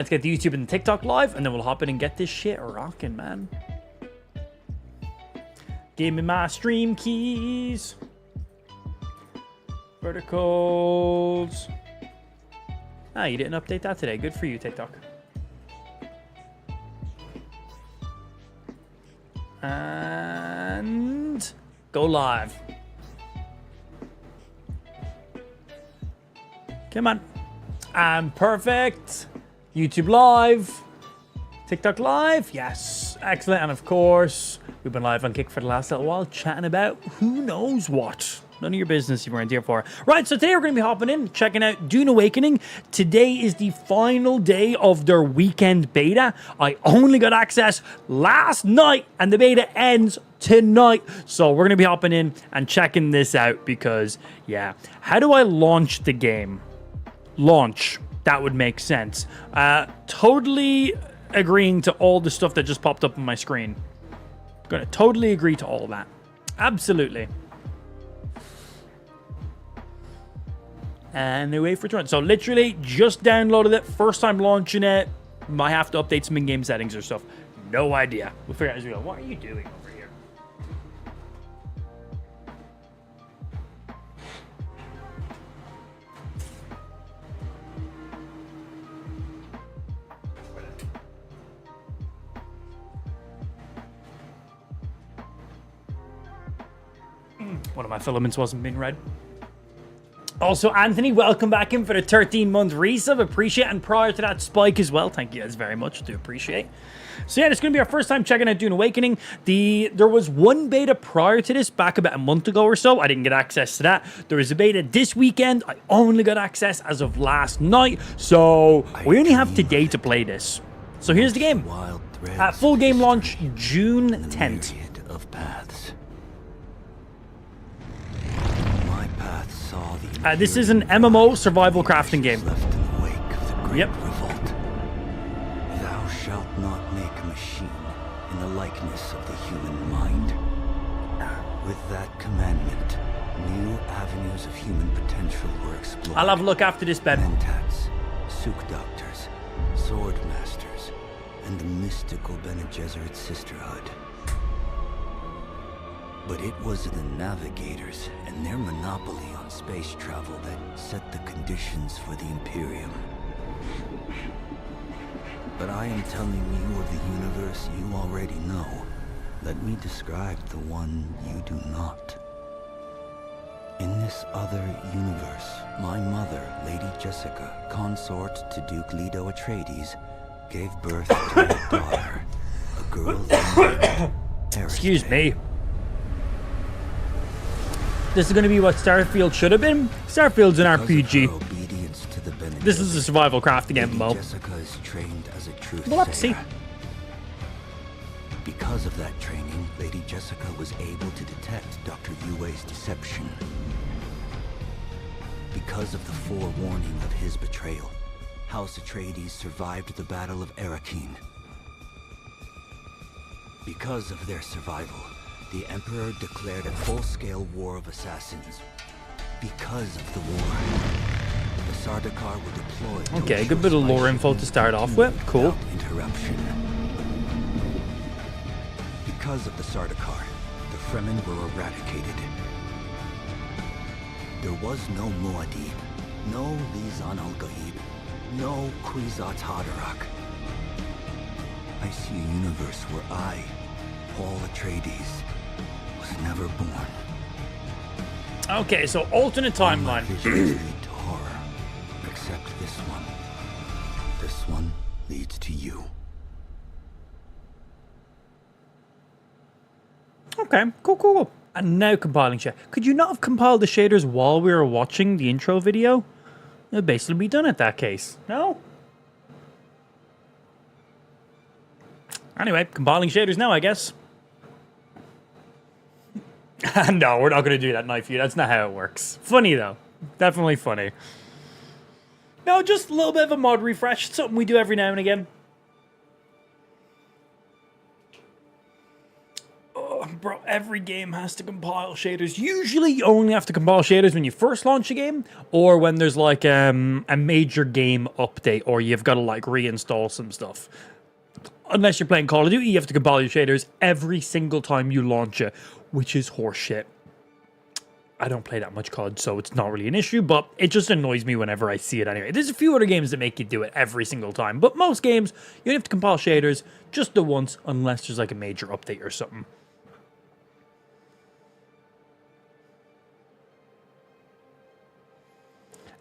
Let's get the YouTube and the TikTok live, and then we'll hop in and get this shit rocking, man. Give me my stream keys. Verticals. Ah, you didn't update that today. Good for you, TikTok. And go live. Come on. And perfect. YouTube live. TikTok live. Yes. Excellent. And of course, we've been live on Kick for the last little while, chatting about who knows what. None of your business you weren't here for. Right, so today we're going to be hopping in, checking out Dune Awakening. Today is the final day of their weekend beta. I only got access last night, and the beta ends tonight. So we're going to be hopping in and checking this out because, yeah. How do I launch the game? Launch. That would make sense. Totally agreeing to all the stuff that just popped up on my screen. Going to totally agree to all that. Absolutely. And they wait for it to run. So literally just downloaded it. First time launching it. Might have to update some in-game settings or stuff. No idea. We'll figure out as we go. What are you doing over here? One of my filaments wasn't being read. Also, Anthony, welcome back in for the 13-month resub. Appreciate it. And prior to that, Spike as well. Thank you guys very much. Do appreciate. So yeah, it's going to be our first time checking out Dune Awakening. There was one beta prior to this, back about a month ago or so. I didn't get access to that. There was a beta this weekend. I only got access as of last night. So we only have today to play this. So here's the game. Full game launch June 10th. This is an MMO survival crafting game. Yep. Thou shalt not make a machine in the likeness of the human mind. With that commandment, new avenues of human potential were explored. I'll have a look after this, Ben. Mentats, Suk Doctors, Sword Masters, and the mystical Bene Gesserit Sisterhood. But it was the navigators and their monopoly on space travel that set the conditions for the Imperium. But I am telling you of the universe you already know. Let me describe the one you do not. In this other universe, my mother, Lady Jessica, consort to Duke Leto Atreides, gave birth to a daughter, a girl named Excuse me. This is going to be what Starfield should have been. Starfield's an RPG. This is a survival crafting MMO. Jessica is trained as a truth We'll have to see. Because of that training, Lady Jessica was able to detect Dr. Yue's deception. Because of the forewarning of his betrayal, House Atreides survived the Battle of Arrakeen. Because of their survival, the Emperor declared a full-scale war of assassins. Because of the war, the Sardaukar were deployed. Okay, good bit of lore info to start off with. Cool. Interruption. Because of the Sardaukar, the Fremen were eradicated. There was no Muad'Dib, no Lisan al-Gaib, no Kwisatz Haderach. I see a universe where I, Paul Atreides, was never born. Okay, so alternate timeline. Lead to horror, except this one. This one leads to you. Okay, cool. And now compiling shit. Could you not have compiled the shaders while we were watching the intro video? It'll basically be done at that case. No? Anyway, compiling shaders now, I guess. No, we're not going to do that, Knife You. That's not how it works. Funny, though. Definitely funny. No, just a little bit of a mod refresh. It's something we do every now and again. Bro, every game has to compile shaders. Usually you only have to compile shaders when you first launch a game, or when there's like a major game update, or you've got to like reinstall some stuff. Unless you're playing Call of Duty, you have to compile your shaders every single time you launch it, which is horseshit. I don't play that much COD, so it's not really an issue, but it just annoys me whenever I see it anyway. There's a few other games that make you do it every single time, but most games, you don't have to compile shaders just the once, unless there's like a major update or something.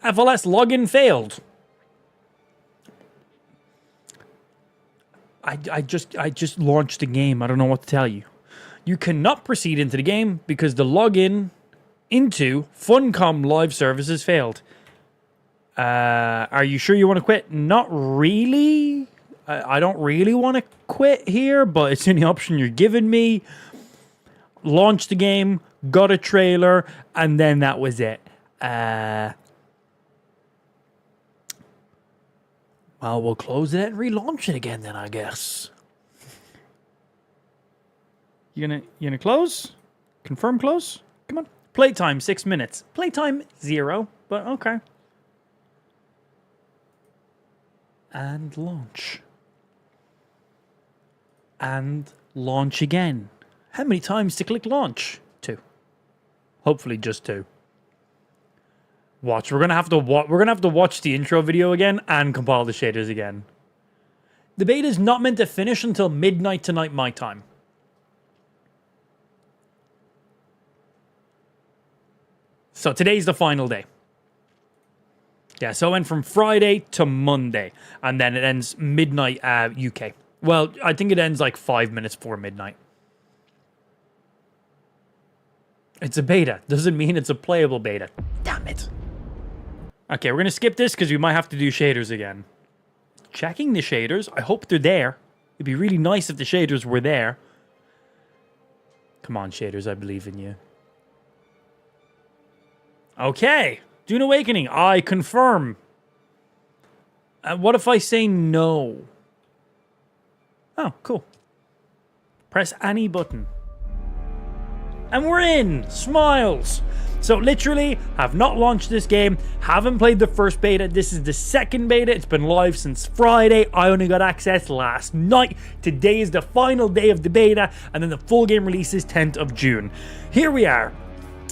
FLS login failed. I just launched the game. I don't know what to tell you. You cannot proceed into the game because the login into Funcom live services failed. Are you sure you want to quit? Not really. I don't really want to quit here, but it's the only option you're giving me. Launched the game, got a trailer, and then that was it. Well, we'll close it and relaunch it again then, I guess. You gonna close? Confirm close? Come on. Playtime 6 minutes. Playtime 0, but okay. And launch. And launch again. How many times to click launch? 2. Hopefully just 2. Watch. We're gonna have to watch the intro video again and compile the shaders again. The beta is not meant to finish until midnight tonight my time. So today's the final day. Yeah, so it went from Friday to Monday, and then it ends midnight UK. Well, I think it ends like 5 minutes before midnight. It's a beta. Doesn't mean it's a playable beta. Damn it. Okay, we're going to skip this because we might have to do shaders again. Checking the shaders. I hope they're there. It'd be really nice if the shaders were there. Come on, shaders. I believe in you. Okay. Dune Awakening. I confirm. What if I say no? Oh, cool. Press any button. And we're in! Smiles! So literally, have not launched this game, haven't played the first beta, this is the second beta, it's been live since Friday, I only got access last night, today is the final day of the beta, and then the full game releases 10th of June. Here we are.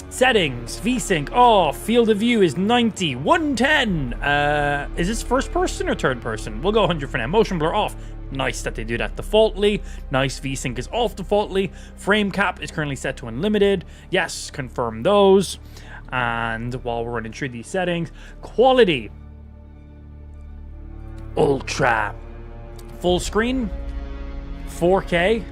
Settings, VSync off, field of view is 90, 110. Is this first person or third person? We'll go 100 for now. Motion blur off. Nice that they do that defaultly. Nice, VSync is off defaultly. Frame cap is currently set to unlimited. Yes, confirm those. And while we're running through these settings, quality. Ultra. Full screen. 4K.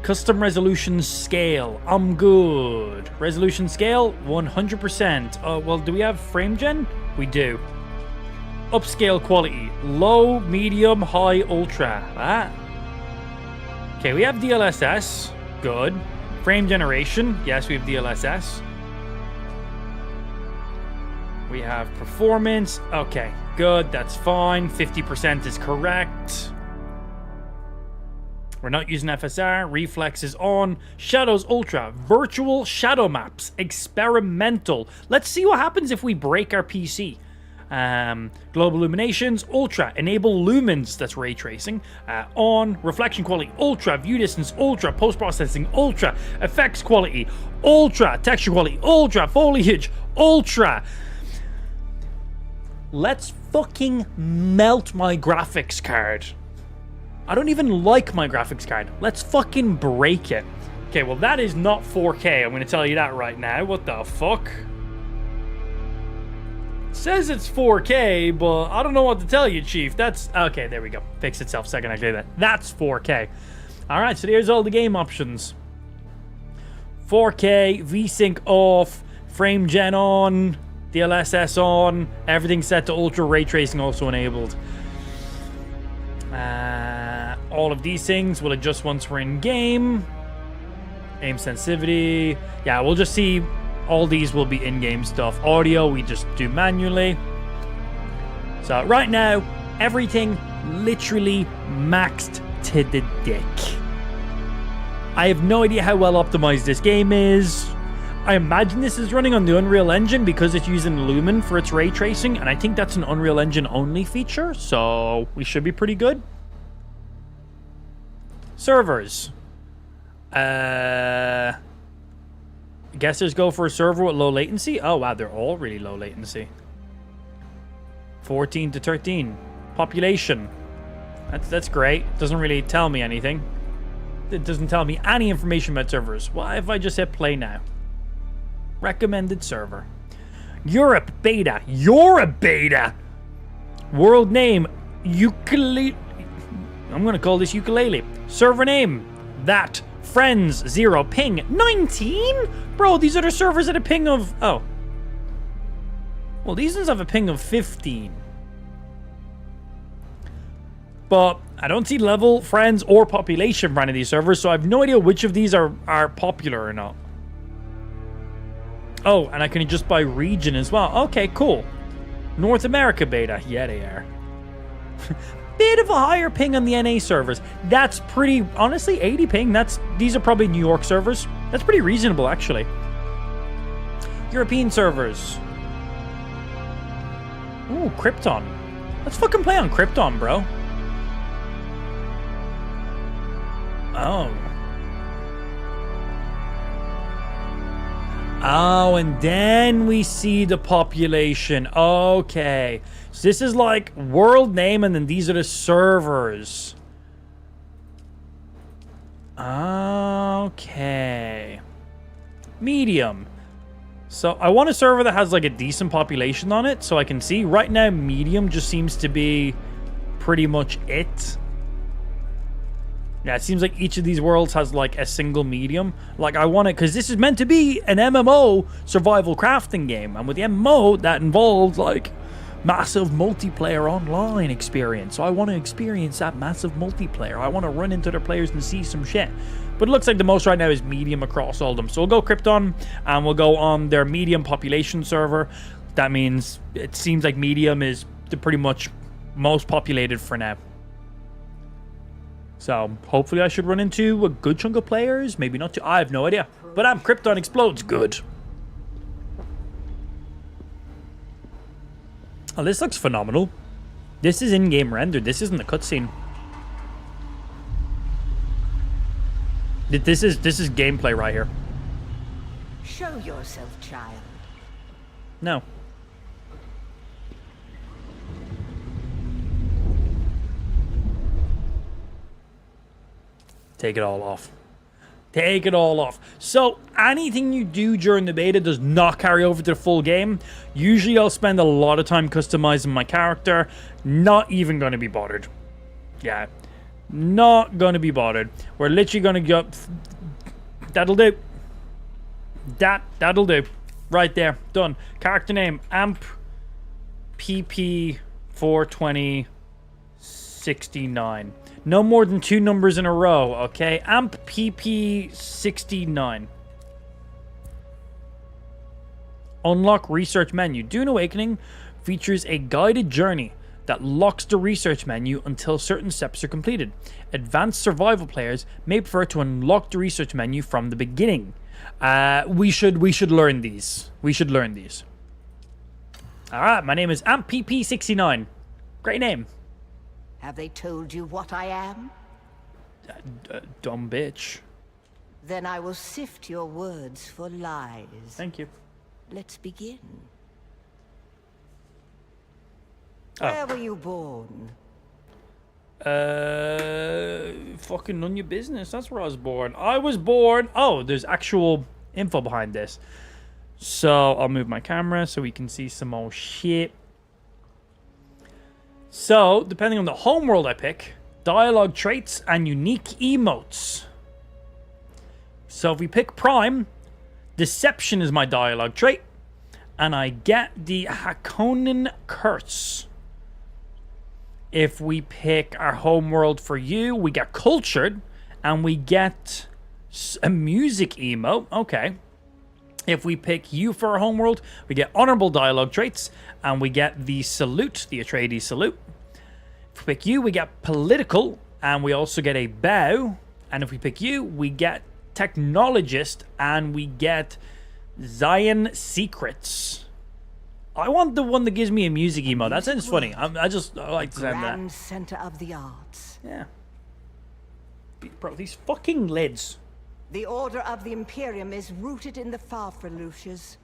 Custom resolution scale. I'm good. Resolution scale, 100%. Well, do we have frame gen? We do. Upscale quality. Low, medium, high, ultra. Okay, we have DLSS. Good. Frame generation. Yes, we have DLSS. We have performance. Okay, good. That's fine. 50% is correct. We're not using FSR. Reflex is on. Shadows Ultra. Virtual shadow maps. Experimental. Let's see what happens if we break our PC. Global illuminations. Ultra. Enable lumens. That's ray tracing. On. Reflection quality. Ultra. View distance. Ultra. Post-processing. Ultra. Effects quality. Ultra. Texture quality. Ultra. Foliage. Ultra. Let's fucking melt my graphics card. I don't even like my graphics card. Let's fucking break it. Okay, well that is not 4K. I'm going to tell you that right now. What the fuck? It says it's 4K, but I don't know what to tell you, Chief. That's... Okay, there we go. Fixed itself second I did that. That's 4K. Alright, so here's all the game options. 4K, VSync off, frame gen on, DLSS on, everything set to ultra, ray tracing also enabled. All of these things will adjust once we're in game. Aim sensitivity. Yeah, we'll just see. All these will be in-game stuff. Audio, we just do manually. So right now, everything literally maxed to the dick. I have no idea how well optimized this game is. I imagine this is running on the Unreal Engine because it's using Lumen for its ray tracing, and I think that's an Unreal Engine only feature, so we should be pretty good. Servers. Guessers go for a server with low latency. Oh wow, they're all really low latency. 14 to 13. Population. That's great. Doesn't really tell me anything. It doesn't tell me any information about servers. Why if I just hit play now? Recommended server. Europe beta. Europe beta. World name ukulele. I'm gonna call this ukulele. Server name that. Friends 0. Ping 19. Bro, these are the servers at a ping of well, these ones have a ping of 15. But I don't see level, friends, or population for any of these servers, so I have no idea which of these are popular or not. Oh, and I can adjust by region as well. Okay, cool. North America beta. Yeah, they are. Bit of a higher ping on the NA servers. That's pretty, honestly, 80 ping. These are probably New York servers. That's pretty reasonable, actually. European servers. Ooh, Krypton. Let's fucking play on Krypton, bro. Oh. Oh, and then we see the population. Okay. So this is like world name, and then these are the servers. Okay. Medium. So I want a server that has like a decent population on it so I can see. Right now, medium just seems to be pretty much it. Yeah, it seems like each of these worlds has like a single medium. Like I want it because this is meant to be an MMO survival crafting game. And with the MMO, that involves like massive multiplayer online experience. So I want to experience that massive multiplayer. I want to run into their players and see some shit. But it looks like the most right now is medium across all of them. So we'll go Krypton and we'll go on their medium population server. That means it seems like medium is the pretty much most populated for now. So hopefully I should run into a good chunk of players. Maybe not too. I have no idea. But Krypton explodes. Good. Oh, this looks phenomenal. This is in-game rendered. This isn't a cutscene. This is gameplay right here. Show yourself, child. No. Take it all off. Take it all off. So anything you do during the beta does not carry over to the full game. Usually I'll spend a lot of time customizing my character. Not even going to be bothered. Yeah. Not going to be bothered. We're literally going to go... That'll do. That'll do. Right there. Done. Character name. Amp PP 42069. No more than 2 numbers in a row, okay? Amp PP69. Unlock research menu. Dune Awakening features a guided journey that locks the research menu until certain steps are completed. Advanced survival players may prefer to unlock the research menu from the beginning. We should learn these. We should learn these. All right, my name is Amp PP69. Great name. Have they told you what I am? Dumb bitch. Then I will sift your words for lies. Thank you. Let's begin. Oh. Where were you born? Fucking none of your business. That's where I was born. I was born... Oh, there's actual info behind this. So, I'll move my camera so we can see some more shit. So, depending on the homeworld I pick, dialogue traits and unique emotes. So, if we pick Prime, Deception is my dialogue trait, and I get the Hakonnen Curse. If we pick our homeworld for you, we get Cultured, and we get a music emote. Okay. If we pick you for our homeworld, we get honorable dialogue traits, and we get the salute, the Atreides salute. If we pick you, we get political, and we also get a bow. And if we pick you, we get technologist and we get Zion Secrets. I want the one that gives me a music emo. That sounds funny. I like the sound of Grand that. center of the arts. Yeah. Bro, these fucking lids. The order of the Imperium is rooted in the Farfreluches.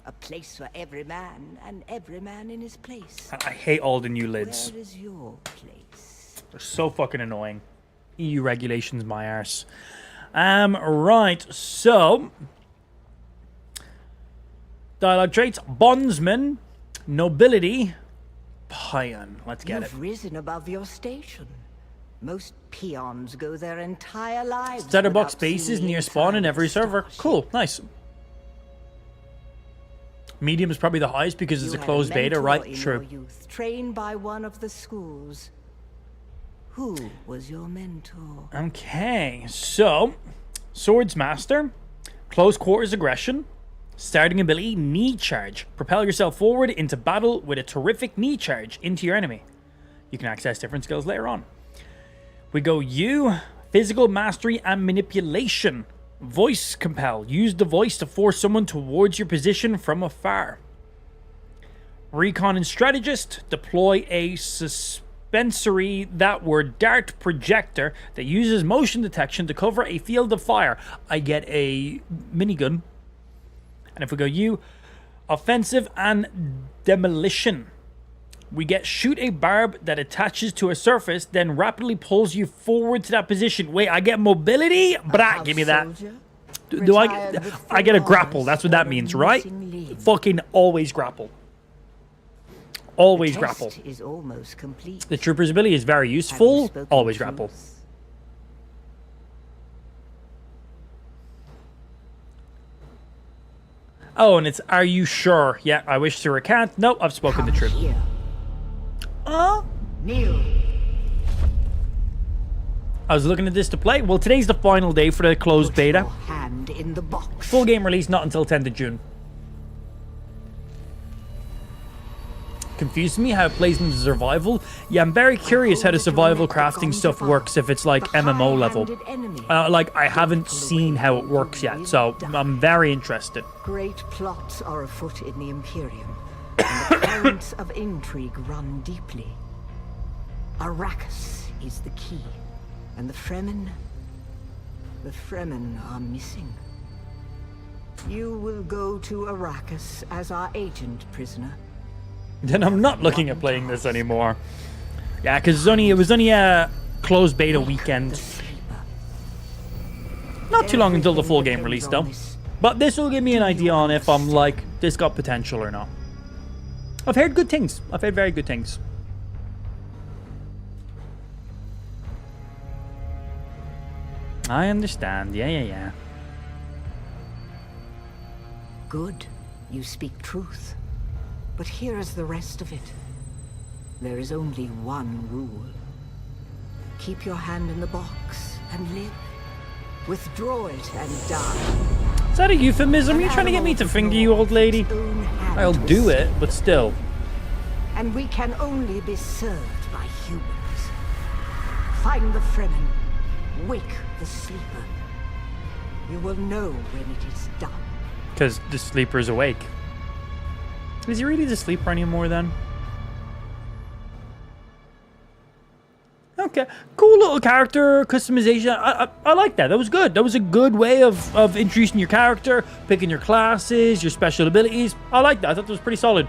A place for every man, and every man in his place. I hate all the new lids. Where is your place? They're so fucking annoying. EU regulations, my arse. Right, so... Dialogue traits, bondsman, nobility, peon. Let's get You've it. risen above your station. Most peons go their entire lives. Starter without box bases seeing near spawn in inside every a server. starship. Cool, nice. Medium is probably the highest because it's You a had closed beta, mentor right? in True. your youth, trained by one of the schools. Who was your mentor? Okay, so Swords Master, close quarters aggression, starting ability knee charge. Propel yourself forward into battle with a terrific knee charge into your enemy. You can access different skills later on. We go U, physical mastery and manipulation. Voice compel. Use the voice to force someone towards your position from afar. Recon and strategist. Deploy a suspensory dart projector that uses motion detection to cover a field of fire. I get a minigun. And if we go U, offensive and demolition. We get shoot a barb that attaches to a surface, then rapidly pulls you forward to that position. Wait, I get mobility? Brah, give me that. Do I get a grapple? That's what that means, right? Fucking always grapple. Always grapple. Is almost complete. The trooper's ability is very Have you useful. spoken Always truth? grapple. Oh, and it's, are you sure? Yeah, I wish to recant. Nope, I've spoken the Come truth. here. Kneel. I was looking at this to play. Well, today's the final day for the closed Put beta. your hand in the box. Full game release not until 10th of June. Confused me how it plays into survival. Yeah, I'm very curious how the survival crafting stuff works if it's like MMO level. Like, I haven't seen how it works yet, so I'm very interested. Great plots are afoot in the Imperium, and the currents of intrigue run deeply. Arrakis is the key, and the Fremen are missing. You will go to Arrakis as our agent, prisoner. Then I'm not looking at playing this anymore. Yeah, because it was only a closed beta weekend. Not too long until the full game release, though. But this will give me an idea on if I'm like, this got potential or not. I've heard good things. I've heard very good things. I understand. Yeah. Good. You speak truth. But here is the rest of it. There is only one rule. Keep your hand in the box and live. Withdraw it and die. Is that a euphemism? Are you trying to get me to finger you, old lady? I'll do it, but still. And we can only be served by humans. Find the Fremen. Wake the sleeper. You will know when it is done. Because the sleeper's awake. Is he really the sleeper anymore then? Okay, cool little character customization. I like that. That was good. That was a good way of introducing your character, picking your classes, your special abilities. I like that. I thought that was pretty solid.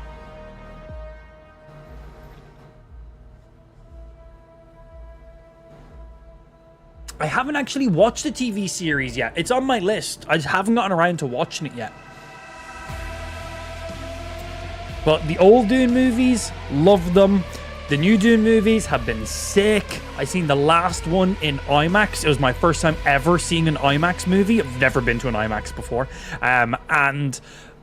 I haven't actually watched the TV series yet. It's on my list. I just haven't gotten around to watching it yet. But the old Dune movies, love them. The new Dune movies have been sick. I seen the last one in IMAX. It was my first time ever seeing an IMAX movie. I've never been to an IMAX before. And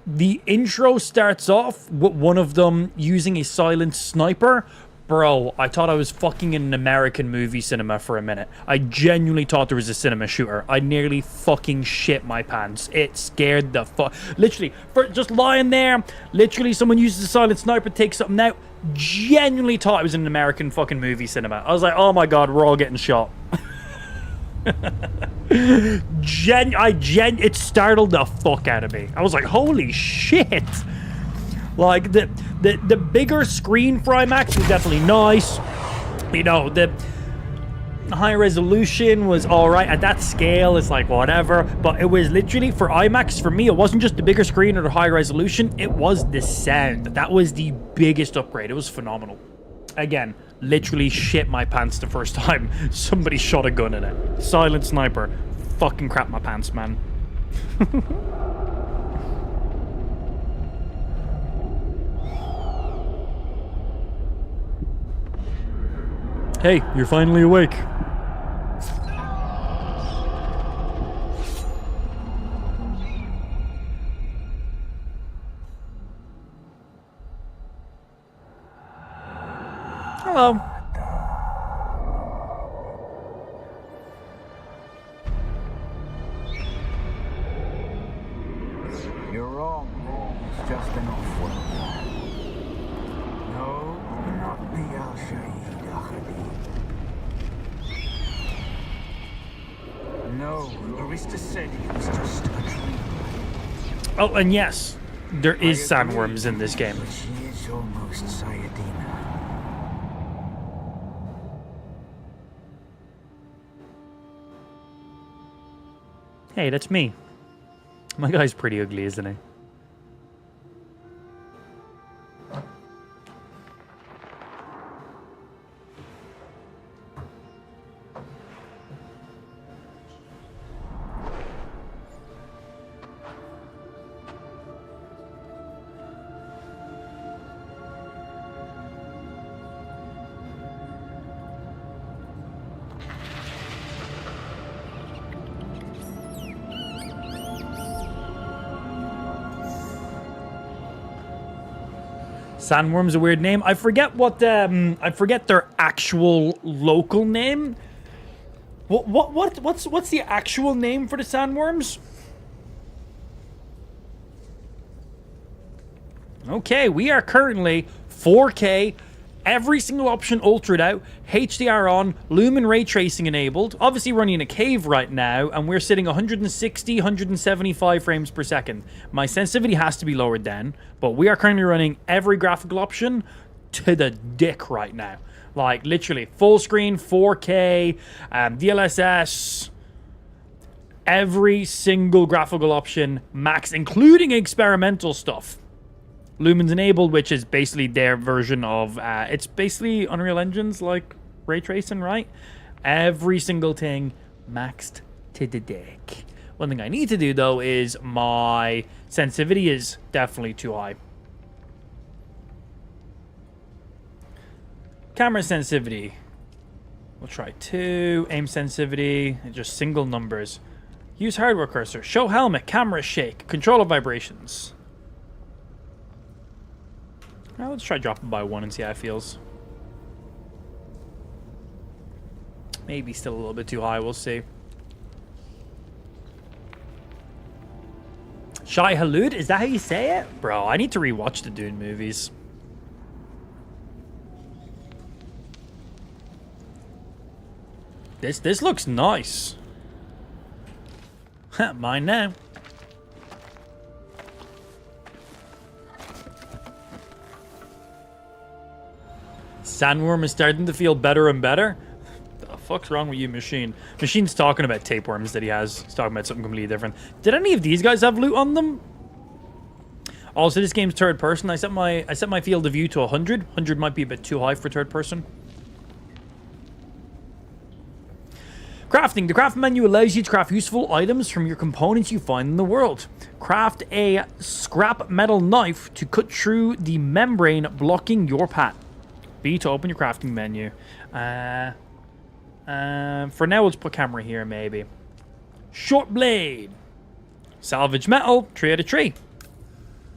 the intro starts off with one of them using a silent sniper. Bro, I thought I was fucking in an American movie cinema for a minute. I genuinely thought there was a cinema shooter. I nearly fucking shit my pants. It scared the fuck. Literally, for just lying there, literally someone uses a silent sniper, takes something out. Genuinely thought it was in an American fucking movie cinema. I was like, oh my god, we're all getting shot. It startled the fuck out of me. I was like, holy shit. Like, the bigger screen for IMAX was definitely nice. You know, the high resolution was all right. At that scale, it's like whatever. But it was literally, for IMAX, for me, it wasn't just the bigger screen or the high resolution. It was the sound. That was the biggest upgrade. It was phenomenal. Again, literally shit my pants the first time somebody shot a gun in it. Silent Sniper. Fucking crap my pants, man. Hey, you're finally awake. Hello. You're wrong. It's just an off-world. No, not the Al-Shaheed Ahadi. No, Arista said he was just a dream. Oh, and yes, there is sandworms in this game. But she is almost Sayadina. Hey, that's me. My guy's pretty ugly, isn't he? Sandworm's a weird name. I forget what I forget their actual local name. What's the actual name for the sandworms? Okay, we are currently 4K, every single option ultra'd out, HDR on, lumen ray tracing enabled. Obviously running in a cave right now, and we're sitting 160, 175 frames per second. My sensitivity has to be lowered then, but we are currently running every graphical option to the dick right now. Like, literally, full screen, 4K, DLSS, every single graphical option, max, including experimental stuff. Lumen's enabled, which is basically their version of, it's basically Unreal Engine's, like, ray tracing, right? Every single thing maxed to the dick. One thing I need to do, though, is my sensitivity is definitely too high. Camera sensitivity. We'll try 2. Aim sensitivity, and just single numbers. Use hardware cursor. Show helmet. Camera shake. Controller vibrations. Now let's try dropping by 1 and see how it feels. Maybe still a little bit too high. We'll see. Shai Halud? Is that how you say it? Bro, I need to rewatch the Dune movies. This looks nice. Mine now. Sandworm is starting to feel better and better. The fuck's wrong with you, Machine? Machine's talking about tapeworms that he has. He's talking about something completely different. Did any of these guys have loot on them? Also, this game's third person. I set my field of view to 100. 100 might be a bit too high for third person. Crafting. The craft menu allows you to craft useful items from your components you find in the world. Craft a scrap metal knife to cut through the membrane blocking your path. B to open your crafting menu. For now, we'll just put camera here, maybe. Short blade. Salvage metal. 3 out of 3.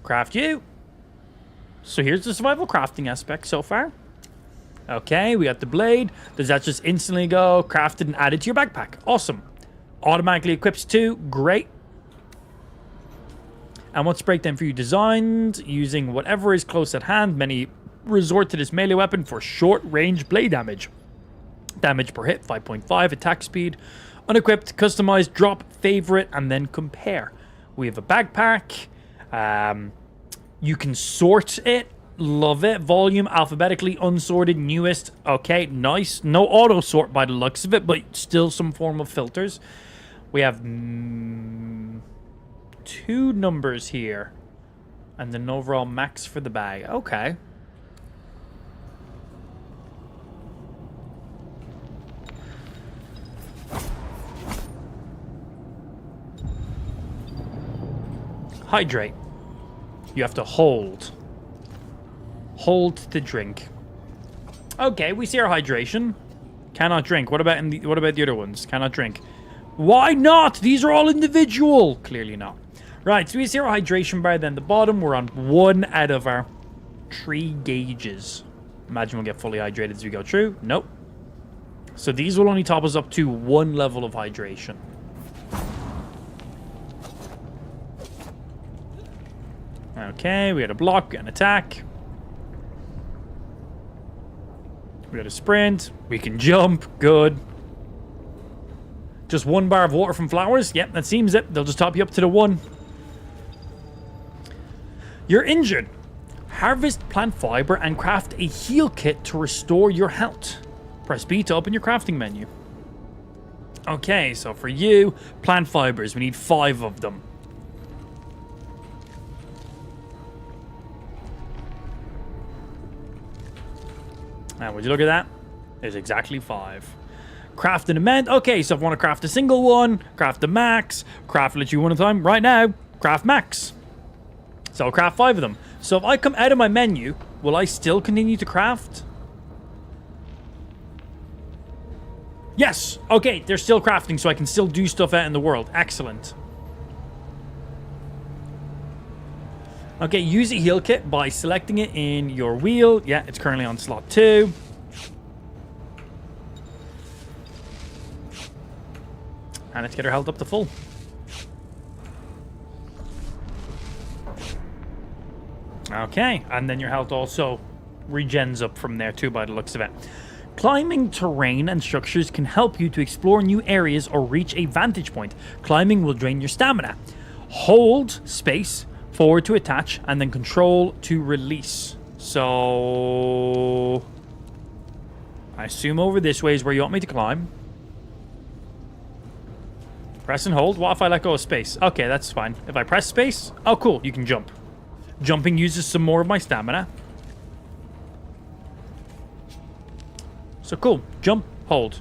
Craft you. So here's the survival crafting aspect so far. Okay, we got the blade. Does that just instantly go crafted and added to your backpack? Awesome. Automatically equips too. Great. And what's breakdown for you? Designed using whatever is close at hand. Many resort to this melee weapon for short range blade damage. Damage per hit 5.5, attack speed Unequipped, customize, drop, favorite, and then compare. We have a backpack. You can sort it. Love it. Volume, alphabetically, unsorted, newest. Okay, nice. No auto sort by the looks of it, but still some form of filters. We have 2 numbers here. And then overall max for the bag. Okay. Hydrate. You have to hold. Hold to drink. Okay, we see our hydration. Cannot drink. What about the other ones? Cannot drink. Why not? These are all individual. Clearly not. Right, so we see our hydration bar. Then the bottom, we're on 1 out of our 3 gauges. Imagine we'll get fully hydrated as we go through. Nope. So these will only top us up to 1 level of hydration. Okay, we had a block and attack. We got a sprint. We can jump. Good. Just 1 bar of water from flowers. Yep, that seems it. They'll just top you up to the 1. You're injured. Harvest plant fiber and craft a heal kit to restore your health. Press B to open your crafting menu. Okay, so for you, plant fibers. We need 5 of them. And would you look at that? There's exactly 5. Craft an amend. Okay, so if I want to craft a single one, craft the max, craft literally 1 at a time. Right now, craft max. So I'll craft 5 of them. So if I come out of my menu, will I still continue to craft? Yes. Okay, they're still crafting, so I can still do stuff out in the world. Excellent. Okay, use a heal kit by selecting it in your wheel. Yeah, it's currently on slot 2. And let's get our health up to full. Okay, and then your health also regens up from there too by the looks of it. Climbing terrain and structures can help you to explore new areas or reach a vantage point. Climbing will drain your stamina. Hold space forward to attach, and then control to release. So I assume over this way is where you want me to climb. Press and hold. What if I let go of space? Okay, that's fine. If I press space, oh cool, you can jump. Jumping uses some more of my stamina. So cool. Jump, hold.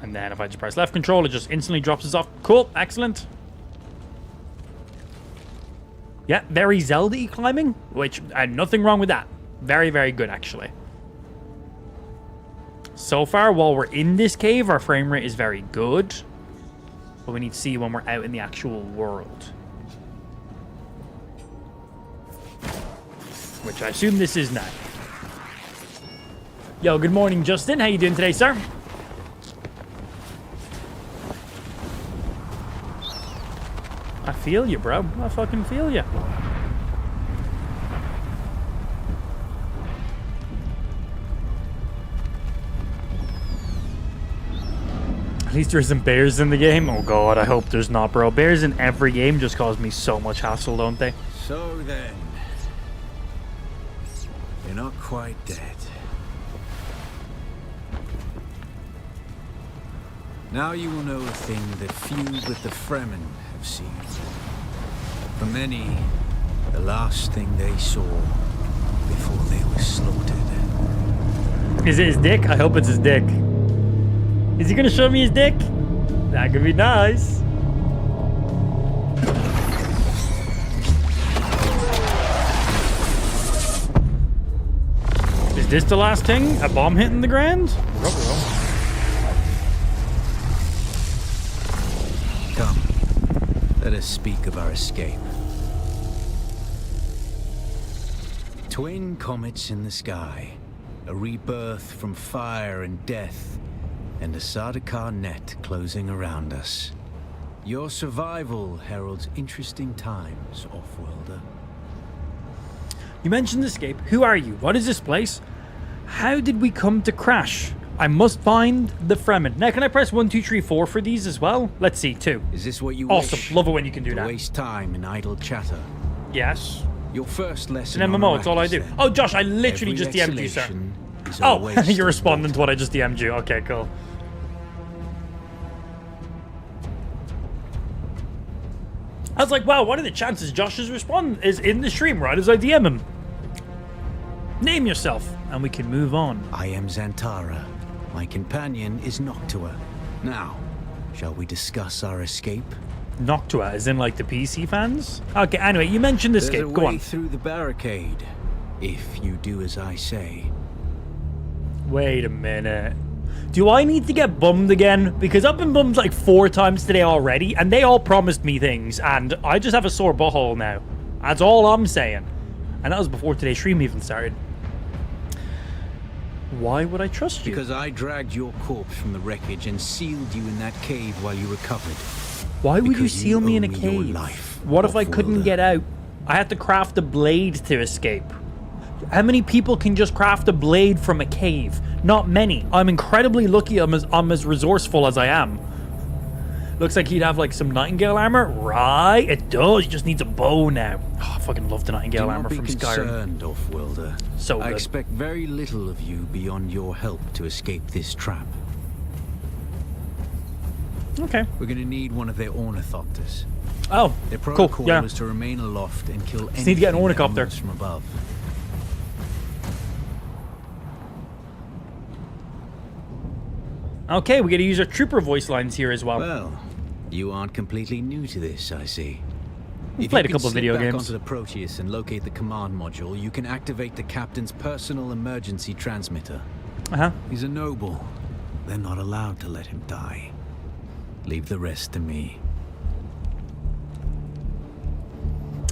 And then if I just press left control, it just instantly drops us off. Cool. Excellent. Yeah, very Zelda-y climbing, which nothing wrong with that. Very, very good, actually. So far, while we're in this cave, our frame rate is very good. But we need to see when we're out in the actual world. Which I assume this is now. Yo, good morning, Justin. How you doing today, sir? I feel you, bro. I fucking feel you. At least there's some bears in the game. Oh god, I hope there's not, bro. Bears in every game just cause me so much hassle, don't they? So then, you're not quite dead. Now you will know a thing that few but the Fremen have seen. For many, the last thing they saw before they were slaughtered. Is it his dick? I hope it's his dick. Is he gonna show me his dick? That could be nice. Is this the last thing? A bomb hitting the ground? Come, let us speak of our escape. Twin comets in the sky, a rebirth from fire and death, and a Sardaukar net closing around us. Your survival heralds interesting times, Off-worlder. You mentioned escape. Who are you? What is this place? How did we come to crash? I must find the Fremen. Now, can I press 1, 2, 3, 4 for these as well? Let's see, 2. Is this what you Awesome. wish? Love it when you can do To that. waste time in idle chatter. Yes. Your first It's lesson an on MMO, it's all I Arrakis, do. then. Oh, Josh, I literally Every just DM'd you, sir. exhalation is a Oh, waste you're of responding to what I just DM'd you. Okay, cool. I was like, wow, what are the chances Josh is in the stream right as I DM him? Name yourself, and we can move on. I am Xantara. My companion is Noctua. Now, shall we discuss our escape? Noctua, as in like the PC fans? Okay, anyway, you mentioned There's escape. a Go way on. through the barricade, if you do as I say. Wait a minute. Do I need to get bummed again? Because I've been bummed like 4 times today already, and they all promised me things, and I just have a sore butthole now. That's all I'm saying. And that was before today's stream even started. Why would I trust you? Because I dragged your corpse from the wreckage and sealed you in that cave while you recovered. Why would you because seal you me in a owe me your cave? life, What if I Off-worlder. couldn't get out? I had to craft a blade to escape. How many people can just craft a blade from a cave? Not many. I'm incredibly lucky I'm as resourceful as I am. Looks like he'd have like some Nightingale armor. Right, it does. He just needs a bow now. Oh, I fucking love the Nightingale Do armor not be from Skyrim. concerned, Off-worlder. So I good. expect very little of you beyond your help to escape this trap. Okay. We're gonna need one of their ornithopters. Oh, Their cool. protocol Yeah. is to remain aloft and kill Just need to get an anything that ornicopter. moves from above. Okay, we get to use our trooper voice lines here as well. Well, you aren't completely new to this, I see. We If played a you can couple of slip video back games. onto the Proteus and locate the command module, you can activate the captain's personal emergency transmitter. Uh-huh. He's a noble. They're not allowed to let him die. Leave the rest to me.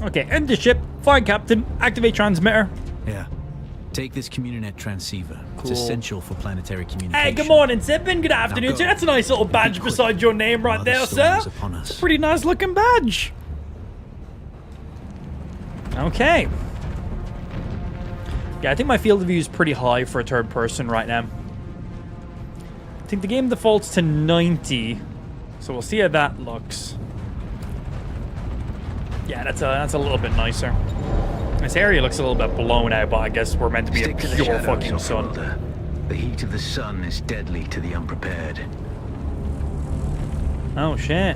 Okay, end the ship. Fire captain. Activate transmitter. Yeah. Take this Communinet transceiver. Cool. It's essential for planetary communication. Hey, good morning, Sippin. Good afternoon, go. sir. That's a nice little badge quick, beside your name right while the there, storm sir. is upon us. It's a pretty nice looking badge. Okay. Yeah, I think my field of view is pretty high for a third person right now. I think the game defaults to 90, so we'll see how that looks. Yeah, that's a little bit nicer. This area looks a little bit blown out, but I guess we're meant to be a Stick to the pure shadows, fucking sun. Off-worlder. The heat of the sun is deadly to the unprepared. Oh shit.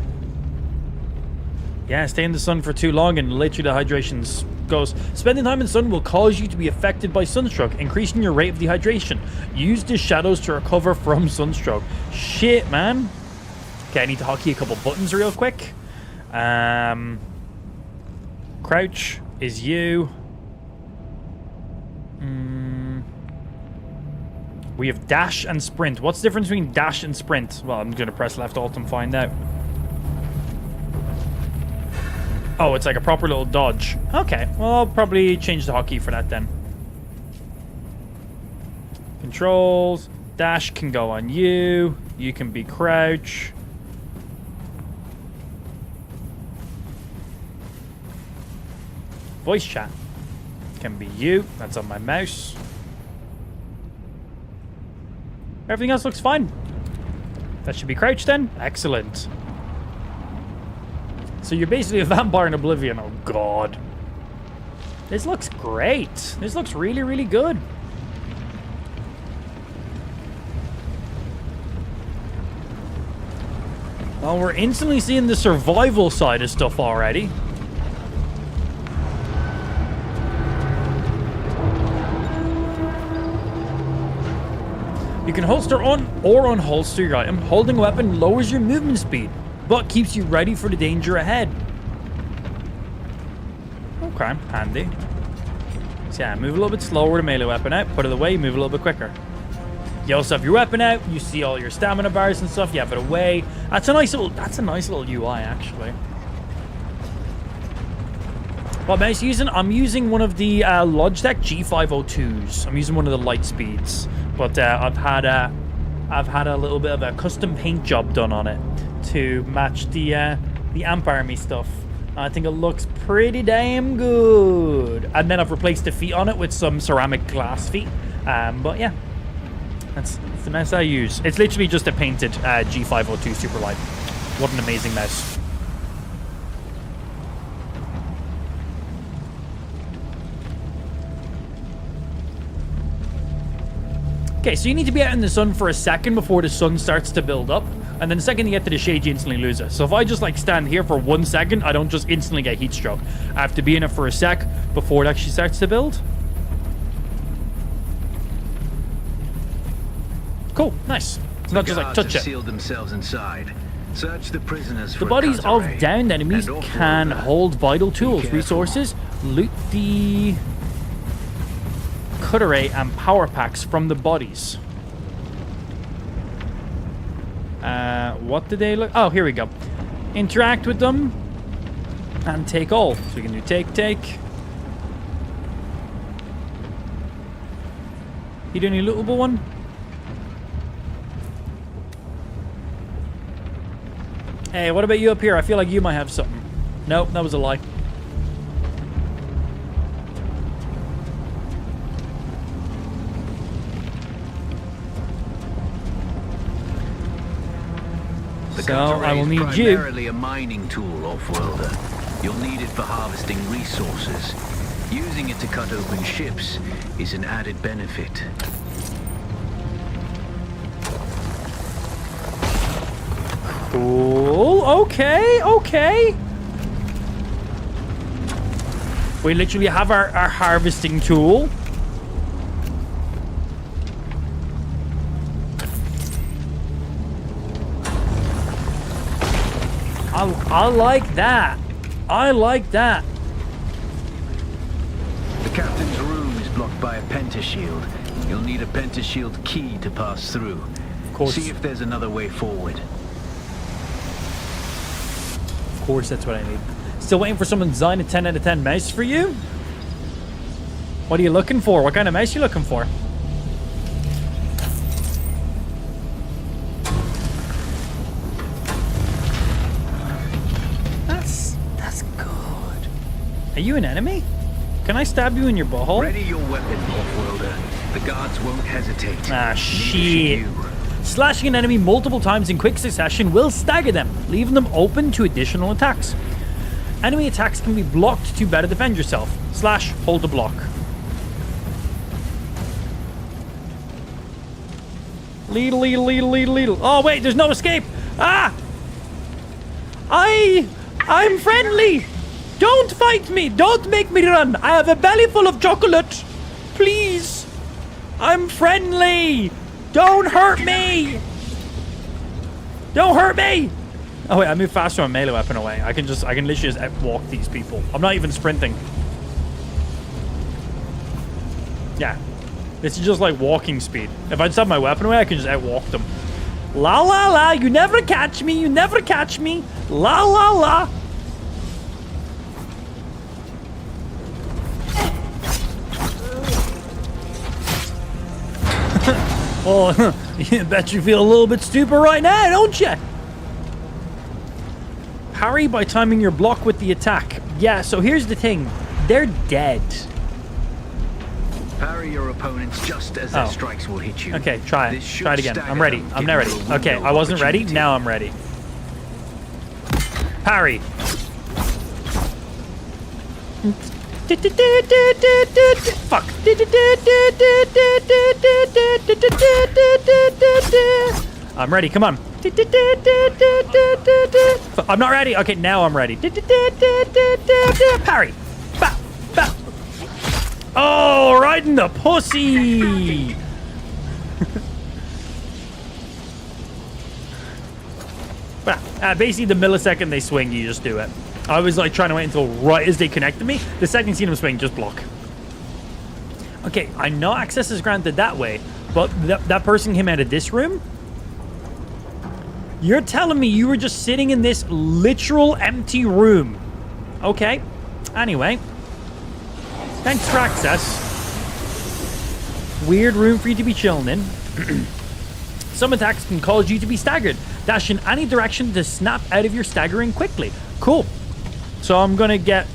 Yeah, stay in the sun for too long and literally the hydration goes. Spending time in the sun will cause you to be affected by sunstroke, increasing your rate of dehydration. Use the shadows to recover from sunstroke. Shit, man. Okay, I need to hotkey a couple buttons real quick. Crouch is you. We have dash and sprint. What's the difference between dash and sprint? Well, I'm going to press left alt and find out. Oh, it's like a proper little dodge. Okay, well, I'll probably change the hotkey for that then. Controls. Dash can go on you. You can be crouch. Voice chat can be you. That's on my mouse. Everything else looks fine. That should be crouch then. Excellent. So you're basically a vampire in Oblivion. Oh, God. This looks great. This looks really, really good. Well, we're instantly seeing the survival side of stuff already. You can holster on or unholster your item. Holding a weapon lowers your movement speed, but keeps you ready for the danger ahead. Okay, handy. So yeah, move a little bit slower with a melee weapon out. Put it away, move a little bit quicker. You also have your weapon out. You see all your stamina bars and stuff. You have it away. That's a nice little UI actually. What mouse using? I'm using one of the Logitech G502s. I'm using one of the light speeds, but I've had a little bit of a custom paint job done on it to match the Amp Army stuff. I think it looks pretty damn good. And then I've replaced the feet on it with some ceramic glass feet. But yeah, that's the mouse I use. It's literally just a painted G502 Superlight. What an amazing mouse. Okay, so you need to be out in the sun for a second before the sun starts to build up. And then the second you get to the shade, you instantly lose it. So if I just like stand here for 1 second, I don't just instantly get heat stroke. I have to be in it for a sec before it actually starts to build. Cool, nice. It's not just like touch it. Sealed themselves inside. Search the prisoners. The bodies of downed enemies can hold vital tools, resources, loot the cutlery and power packs from the bodies. What do they look? Oh, here we go. Interact with them and take all. So we can do take. You do any lootable one? Hey, what about you up here? I feel like you might have something. Nope, that was a lie. So I will need you. Primarily a mining tool, off-worlder. You'll need it for harvesting resources. Using it to cut open ships is an added benefit. Cool. Okay. We literally have our harvesting tool. I like that. I like that. The captain's room is blocked by a pentashield. You'll need a pentashield key to pass through. Of course. See if there's another way forward. Of course, that's what I need. Still waiting for someone to design a 10 out of 10 mouse for you? What are you looking for? What kind of mouse are you looking for? That's good. Are you an enemy? Can I stab you in your butthole? Ready your weapon, off-worlder. The guards won't hesitate. Ah, Neither shit. should you. Slashing an enemy multiple times in quick succession will stagger them, leaving them open to additional attacks. Enemy attacks can be blocked to better defend yourself. Slash, hold the block. Leedle. Oh, wait, there's no escape. Ah! I'm friendly. Don't fight me. Don't make me run. I have a belly full of chocolate. Please. I'm friendly. Don't hurt me. Don't hurt me. Oh, wait, I move faster on melee weapon away. I can literally just outwalk these people. I'm not even sprinting. Yeah. This is just like walking speed. If I just have my weapon away, I can just outwalk them. La la la, you never catch me, you never catch me. La la la. Oh, I bet you feel a little bit stupid right now, don't you? Parry by timing your block with the attack. Yeah, so here's the thing. They're dead. Parry your opponents just as their strikes will hit you. Okay, try it. Try it again. I'm ready. I'm now ready. Okay, I wasn't ready. Now I'm ready. Parry. Fuck. I'm ready. Come on. I'm not ready. Okay, now I'm ready. Parry. Bow. Bow. Oh, right in the pussy. Basically, the millisecond they swing, you just do it. I was like trying to wait until right as they connected me. The second you see them swing, just block. Okay, I know access is granted that way, but that person came out of this room. You're telling me you were just sitting in this literal empty room. Okay. Anyway. Thanks for access. Weird room for you to be chilling in. Some attacks can cause you to be staggered. Dash in any direction to snap out of your staggering quickly. Cool. So I'm gonna get...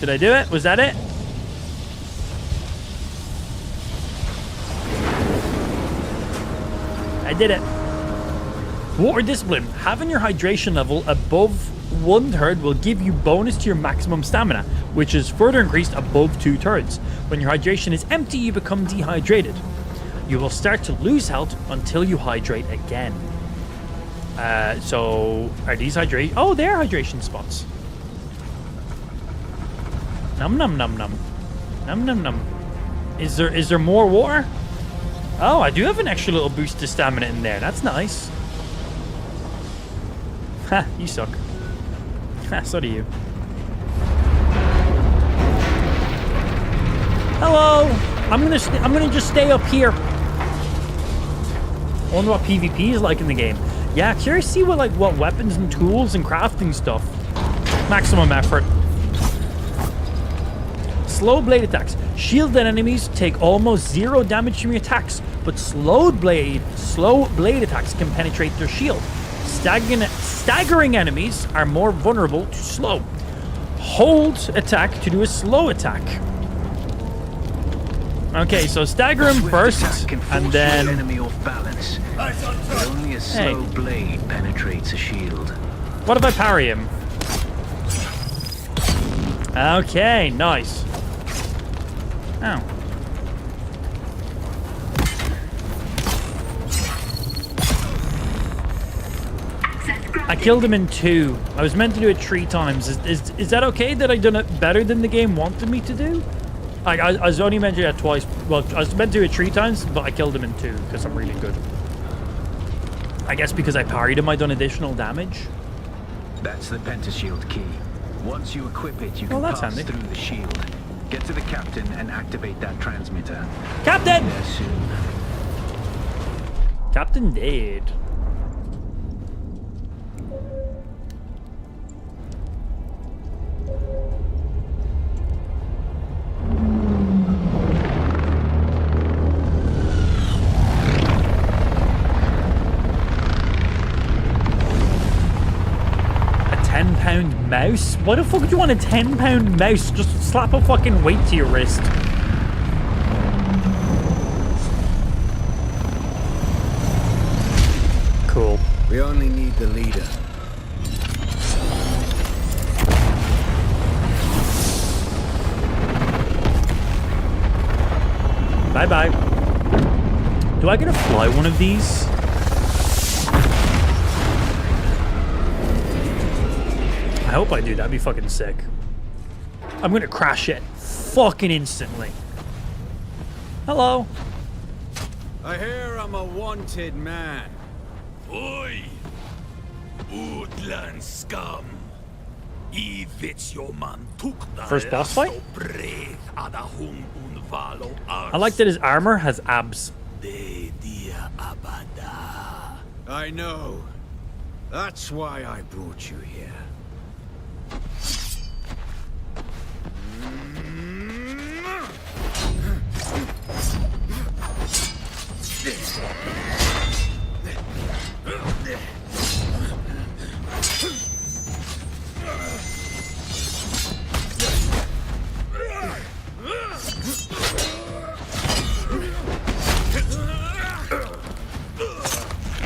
Did I do it? Was that it? I did it. Water discipline. Having your hydration level above 1/3 will give you bonus to your maximum stamina, which is further increased above 2/3. When your hydration is empty, you become dehydrated. You will start to lose health until you hydrate again. So are these hydration? Oh, they're hydration spots. Num num num num. Num num num. Is there more water? Oh, I do have an extra little boost to stamina in there. That's nice. Ha, you suck. Ha, so do you. Hello. I'm gonna just stay up here. I wonder what PvP is like in the game. Yeah, curious to see what weapons and tools and crafting stuff. Maximum effort. Slow blade attacks. Shielded enemies take almost 0 damage from your attacks, but slow blade attacks can penetrate their shield. Staggering enemies are more vulnerable to slow. Hold attack to do a slow attack. Okay, so stagger him first, and then... enemy off balance. But only a slow blade penetrates a shield. What if I parry him? Okay, nice. Oh. I killed him in 2. I was meant to do it 3 times. Is that okay that I done it better than the game wanted me to do? I was only meant to do it twice. Well, I was meant to do it 3 times, but I killed him in 2 because I'm really good. I guess because I parried him, I done additional damage. That's the pentashield key. Once you equip it, you can pass handy. through the shield. Get to the captain and activate that transmitter. Captain! There soon. Captain dead. Mouse? Why the fuck would you want a 10-pound mouse? Just slap a fucking weight to your wrist. Cool. We only need the leader. Bye-bye. Do I get to fly one of these? I hope I do. That'd be fucking sick. I'm gonna crash it fucking instantly. Hello. I hear I'm a wanted man. Oi! Utland scum! First boss fight? I like that his armor has abs. I know. That's why I brought you here.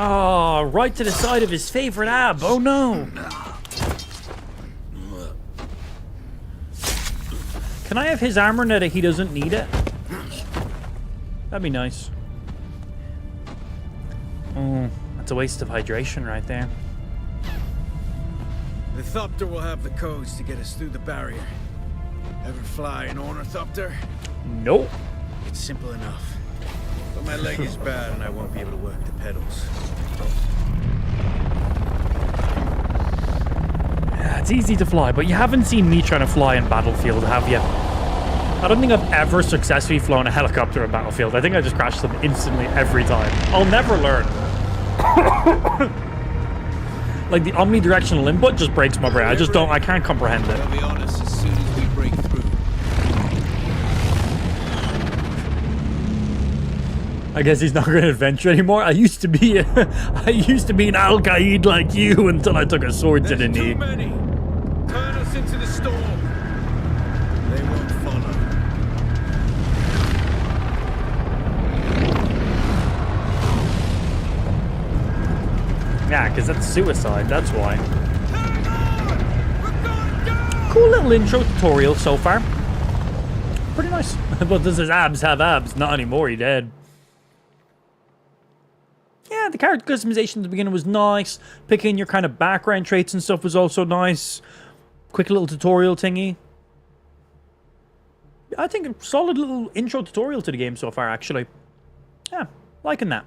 Oh, right to the side of his favorite ab. Oh no. Can I have his armor now that he doesn't need it? That'd be nice. Oh, that's a waste of hydration right there. The Thopter will have the codes to get us through the barrier. Ever fly an Ornithopter? Nope. It's simple enough. But my leg is bad and I won't be able to work the pedals. Yeah, it's easy to fly, but you haven't seen me trying to fly in Battlefield, have you? I don't think I've ever successfully flown a helicopter in Battlefield. I think I just crash them instantly every time. I'll never learn. Like the omnidirectional input just breaks my brain. I can't comprehend it. I'll be honest, as soon as we break through. I guess he's not going to adventure anymore. I used to be an Al Qaeda like you until I took a sword to the knee. Too many. Turn us into the storm. They won't follow. because that's suicide, that's why. Cool little intro tutorial so far. Pretty nice. But does his abs have abs? Not anymore, he dead. Yeah, the character customization at the beginning was nice. Picking your kind of background traits and stuff was also nice. Quick little tutorial thingy. I think a solid little intro tutorial to the game so far, actually. Yeah, liking that.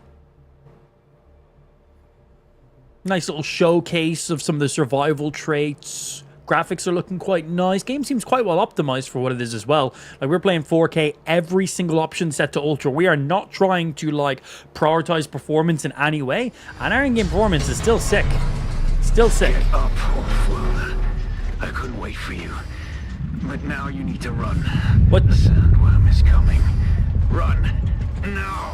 Nice little showcase of some of the survival traits. Graphics are looking quite nice. Game seems quite well optimized for what it is as well. Like, we're playing 4K, every single option set to ultra. We are not trying to, like, prioritize performance in any way. And our in-game performance is still sick. Still sick. Get up, Wolf-Welder. I couldn't wait for you. But now you need to run. What? The sandworm is coming. Run. Now.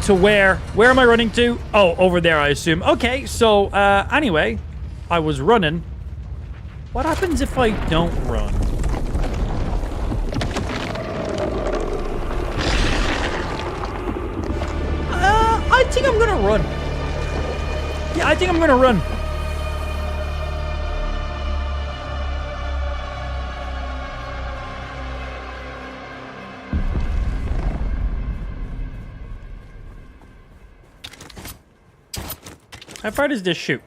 To where? Where am I running to? Oh, over there, I assume. Okay, so, anyway, I was running. What happens if I don't run? I think I'm gonna run. Yeah, I think I'm gonna run. How far does this shoot?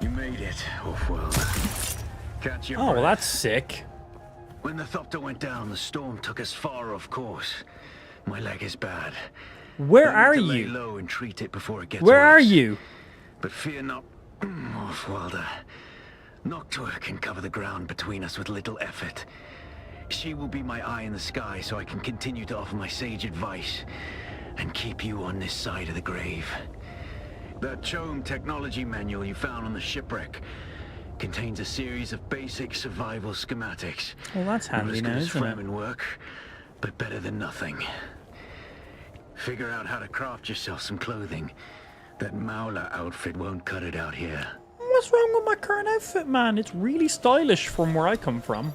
You made it, Wolf-Welder. Catch your Oh, well, breath. that's sick. When the Thopter went down, the storm took us far off course. My leg is bad. Where I need are to lay you? low and treat it before it gets Where are worse. you? But fear not, Wolf-Welder. Noctua can cover the ground between us with little effort. She will be my eye in the sky so I can continue to offer my sage advice and keep you on this side of the grave. That Chome technology manual you found on the shipwreck contains a series of basic survival schematics. Well, that's Not handy as now, good as isn't it? Fremen work, but better than nothing. Figure out how to craft yourself some clothing. That Maula outfit won't cut it out here. What's wrong with my current outfit, man? It's really stylish from where I come from.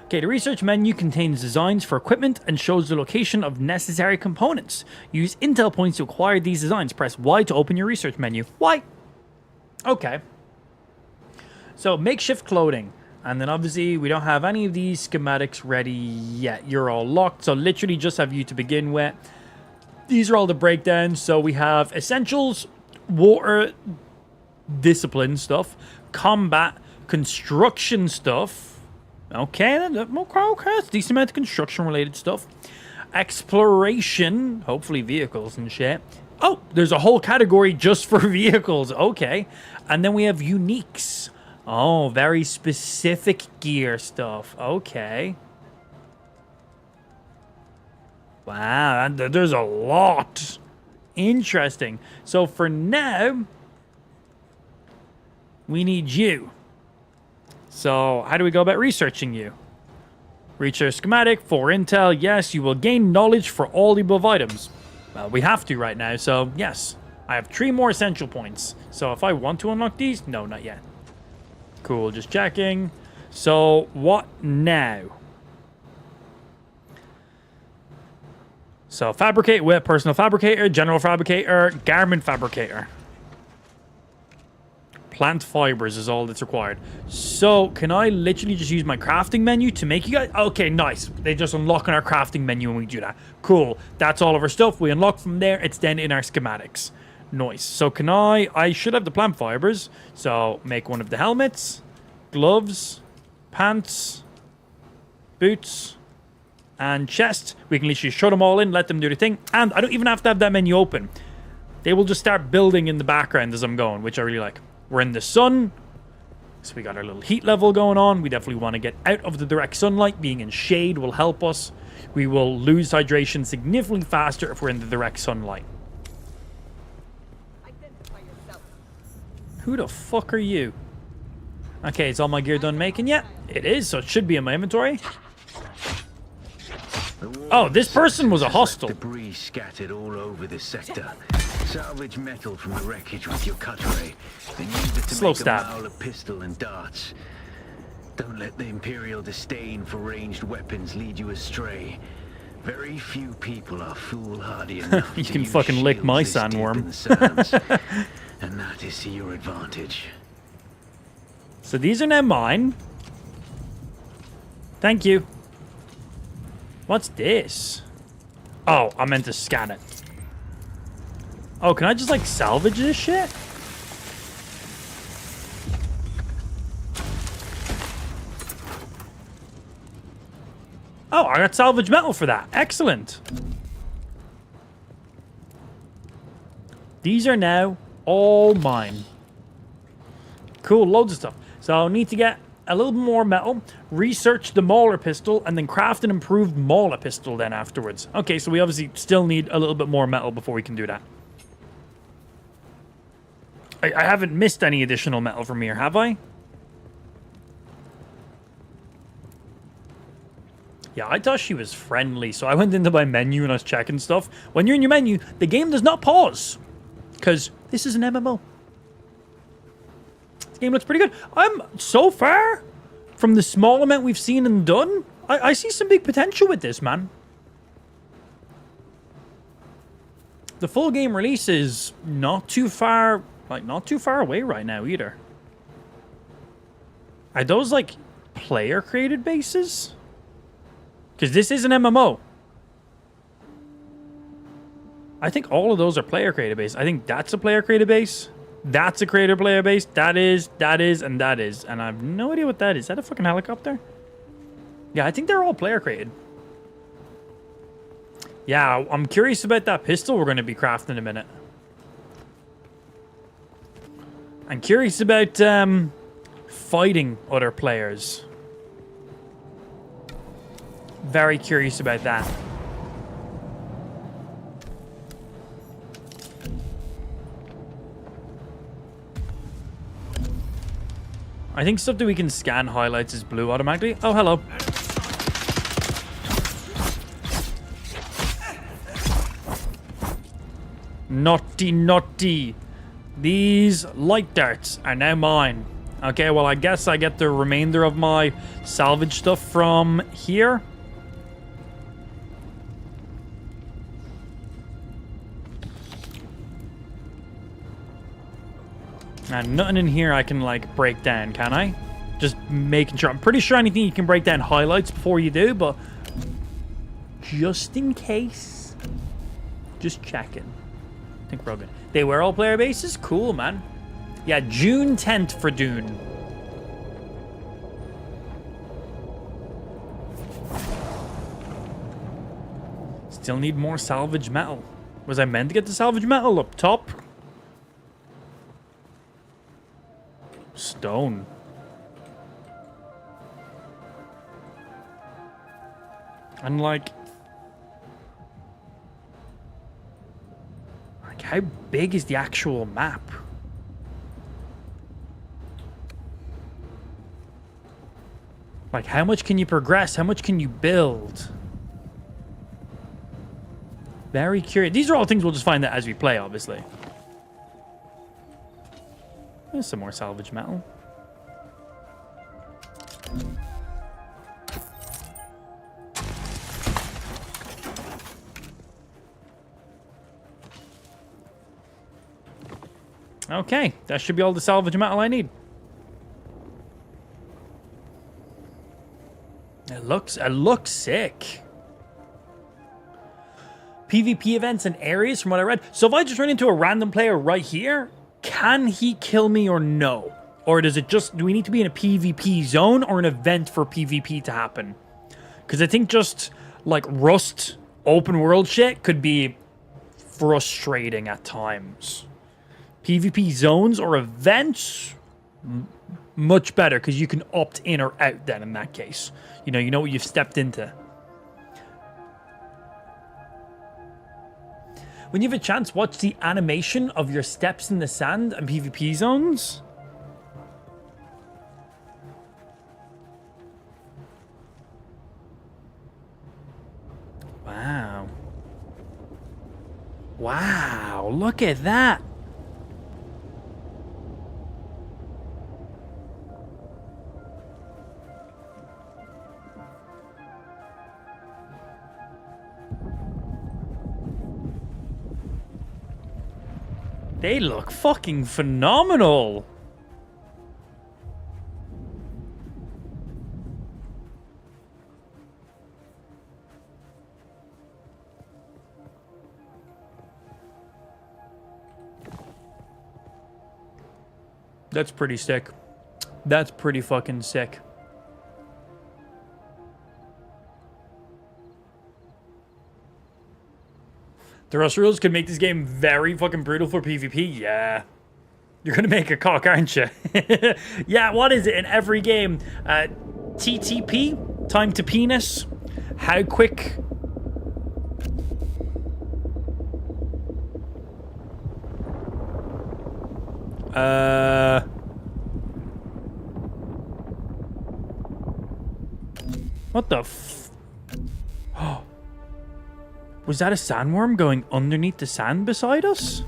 Okay, the research menu contains designs for equipment and shows the location of necessary components. Use intel points to acquire these designs. Press Y to open your research menu. Why? Okay. So, makeshift clothing. And then obviously we don't have any of these schematics ready yet. You're all locked, so literally just have you to begin with. These are all the breakdowns. So we have essentials, water, discipline stuff, combat, construction stuff. Okay, okay, it's a decent amount of construction-related stuff. Exploration, hopefully vehicles and shit. Oh, there's a whole category just for vehicles. Okay. And then we have uniques. Oh, very specific gear stuff. Okay. Wow, there's a lot. Interesting. So for now, we need you. So how do we go about researching you? Research schematic, for intel, yes, you will gain knowledge for all the above items. Well, we have to right now, so yes. I have 3 more essential points. So if I want to unlock these, no, not yet. Cool, just checking. So what now? So fabricate with personal fabricator, general fabricator, garment fabricator. Plant fibers is all that's required. So, can I literally just use my crafting menu to make you guys? Okay, nice. They just unlock on our crafting menu when we do that. Cool. That's all of our stuff. We unlock from there. It's then in our schematics. Nice. So, can I should have the plant fibers. So, make one of the helmets, gloves, pants, boots, and chest. We can literally shut them all in, let them do the thing. And I don't even have to have that menu open. They will just start building in the background as I'm going, which I really like. We're in the sun, so we got our little heat level going on. We definitely want to get out of the direct sunlight. Being in shade will help us. We will lose hydration significantly faster if we're in the direct sunlight. Identify yourself. Who the fuck are you? Okay, is all my gear done making yet? It is, so it should be in my inventory. Oh, this person was a hostile. Debris scattered all over this sector. Salvage metal from the wreckage with your cutter ray, then use it to Slow make stab. a Maula pistol and darts. Don't let the Imperial disdain for ranged weapons lead you astray. Very few people are foolhardy enough You to can use fucking lick my shields this deep sandworm. in the sands, and that is to your advantage. So these are now mine. Thank you. What's this? Oh, I meant to scan it. Oh, can I just, like, salvage this shit? Oh, I got salvage metal for that. Excellent. These are now all mine. Cool, loads of stuff. So I'll need to get a little more metal, research the Mauler pistol, and then craft an improved Mauler pistol then afterwards. Okay, so we obviously still need a little bit more metal before we can do that. I haven't missed any additional metal from here, have I? Yeah, I thought she was friendly, so I went into my menu and I was checking stuff. When you're in your menu, the game does not pause, because this is an MMO. This game looks pretty good. So far, from the small amount we've seen and done, I see some big potential with this, man. The full game release is not too far, not too far away right now either. Are those, like, player-created bases? Because this is an MMO. I think all of those are player-created base. I think that's a player-created base. That's a creator-player base. That is, and that is. And I have no idea what that is. Is that a fucking helicopter? Yeah, I think they're all player-created. Yeah, I'm curious about that pistol we're going to be crafting in a minute. I'm curious about fighting other players. Very curious about that. I think stuff that we can scan highlights is blue automatically. Oh, hello. Naughty, naughty. These light darts are now mine. Okay, well, I guess I get the remainder of my salvage stuff from here. And nothing in here I can, like, break down, can I? Just making sure. I'm pretty sure anything you can break down highlights before you do, but just in case, just checking. I think we're all good. They were all player bases? Cool, man. Yeah, June 10th for Dune. Still need more salvage metal. Was I meant to get the salvage metal up top? Stone. And like how big is the actual map? Like, how much can you progress? How much can you build? Very curious. These are all things we'll just find out as we play, obviously. There's some more salvage metal. Okay, that should be all the salvage metal I need. It looks sick. PvP events and areas from what I read. So if I just run into a random player right here, can he kill me or no? Or does it just, do we need to be in a PvP zone or an event for PvP to happen? Because I think just like Rust open world shit could be frustrating at times. PvP zones or events, much better because you can opt in or out then in that case. You know what you've stepped into. When you have a chance, watch the animation of your steps in the sand and PvP zones. Wow. Wow, look at that. They look fucking phenomenal. That's pretty sick. That's pretty fucking sick. The Rust rules could make this game very fucking brutal for PvP. Yeah. You're gonna make a cock, aren't you? Yeah, what is it in every game? TTP? Time to penis? How quick? What the f... Was that a sandworm going underneath the sand beside us?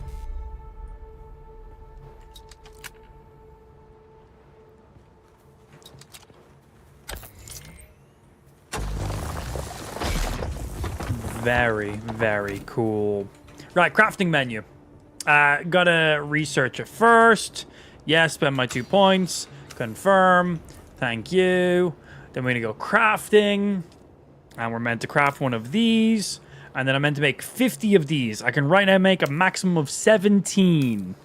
Very, very cool. Right, crafting menu. Gotta research it first. Yes, spend my 2 points. Confirm. Thank you. Then we're gonna go crafting. And we're meant to craft one of these. And then I'm meant to make 50 of these. I can right now make a maximum of 17.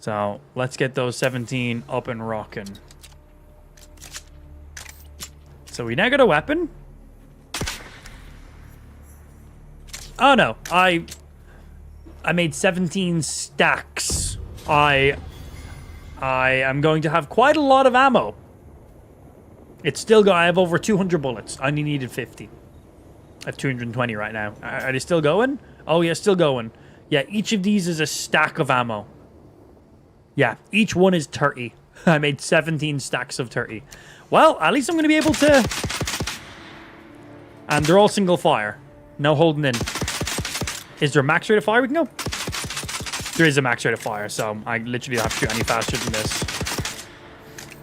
So let's get those 17 up and rocking. So we now got a weapon. Oh no, I made 17 stacks. I am going to have quite a lot of ammo. It's still got, I have over 200 bullets. I only needed 50. I have 220 right now. Are they still going? Oh yeah, still going. Yeah, each of these is a stack of ammo. Yeah, each one is 30. I made 17 stacks of 30. Well, at least I'm going to be able to... And they're all single fire. No holding in. Is there a max rate of fire we can go? There is a max rate of fire, so I literally don't have to shoot any faster than this.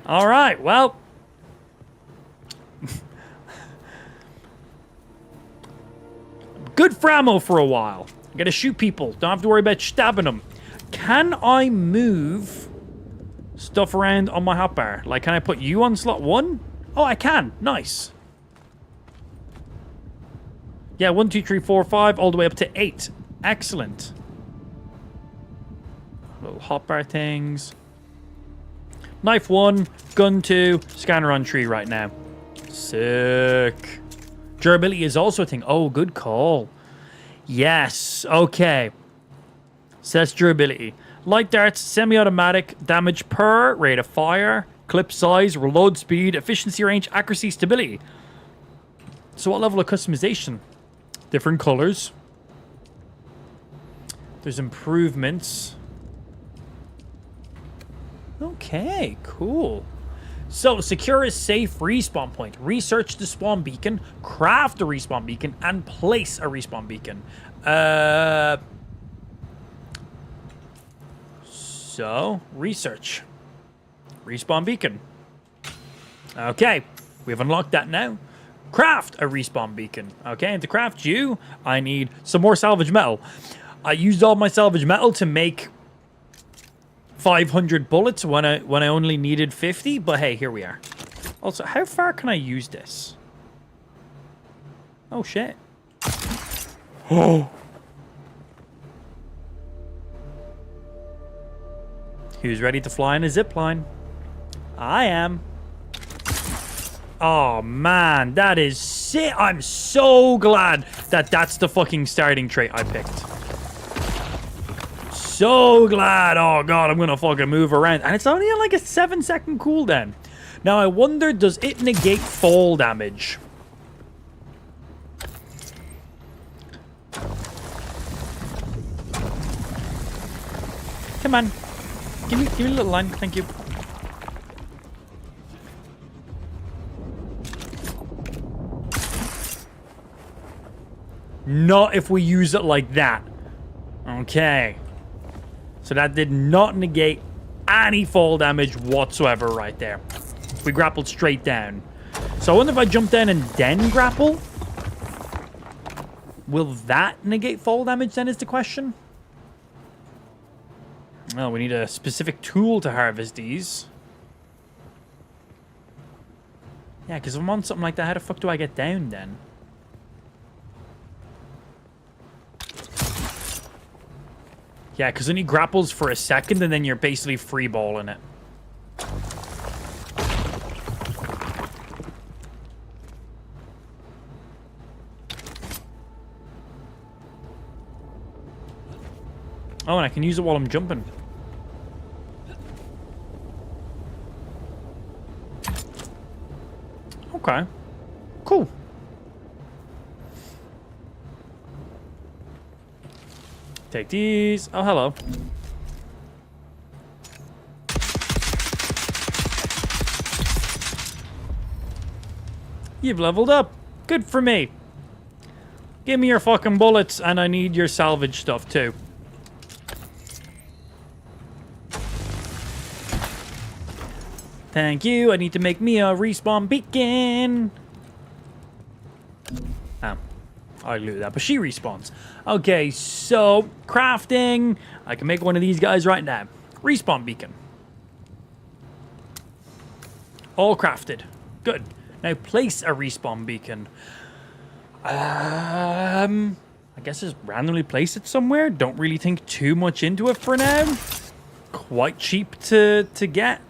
All right, well... Good for ammo for a while. I gotta shoot people. Don't have to worry about stabbing them. Can I move stuff around on my hotbar? Like, can I put you on slot 1? Oh, I can. Nice. Yeah, 1, 2, 3, 4, 5, all the way up to 8. Excellent. Little hotbar things. Knife 1, gun 2, scanner on 3 right now. Sick. Durability is also a thing. Oh, good call. Yes. Okay. So that's durability. Light darts, semi-automatic, damage per, rate of fire, clip size, reload speed, efficiency, range, accuracy, stability. So what level of customization? Different colors. There's improvements. Okay, cool. So, secure a safe respawn point. Research the spawn beacon, craft a respawn beacon, and place a respawn beacon. So, research. Respawn beacon. Okay, we've unlocked that now. Craft a respawn beacon. Okay, and to craft you, I need some more salvage metal. I used all my salvage metal to make 500 bullets when I only needed 50, but hey, here we are. Also, how far can I use this? Oh shit. Oh. Who's ready to fly in a zip line? I am. Oh man, that is sick. I'm so glad that that's the fucking starting trait I picked. So glad. Oh god, I'm gonna fucking move around. And it's only on like a 7-second cooldown. Now I wonder, does it negate fall damage? Come on. Give me a little line, thank you. Not if we use it like that. Okay. So that did not negate any fall damage whatsoever right there. We grappled straight down. So I wonder if I jump down and then grapple? Will that negate fall damage then is the question? Oh, we need a specific tool to harvest these. Yeah, because if I'm on something like that, how the fuck do I get down then? Yeah, because then he grapples for a second and then you're basically free balling it. Oh, and I can use it while I'm jumping. Okay. Cool. Take these. Oh, hello. You've leveled up. Good for me. Give me your fucking bullets, and I need your salvage stuff, too. Thank you. I need to make me a respawn beacon. Oh. I loot that, but she respawns. Okay, so crafting. I can make one of these guys right now. Respawn beacon. All crafted. Good. Now place a respawn beacon. I guess just randomly place it somewhere. Don't really think too much into it for now. Quite cheap to get.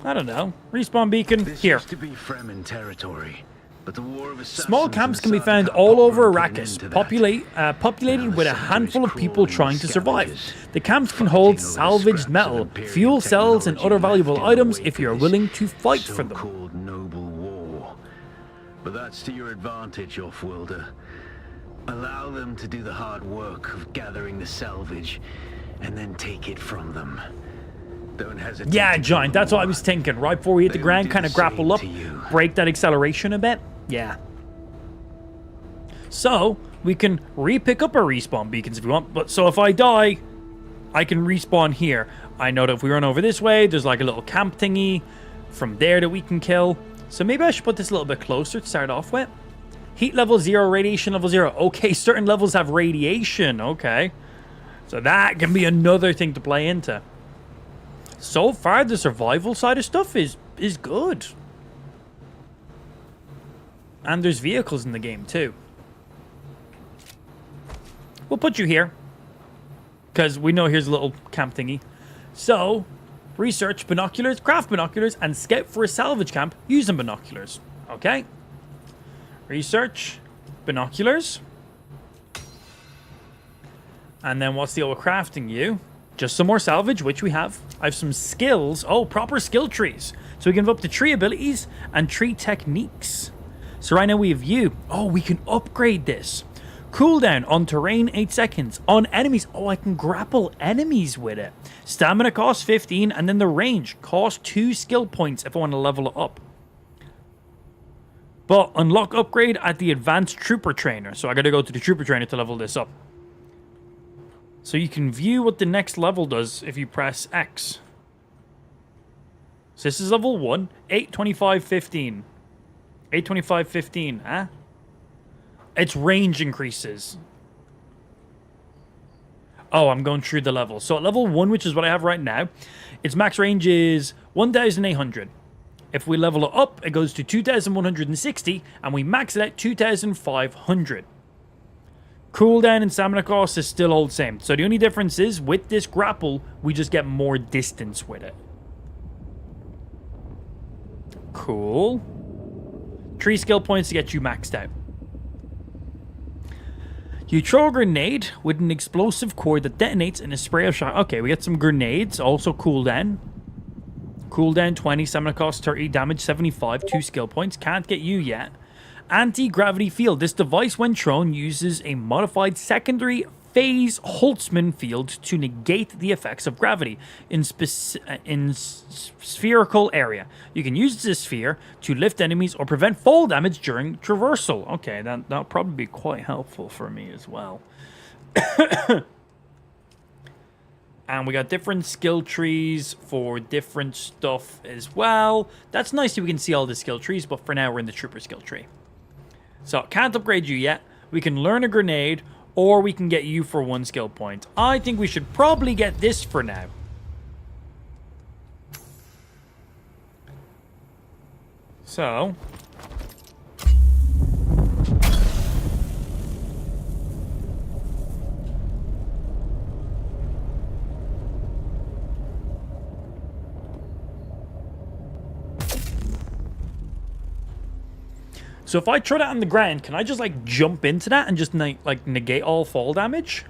I don't know. Respawn beacon This here. used to be Fremen territory, but the War of Assassins Small camps and can be the found Sardaukar all over put an end Arrakis, to that. populated Now with a the handful of center is people crawling trying to survive. scavengers, The camps can fighting hold over the salvaged scraps of metal, Imperial fuel cells, and other technology valuable left in the items wake if of you're this willing to fight for them. So-called noble war. But that's to your advantage, Offworlder. Allow them to do the hard work of gathering the salvage, and then take it from them. Don't hesitate. Yeah, to Giant, kill that's what I more. was thinking. Right before we hit the They will ground, do kind the of grapple same up, to you. break that acceleration a bit. Yeah. So, we can re-pick up our respawn beacons if we want. But so if I die, I can respawn here. I know that if we run over this way, there's like a little camp thingy from there that we can kill. So maybe I should put this a little bit closer to start off with. Heat level 0, radiation level 0. Okay, certain levels have radiation. Okay. So that can be another thing to play into. So far, the survival side of stuff is good. And there's vehicles in the game, too. We'll put you here. Because we know here's a little camp thingy. So, research binoculars, craft binoculars, and scout for a salvage camp using binoculars. Okay? Research binoculars. And then what's the old crafting you? Just some more salvage, which we have. I have some skills. Oh, proper skill trees. So we can have up to 3 abilities and 3 techniques. So right now we have you. Oh, we can upgrade this. Cooldown on terrain, 8 seconds. On enemies. Oh, I can grapple enemies with it. Stamina costs 15, and then the range costs 2 skill points if I want to level it up. But unlock upgrade at the advanced trooper trainer. So I gotta go to the trooper trainer to level this up. So you can view what the next level does if you press X. So this is level 1, 8, 25, 15. 8, 25, 15, huh? Its range increases. Oh, I'm going through the levels. So at level 1, which is what I have right now, its max range is 1,800. If we level it up, it goes to 2,160, and we max it at 2,500. Cooldown and stamina cost is still all the same. So the only difference is, with this grapple, we just get more distance with it. Cool. 3 skill points to get you maxed out. You throw a grenade with an explosive core that detonates in a spray of shot. Okay, we get some grenades. Also cooldown. Cooldown 20, stamina cost 30, damage 75, 2 skill points. Can't get you yet. Anti-gravity field. This device, when thrown, uses a modified secondary phase Holtzman field to negate the effects of gravity in spherical area. You can use this sphere to lift enemies or prevent fall damage during traversal. Okay, that'll probably be quite helpful for me as well. And we got different skill trees for different stuff as well. That's nice that we can see all the skill trees, but for now we're in the trooper skill tree. So, can't upgrade you yet. We can learn a grenade, or we can get you for 1 skill point. I think we should probably get this for now. So... So if I throw that on the ground, can I just, like, jump into that and just, like, negate all fall damage?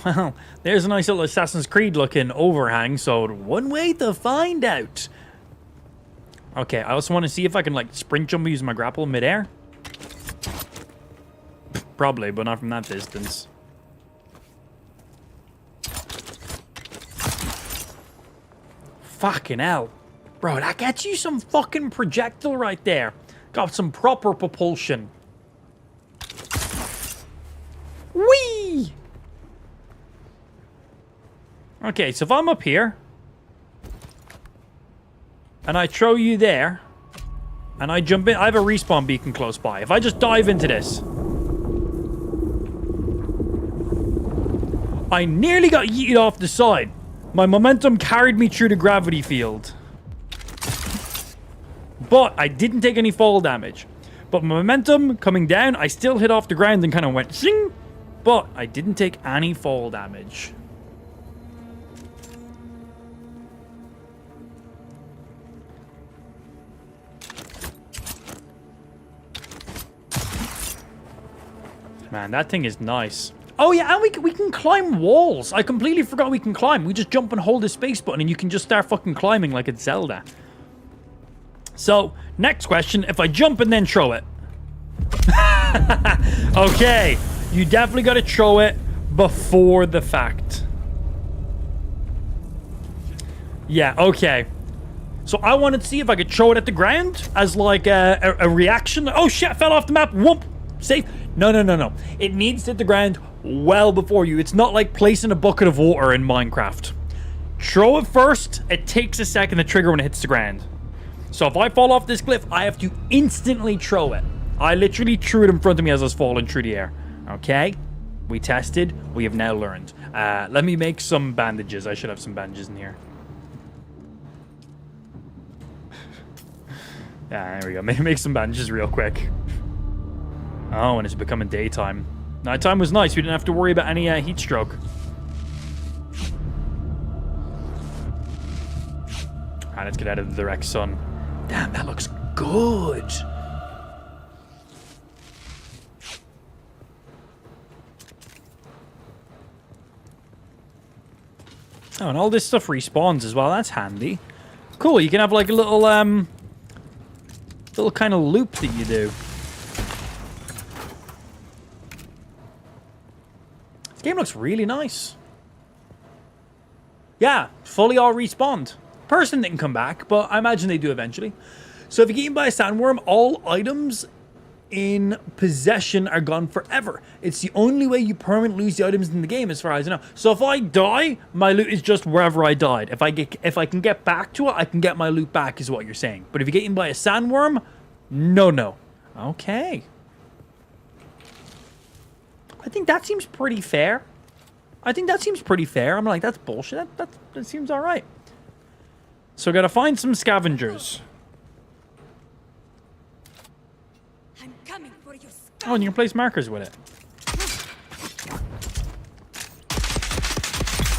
Well, there's a nice little Assassin's Creed looking overhang, so one way to find out. Okay, I also want to see if I can, like, sprint jump using my grapple midair. Probably, but not from that distance. Fucking hell. Bro, that gets you some fucking projectile right there. Got some proper propulsion. Whee! Okay, so if I'm up here, and I throw you there, and I jump in, I have a respawn beacon close by. If I just dive into this, I nearly got yeeted off the side. My momentum carried me through the gravity field. But I didn't take any fall damage. But momentum coming down, I still hit off the ground and kind of went zing. But I didn't take any fall damage. Man, that thing is nice. Oh yeah, and we can climb walls. I completely forgot we can climb. We just jump and hold the space button and you can just start fucking climbing like it's Zelda. So, next question, if I jump and then throw it. Okay, you definitely got to throw it before the fact. Yeah, okay. So I wanted to see if I could throw it at the ground as like a reaction. Oh shit, I fell off the map. Whoop, safe. No. It needs to hit the ground well before you. It's not like placing a bucket of water in Minecraft. Throw it first. It takes a second to trigger when it hits the ground. So if I fall off this cliff, I have to instantly throw it. I literally threw it in front of me as I was falling through the air. Okay? We tested. We have now learned. Let me make some bandages. I should have some bandages in here. Yeah, there we go. Make some bandages real quick. Oh, and it's becoming daytime. Nighttime was nice. We didn't have to worry about any heat stroke. Alright, let's get out of the direct sun. Damn, that looks good. Oh, and all this stuff respawns as well. That's handy. Cool, you can have like a little, little kind of loop that you do. This game looks really nice. Yeah, fully all respawned. Person didn't come back, but I imagine they do eventually. So if you get eaten by a sandworm, all items in possession are gone forever. It's the only way you permanently lose the items in the game, as far as I know. So if I die, my loot is just wherever I died. If I can get back to it, I can get my loot back, is what you're saying. But if you get eaten by a sandworm, no. Okay. I think that seems pretty fair. I'm like, that's bullshit. That seems all right. So I gotta find some scavengers. I'm coming for you. Oh, and you can place markers with it.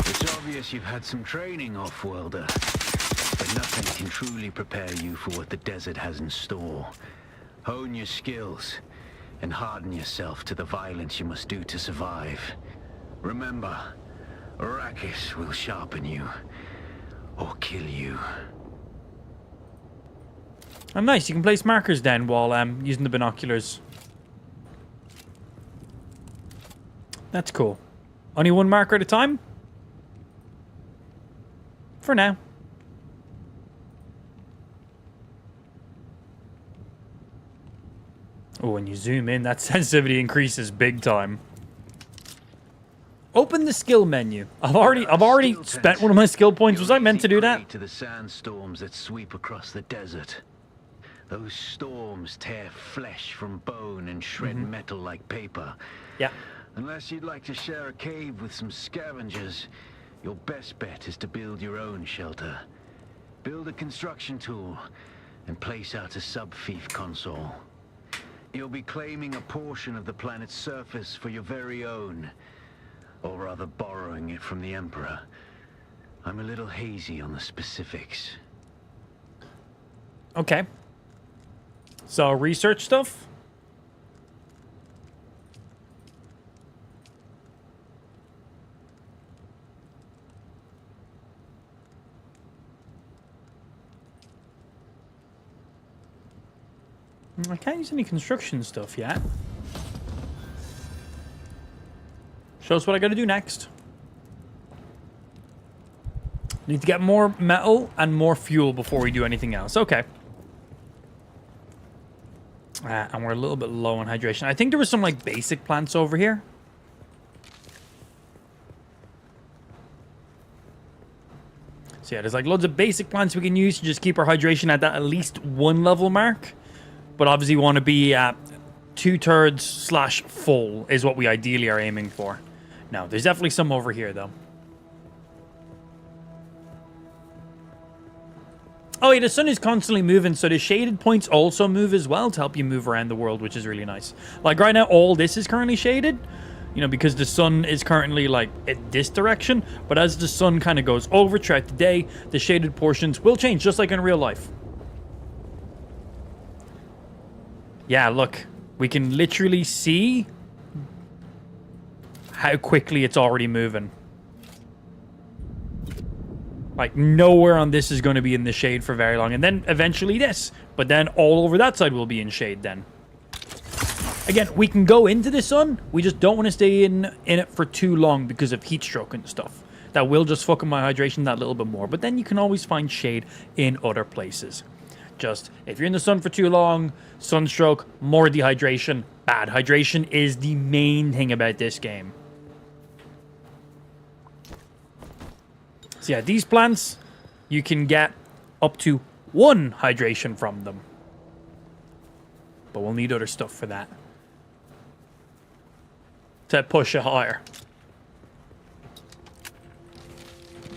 It's obvious you've had some training, off-worlder. But nothing can truly prepare you for what the desert has in store. Hone your skills and harden yourself to the violence you must do to survive. Remember, Arrakis will sharpen you. Or kill you. Oh, nice. You can place markers then while using the binoculars. That's cool. Only one marker at a time? For now. Oh, when you zoom in, that sensitivity increases big time. Open the skill menu. I've already spent one of my skill points. Was I meant to do that? To the sandstorms that sweep across the desert. Those storms tear flesh from bone and shred metal like paper. Yeah. Unless you'd like to share a cave with some scavengers, your best bet is to build your own shelter. Build a construction tool and place out a sub-fief console. You'll be claiming a portion of the planet's surface for your very own, or rather borrowing it from the Emperor. I'm a little hazy on the specifics. Okay. So, research stuff? I can't use any construction stuff yet. Show us what I gotta do next. Need to get more metal and more fuel before we do anything else. Okay. And we're a little bit low on hydration. I think there was some, like, basic plants over here. So, yeah, there's, like, loads of basic plants we can use to just keep our hydration at that at least 1 level mark. But obviously, we want to be at 2/3 / full is what we ideally are aiming for. Now, there's definitely some over here, though. Oh, yeah, the sun is constantly moving, so the shaded points also move as well to help you move around the world, which is really nice. Like, right now, all this is currently shaded, you know, because the sun is currently, like, in this direction. But as the sun kind of goes over throughout the day, the shaded portions will change, just like in real life. Yeah, look. We can literally see how quickly it's already moving. Like, nowhere on this is going to be in the shade for very long. And then eventually this. But then all over that side will be in shade then. Again, we can go into the sun. We just don't want to stay in it for too long because of heat stroke and stuff. That will just fuck up my hydration that little bit more. But then you can always find shade in other places. Just, if you're in the sun for too long, sunstroke, more dehydration, bad. Hydration is the main thing about this game. So yeah, these plants, you can get up to 1 hydration from them. But we'll need other stuff for that. To push it higher.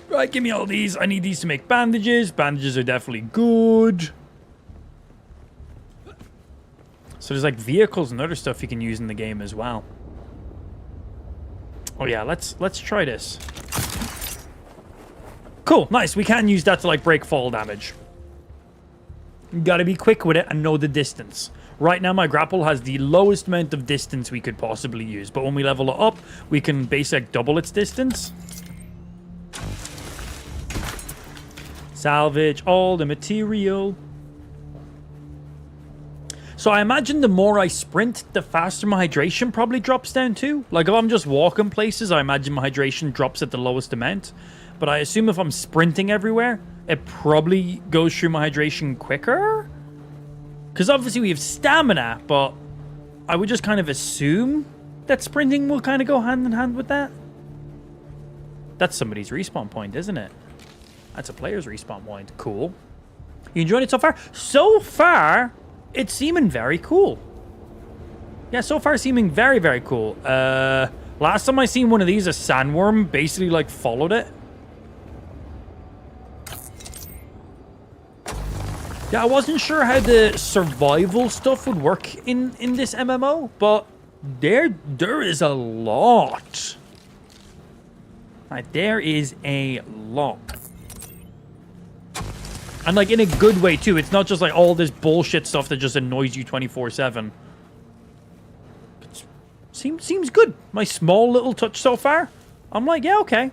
Right, give me all these. I need these to make bandages. Bandages are definitely good. So there's like vehicles and other stuff you can use in the game as well. Oh yeah, let's try this. Cool, nice. We can use that to like break fall damage. You gotta be quick with it and know the distance. Right now my grapple has the lowest amount of distance we could possibly use, but when we level it up, we can basically double its distance. Salvage all the material. So I imagine the more I sprint, the faster my hydration probably drops down too. Like if I'm just walking places, I imagine my hydration drops at the lowest amount. But I assume if I'm sprinting everywhere, it probably goes through my hydration quicker. Because obviously we have stamina, but I would just kind of assume that sprinting will kind of go hand in hand with that. That's somebody's respawn point, isn't it? That's a player's respawn point. Cool. You enjoying it so far? So far, it's seeming very cool. Yeah, so far seeming very, very cool. Last time I seen one of these, a sandworm basically like followed it. Yeah, I wasn't sure how the survival stuff would work in this MMO, but there is a lot. Like, there is a lot. And like in a good way too. It's not just like all this bullshit stuff that just annoys you 24/7. Seems good. My small little touch so far. I'm like, yeah, okay.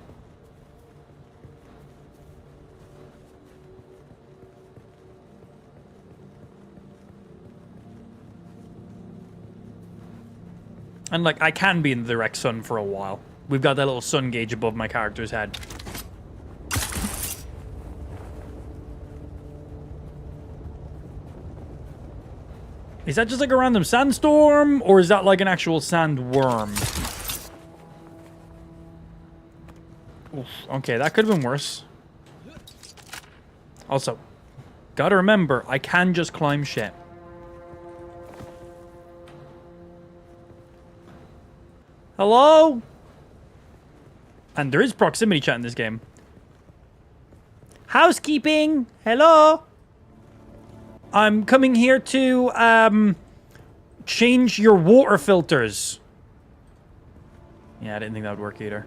And like, I can be in the direct sun for a while. We've got that little sun gauge above my character's head. Is that just like a random sandstorm? Or is that like an actual sandworm? Oof, okay, that could have been worse. Also, Gotta remember, I can just climb shit. Hello? And there is proximity chat in this game. Housekeeping! Hello? I'm coming here to, change your water filters. Yeah, I didn't think that would work either.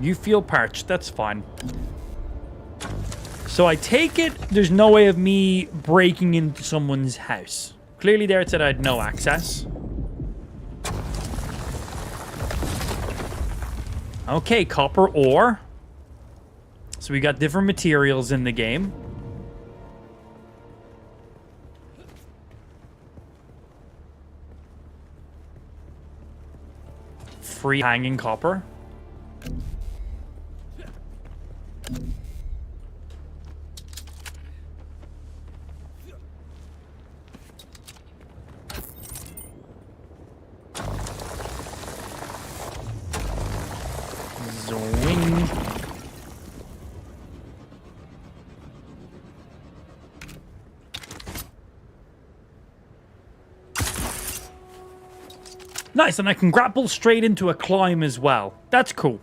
You feel parched. That's fine. So I take it there's no way of me breaking into someone's house. Clearly there it said I had no access. Okay, copper ore. So we got different materials in the game. Free hanging copper. Zoing. Nice, and I can grapple straight into a climb as well. That's cool.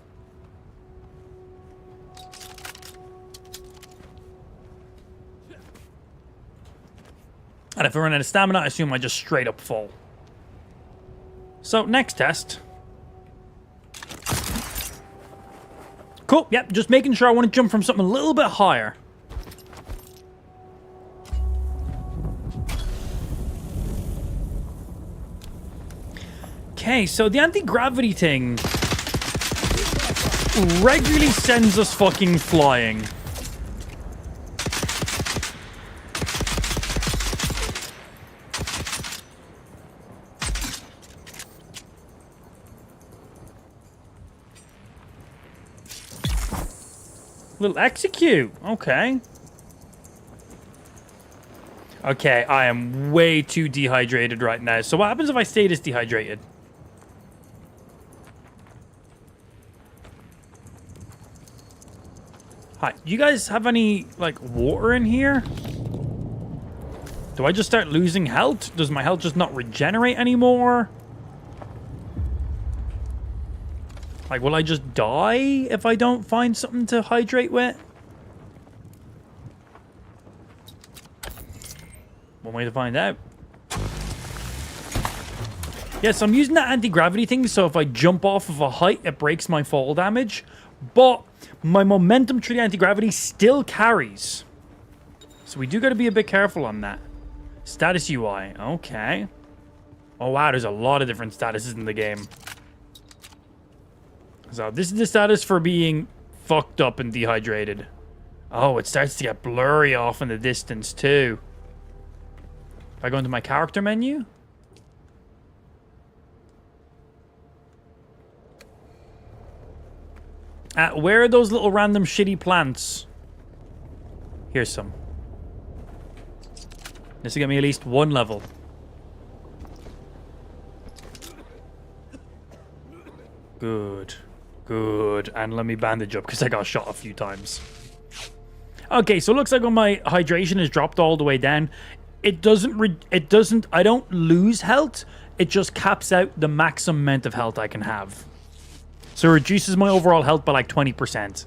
And if I run out of stamina, I assume I just straight up fall. So, next test. Cool, yep, just making sure I want to jump from something a little bit higher. Okay, so the anti-gravity thing regularly sends us fucking flying. Little execute. Okay. Okay, I am way too dehydrated right now. So what happens if I stay this dehydrated? Hi, do you guys have any, like, water in here? Do I just start losing health? Does my health just not regenerate anymore? Like, will I just die if I don't find something to hydrate with? One way to find out. Yes, I'm using that anti-gravity thing, so if I jump off of a height, it breaks my fall damage. But my momentum through the anti-gravity still carries. So we do got to be a bit careful on that. Status UI. Okay. Oh, wow, there's a lot of different statuses in the game. So this is the status for being fucked up and dehydrated. Oh, it starts to get blurry off in the distance too. If I go into my character menu. Where are those little random shitty plants? Here's some. This will get me at least one level. Good. Good. And let me bandage up because I got shot a few times. Okay, so it looks like when my hydration is dropped all the way down, it doesn't, I don't lose health. It just caps out the maximum amount of health I can have. So it reduces my overall health by like 20%.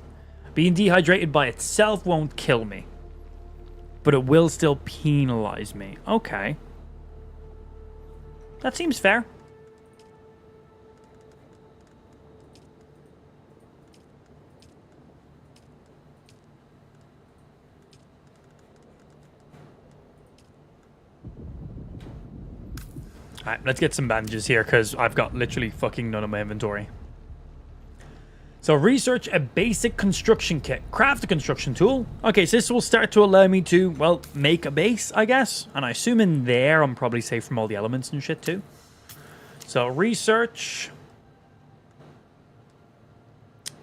Being dehydrated by itself won't kill me. But it will still penalize me. Okay. That seems fair. Alright, let's get some bandages here because I've got literally fucking none of my inventory. So research a basic construction kit. Craft a construction tool. Okay, so this will start to allow me to, well, make a base, I guess. And I assume in there I'm probably safe from all the elements and shit too. So research.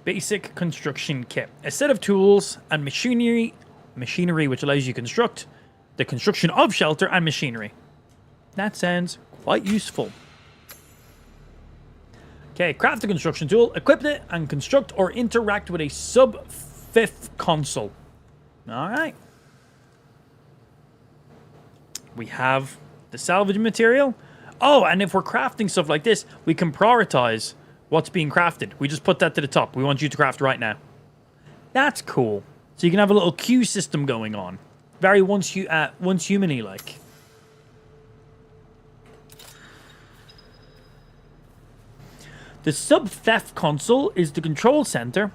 Basic construction kit. A set of tools and machinery which allows you to construct the construction of shelter and machinery. That sounds quite useful. Okay, craft a construction tool, equip it, and construct or interact with a sub-fifth console. All right. We have the salvage material. Oh, and if we're crafting stuff like this, we can prioritize what's being crafted. We just put that to the top. We want you to craft right now. That's cool. So you can have a little queue system going on. Very once human-y like. The sub-theft console is the control center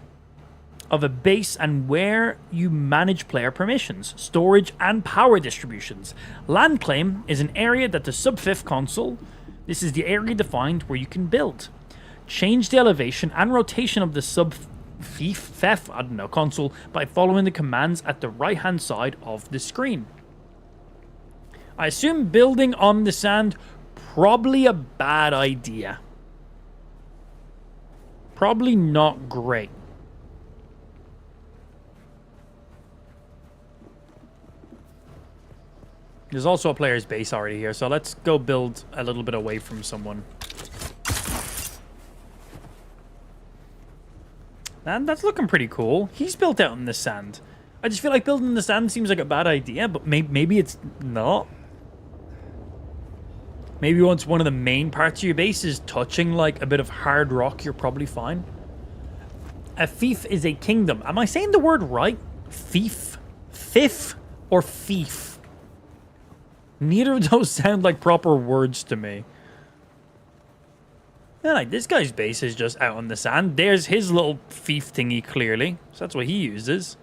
of a base and where you manage player permissions, storage, and power distributions. Land claim is an area that the sub-fifth console, this is the area defined where you can build. Change the elevation and rotation of the sub-fifth console by following the commands at the right-hand side of the screen. I assume building on the sand, probably a bad idea. Probably not great. There's also a player's base already here, so let's go build a little bit away from someone. And that's looking pretty cool. He's built out in the sand. I just feel like building in the sand seems like a bad idea, but maybe it's not. Maybe once one of the main parts of your base is touching like a bit of hard rock, you're probably fine. A fief is a kingdom. Am I saying the word right? Fief? Fief or fief? Neither of those sound like proper words to me. Yeah, like this guy's base is just out on the sand. There's his little fief thingy clearly. So that's what he uses.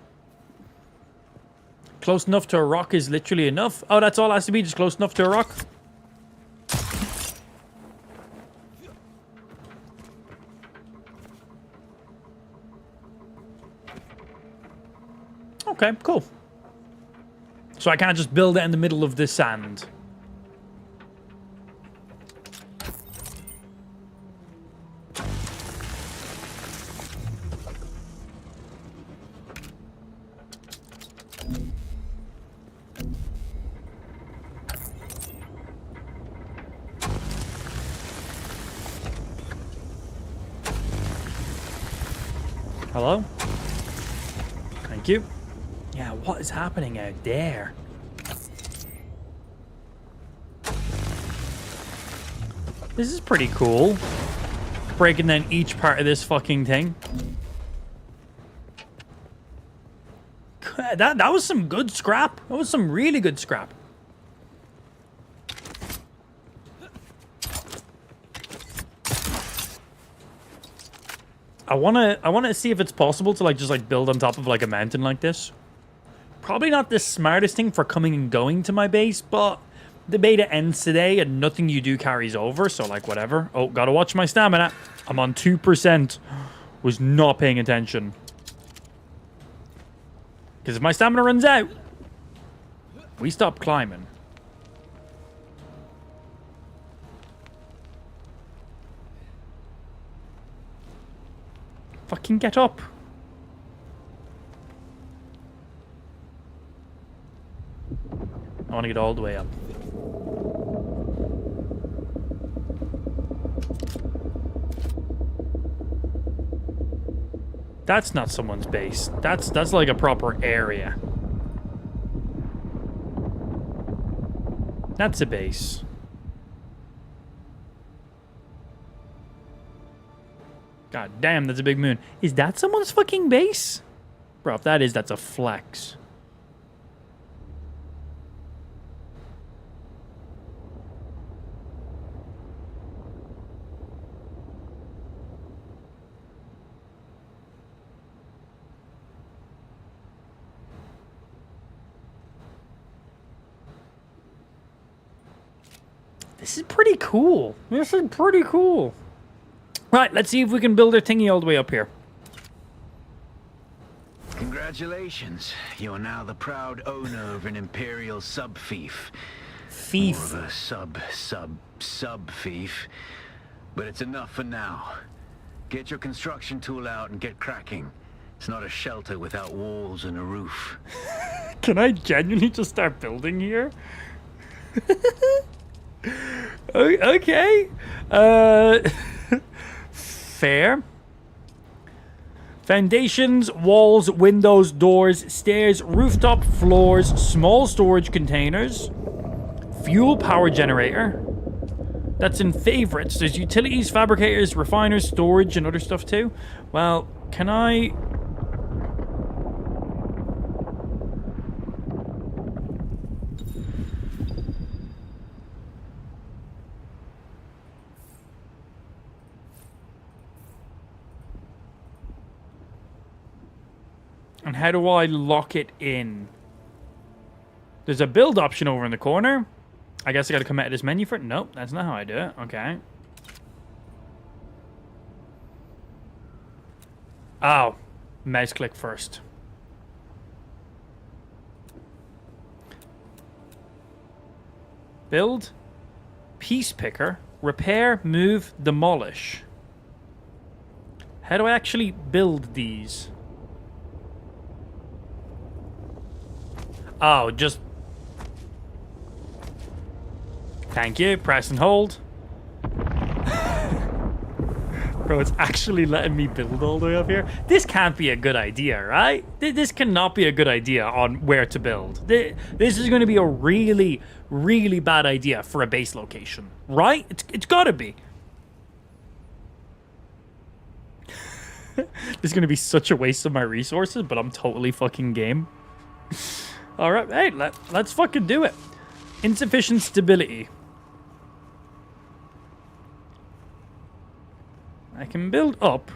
Close enough to a rock is literally enough. Oh, that's all it has to be, just close enough to a rock. Okay, cool. So I can't just build it in the middle of the sand. Hello? Thank you. Yeah, what is happening out there? This is pretty cool. Breaking down each part of this fucking thing. That was some good scrap. That was some really good scrap. I wanna see if it's possible to just build on top of like a mountain like this. Probably not the smartest thing for coming and going to my base, but the beta ends today and nothing you do carries over, so like whatever. Oh, gotta watch my stamina. I'm on 2%. Was not paying attention. Because if my stamina runs out, we stop climbing. Fucking get up. I want to get all the way up. That's not someone's base. That's like a proper area. That's a base. God damn, that's a big moon. Is that someone's fucking base? Bro, if that is, that's a flex. This is pretty cool. This is pretty cool. Right, let's see if we can build our thingy all the way up here. Congratulations. You are now the proud owner of an Imperial sub-fief. Fief. More of a sub-fief. But it's enough for now. Get your construction tool out and get cracking. It's not a shelter without walls and a roof. Can I genuinely just start building here? Okay. Fair. Foundations, walls, windows, doors, stairs, rooftop, floors, small storage containers, fuel power generator. That's in favorites. There's utilities, fabricators, refiners, storage, and other stuff too. Well, can I... And how do I lock it in? There's a build option over in the corner. I guess I gotta come out of this menu for it. Nope, that's not how I do it. Okay. Oh. Mouse click first. Build. Piece picker. Repair, move, demolish. How do I actually build these? Oh, just... Thank you. Press and hold. Bro, it's actually letting me build all the way up here. This can't be a good idea, right? This cannot be a good idea on where to build. This is going to be a really, really bad idea for a base location, right? It's got to be. This is going to be such a waste of my resources, but I'm totally fucking game. All right, hey, let's fucking do it. Insufficient stability. I can build up.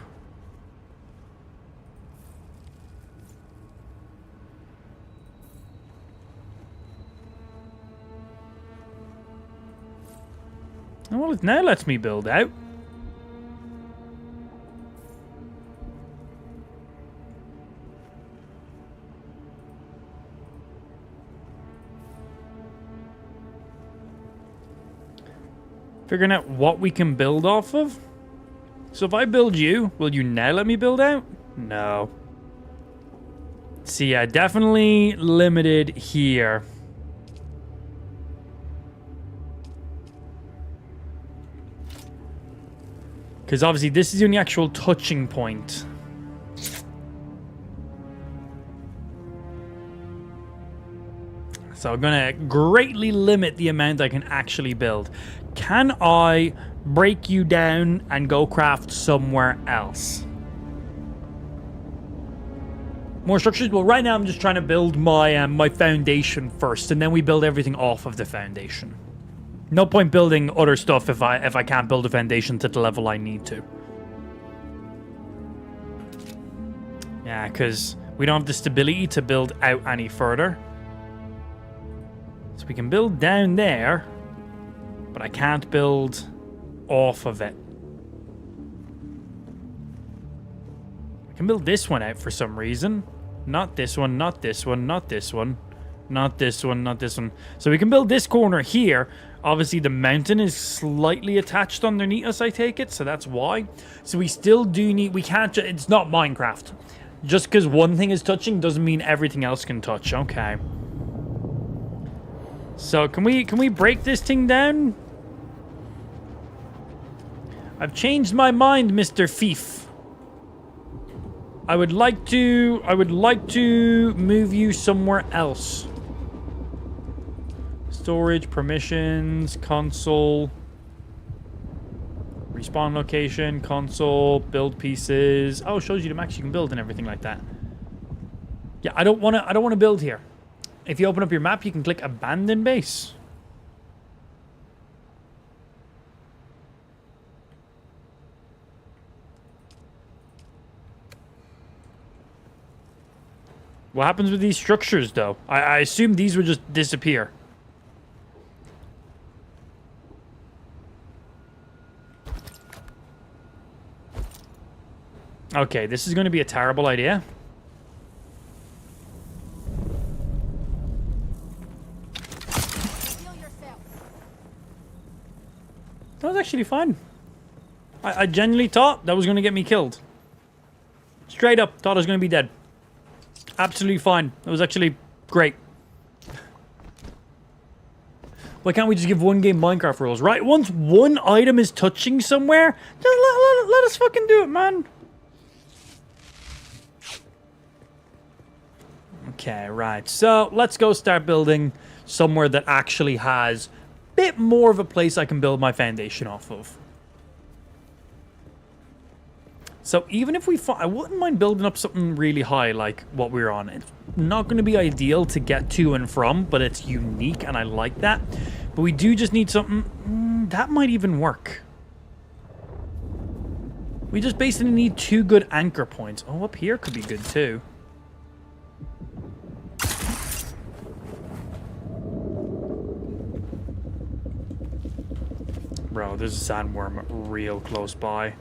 Well, it now lets me build out. Figuring out what we can build off of. So if I build you, will you now let me build out? No. See, yeah, definitely limited here. Because obviously this is the only actual touching point. So I'm going to greatly limit the amount I can actually build. Can I break you down and go craft somewhere else? More structures? Well, right now I'm just trying to build my my foundation first, and then we build everything off of the foundation. No point building other stuff if I can't build a foundation to the level I need to. Yeah, because we don't have the stability to build out any further. So we can build down there, but I can't build off of it. I can build this one out for some reason. Not this one, not this one, not this one, not this one, not this one. So we can build this corner here. Obviously, the mountain is slightly attached underneath us, I take it, so that's why. So we still do need... We can't... It's not Minecraft. Just because one thing is touching doesn't mean everything else can touch. Okay. So can we break this thing down? I've changed my mind, Mr. Thief. I would like to move you somewhere else. Storage, permissions, console, respawn location, console, build pieces. Oh, it shows you the max you can build and everything like that. Yeah, I don't want to build here. If you open up your map, you can click abandon base. What happens with these structures, though? I assume these would just disappear. Okay, this is going to be a terrible idea. That was actually fine. I genuinely thought that was going to get me killed. Straight up, thought I was going to be dead. Absolutely fine. It was actually great. Why can't we just give one game Minecraft rules? Right, once one item is touching somewhere, just let us fucking do it, man. Okay, right. So let's go start building somewhere that actually has a bit more of a place I can build my foundation off of. So even if we I wouldn't mind building up something really high like what we're on. It's not going to be ideal to get to and from, but it's unique and I like that. But we do just need something that might even work. We just basically need 2 good anchor points. Oh, up here could be good too. Bro, there's a sandworm real close by.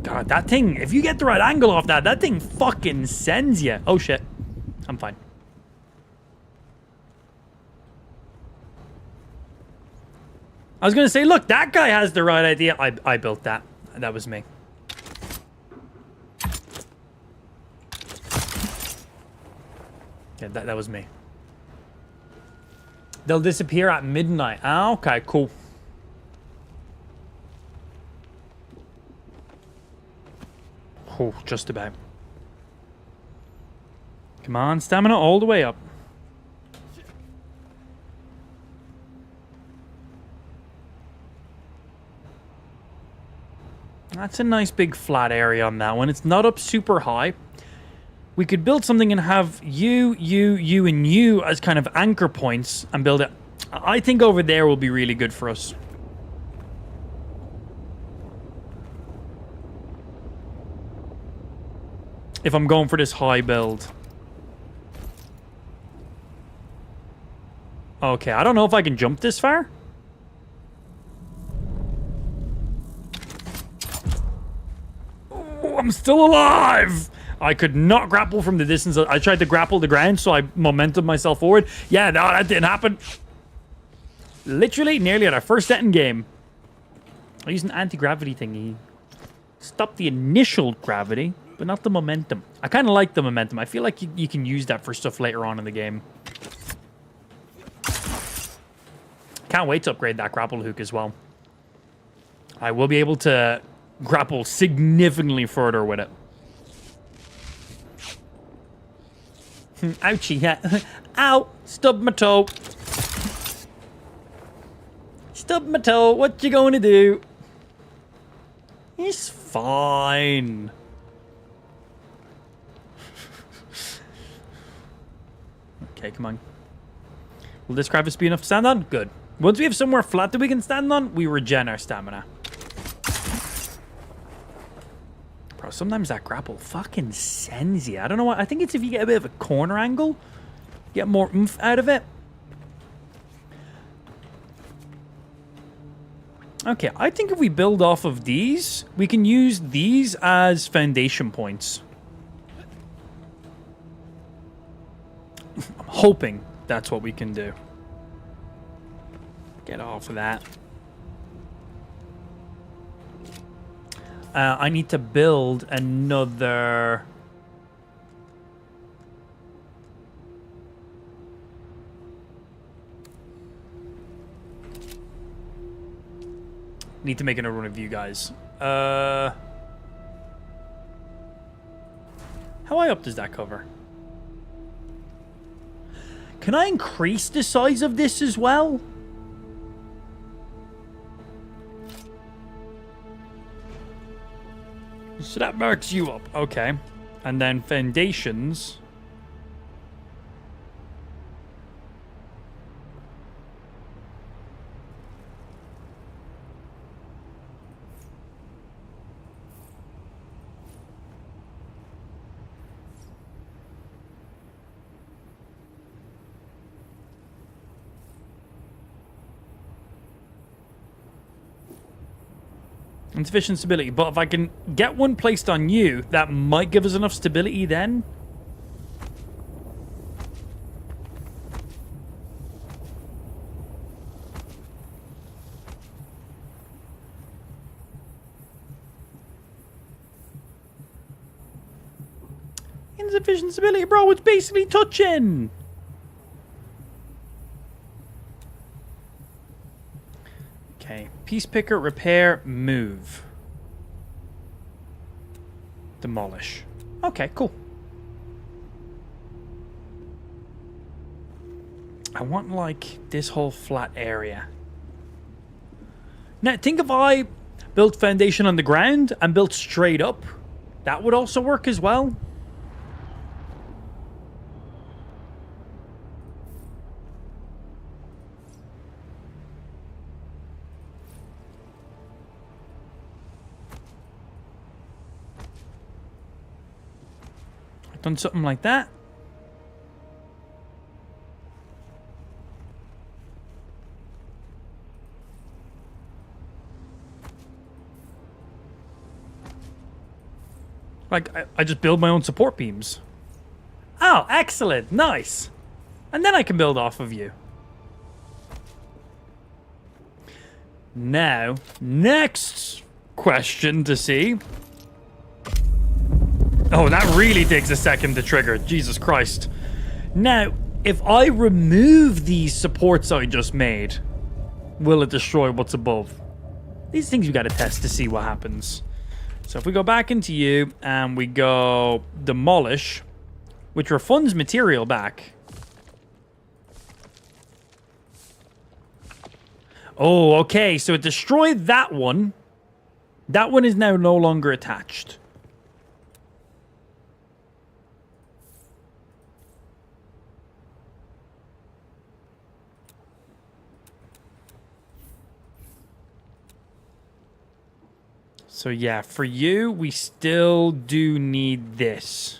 God, that thing, if you get the right angle off that, that thing fucking sends you. Oh shit. I'm fine. I was gonna say, look, that guy has the right idea. I built that. That was me. Yeah, that was me. They'll disappear at midnight. Ah, okay, cool. Oh, just about. Come on, stamina all the way up. That's a nice big flat area on that one. It's not up super high. We could build something and have you, and you as kind of anchor points and build it. I think over there will be really good for us. If I'm going for this high build. Okay, I don't know if I can jump this far. Oh, I'm still alive! I could not grapple from the distance. I tried to grapple the ground, so I momentumed myself forward. Yeah, no, that didn't happen. Literally, nearly at our first set in game. I used an anti-gravity thingy. Stop the initial gravity, but not the momentum. I kind of like the momentum. I feel like you can use that for stuff later on in the game. Can't wait to upgrade that grapple hook as well. I will be able to grapple significantly further with it. Ouchie, yeah. Ow! Stubbed my toe. Stubbed my toe. What you going to do? It's fine. Okay, come on. Will this crevice be enough to stand on? Good. Once we have somewhere flat that we can stand on, we regen our stamina. Bro, sometimes that grapple fucking sends you. I don't know what. I think it's if you get a bit of a corner angle, get more oomph out of it. Okay, I think if we build off of these, we can use these as foundation points. I'm hoping that's what we can do. Get off of that. I need to build another... Need to make another one of you guys. How high up does that cover? Can I increase the size of this as well? So that marks you up. Okay. And then foundations. Insufficient stability, but if I can get one placed on you, that might give us enough stability then. Insufficient stability, bro, it's basically touching. Okay. Piece picker, repair, move. Demolish. Okay, cool. I want, like, this whole flat area. Now, think if I built foundation on the ground and built straight up, that would also work as well. I've done something like that. Like, I just build my own support beams. Oh, excellent. Nice. And then I can build off of you. Now, next question to see. Oh, that really takes a second to trigger. Jesus Christ. Now, if I remove these supports I just made, will it destroy what's above? These things we gotta test to see what happens. So if we go back into you and we go demolish, which refunds material back. Oh, okay. So it destroyed that one. That one is now no longer attached. So yeah, for you, we still do need this.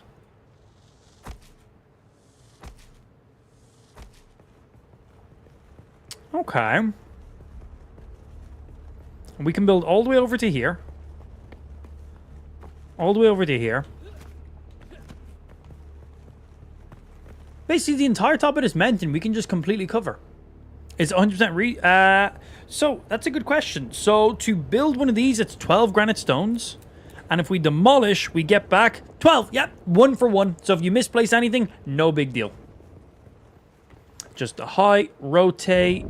Okay. We can build all the way over to here. All the way over to here. Basically, the entire top of this mountain we can just completely cover. It's 100% so, that's a good question. So, to build one of these, it's 12 granite stones. And if we demolish, we get back 12. Yep, 1 for 1. So, if you misplace anything, no big deal. Just a height, rotate,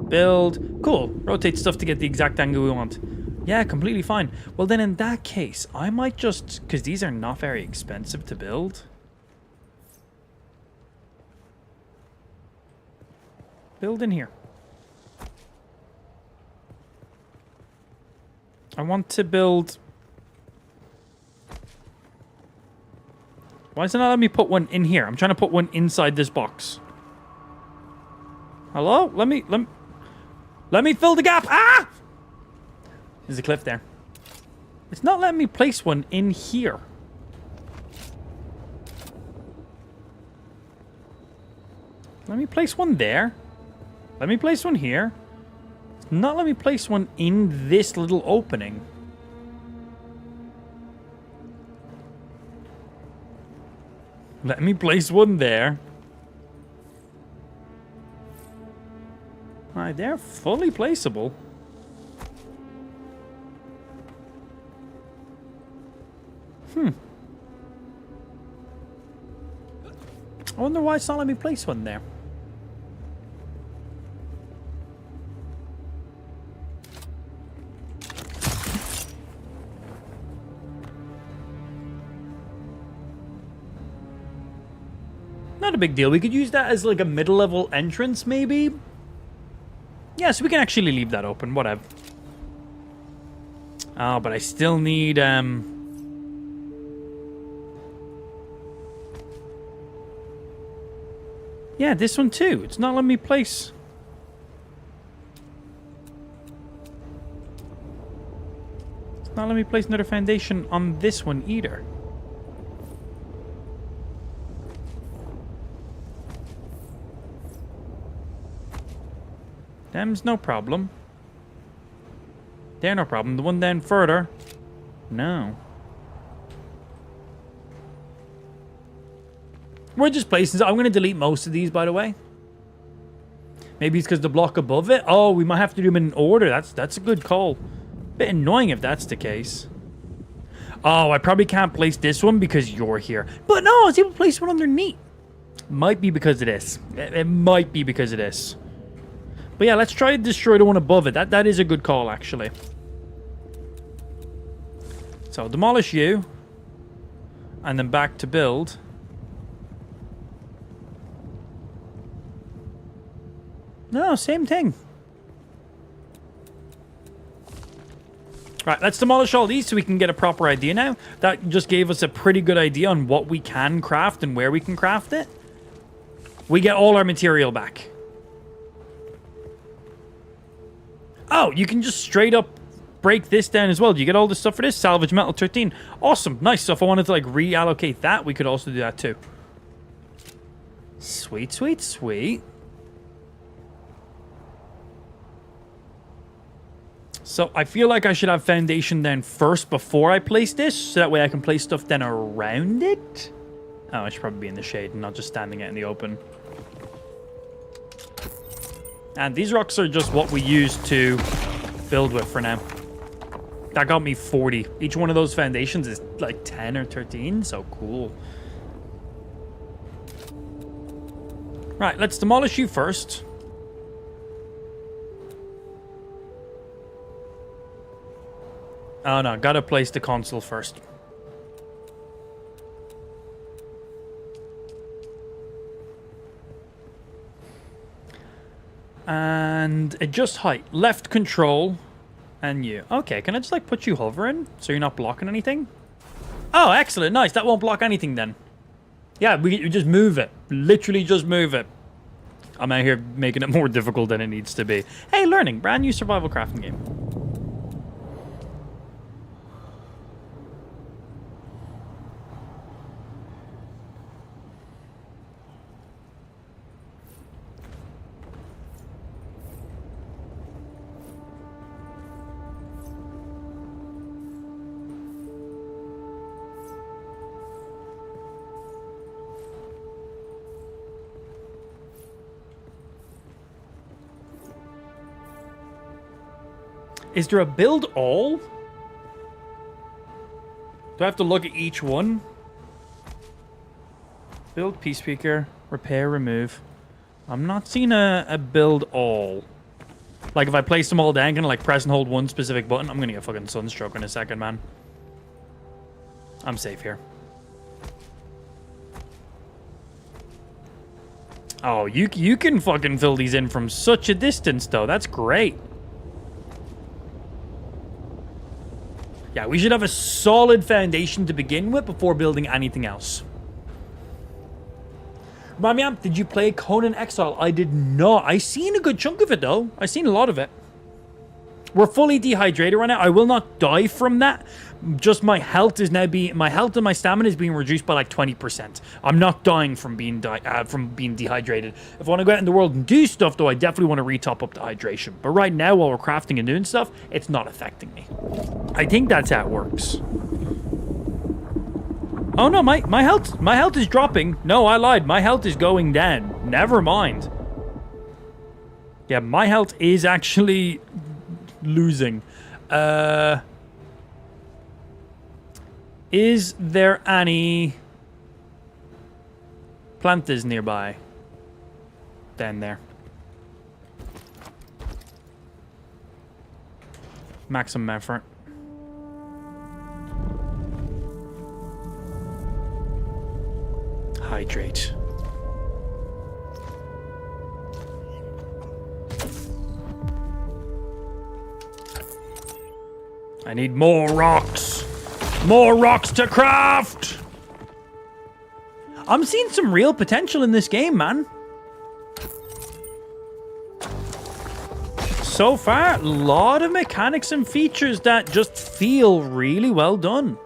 build. Cool. Rotate stuff to get the exact angle we want. Yeah, completely fine. Well, then in that case, I might just... because these are not very expensive to build. Build in here. I want to build... Why is it not letting me put one in here? I'm trying to put one inside this box. Hello? Let me fill the gap. Ah! There's a cliff there. It's not letting me place one in here. Let me place one there. Let me place one here. Not let me place one in this little opening. Let me place one there. Alright, they're fully placeable. I wonder why it's not letting me place one there. Not a big deal. We could use that as like a middle-level entrance, maybe? Yeah, so we can actually leave that open. Whatever. Oh, but I still need, yeah, this one too. It's not letting me place... It's not letting me place another foundation on this one either. Them's no problem. They're no problem. The one down further, no. We're just placing... I'm going to delete most of these, by the way. Maybe it's because the block above it. Oh, we might have to do them in order. That's a good call. Bit annoying if that's the case. Oh, I probably can't place this one because you're here. But no, I was able to place one underneath. Might be because of this. It might be because of this. But But yeah, let's try to destroy the one above it. That is a good call, actually. So, demolish you. And then back to build. No, same thing. Right, let's demolish all these so we can get a proper idea now. That just gave us a pretty good idea on what we can craft and where we can craft it. We get all our material back. Oh, you can just straight up break this down as well. Do you get all this stuff for this? Salvage metal 13. Awesome. Nice. So if I wanted to like reallocate that, we could also do that too. Sweet, sweet, sweet. So I feel like I should have foundation down first before I place this, so that way I can place stuff then around it. Oh, I should probably be in the shade and not just standing out in the open. And these rocks are just what we use to build with for now. That got me 40. Each one of those foundations is like 10 or 13, so cool. Right, let's demolish you first. Oh no, gotta place the console first. And adjust height. Left control. And you. Okay, can I just like put you hovering so you're not blocking anything? Oh, excellent. Nice. That won't block anything then. Yeah, we just move it. Literally just move it. I'm out here making it more difficult than it needs to be. Hey, learning. Brand new survival crafting game. Is there a build all? Do I have to look at each one? Build Peace Speaker, repair, remove. I'm not seeing a build all. Like if I place them all down, can I like press and hold one specific button? I'm gonna get fucking sunstroke in a second, man. I'm safe here. Oh, you can fucking fill these in from such a distance though. That's great. Yeah, we should have a solid foundation to begin with before building anything else. Remind me, did you play Conan Exile? I did not. I seen a good chunk of it, though. I seen a lot of it. We're fully dehydrated right now. I will not die from that. Just my health is now my health and my stamina is being reduced by like 20%. I'm not dying from being dehydrated. If I want to go out in the world and do stuff, though, I definitely want to re-top up the hydration. But right now, while we're crafting and doing stuff, it's not affecting me. I think that's how it works. Oh no, my health is dropping. No, I lied. My health is going down. Never mind. Yeah, my health is actually losing. Is there any planters nearby? Down there. Maximum effort. Hydrate. I need more rocks. More rocks to craft. I'm seeing some real potential in this game, man. So far, a lot of mechanics and features that just feel really well done.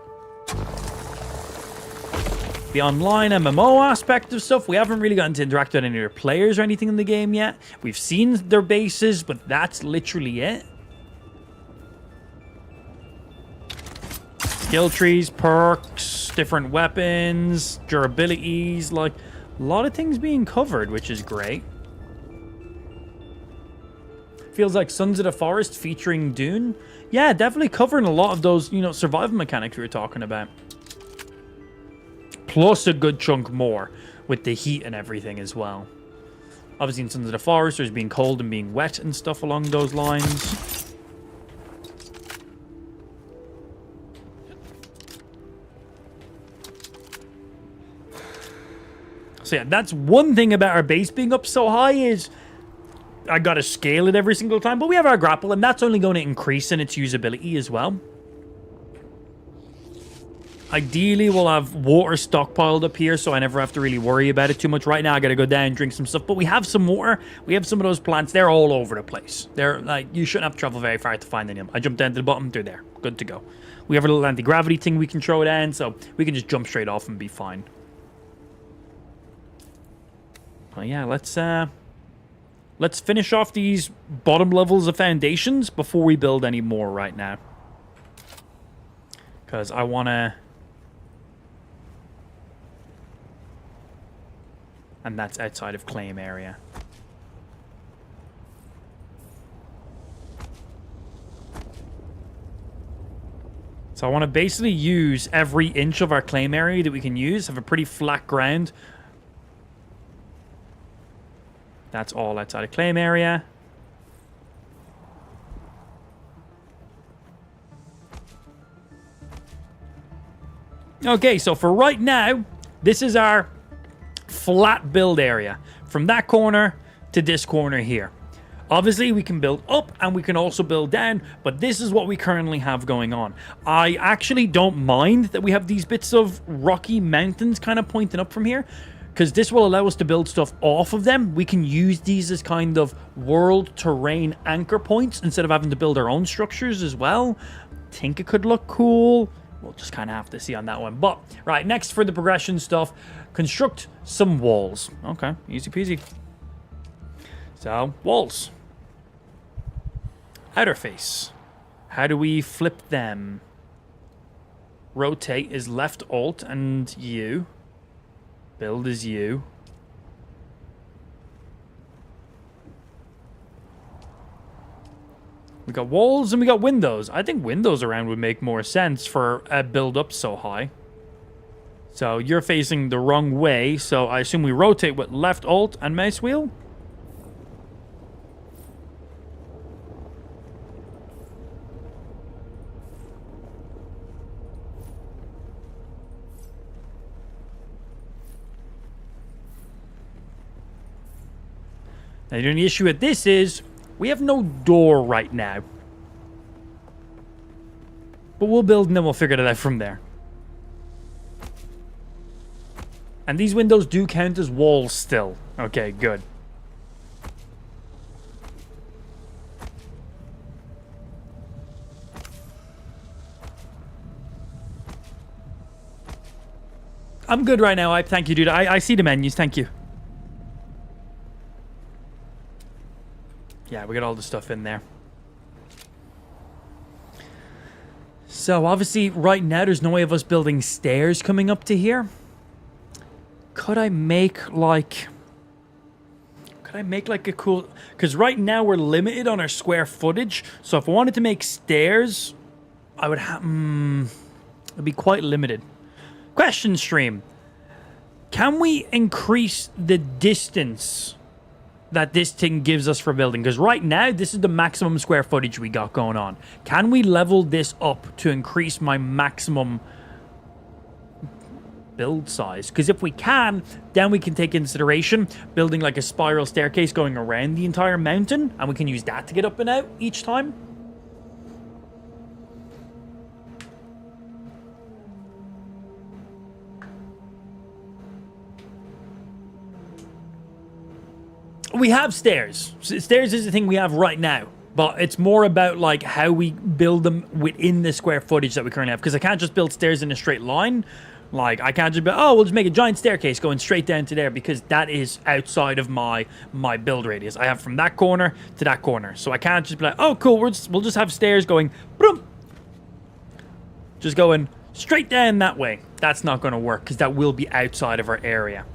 The online MMO aspect of stuff, we haven't really gotten to interact with any of their players or anything in the game yet. We've seen their bases, but that's literally it. Skill trees, perks, different weapons, durabilities, like a lot of things being covered, which is great. Feels like Sons of the Forest featuring Dune. Yeah, definitely covering a lot of those, you know, survival mechanics we were talking about. Plus a good chunk more with the heat and everything as well. Obviously in Sons of the Forest, there's being cold and being wet and stuff along those lines. So yeah, that's one thing about our base being up so high is I gotta scale it every single time. But we have our grapple, and that's only going to increase in its usability as well. Ideally, we'll have water stockpiled up here, so I never have to really worry about it too much. Right now, I gotta go down and drink some stuff. But we have some water. We have some of those plants. They're all over the place. They're like, you shouldn't have to travel very far to find them. I jumped down to the bottom. They're there. Good to go. We have a little anti-gravity thing we can throw down, so we can just jump straight off and be fine. Well, yeah, let's finish off these bottom levels of foundations before we build any more right now. Because I want to... And that's outside of claim area. So I want to basically use every inch of our claim area that we can use. Have a pretty flat ground. That's all outside of claim area. Okay, so for right now, this is our flat build area. From that corner to this corner here. Obviously, we can build up and we can also build down, but this is what we currently have going on. I actually don't mind that we have these bits of rocky mountains kind of pointing up from here, because this will allow us to build stuff off of them. We can use these as kind of world terrain anchor points instead of having to build our own structures as well. I think it could look cool. We'll just kind of have to see on that one. But, right, next for the progression stuff, construct some walls. Okay, easy peasy. So, walls. Outer face. How do we flip them? Rotate is left alt and U. Build is U. We got walls and we got windows. I think windows around would make more sense for a build up so high. So you're facing the wrong way, so I assume we rotate with left alt and mouse wheel. Now, the only issue with this is we have no door right now. But we'll build and then we'll figure it out from there. And these windows do count as walls still. Okay, good. I'm good right now. Thank you, dude. I see the menus. Thank you. Yeah, we got all the stuff in there. So, obviously, right now, there's no way of us building stairs coming up to here. Could I make, like... a cool... Because right now, we're limited on our square footage. So, if I wanted to make stairs, I would have... it'd be quite limited. Question stream. Can we increase the distance that this thing gives us for building? Because right now, this is the maximum square footage we got going on. Can we level this up to increase my maximum build size? Because if we can, then we can take into consideration building like a spiral staircase going around the entire mountain, and we can use that to get up and out each time. We have stairs. Stairs is the thing we have right now. But it's more about, like, how we build them within the square footage that we currently have. Because I can't just build stairs in a straight line. Like, I can't just be, oh, we'll just make a giant staircase going straight down to there. Because that is outside of my build radius. I have from that corner to that corner. So I can't just be like, oh, cool, we'll just have stairs going, boom. Just going straight down that way. That's not going to work. Because that will be outside of our area.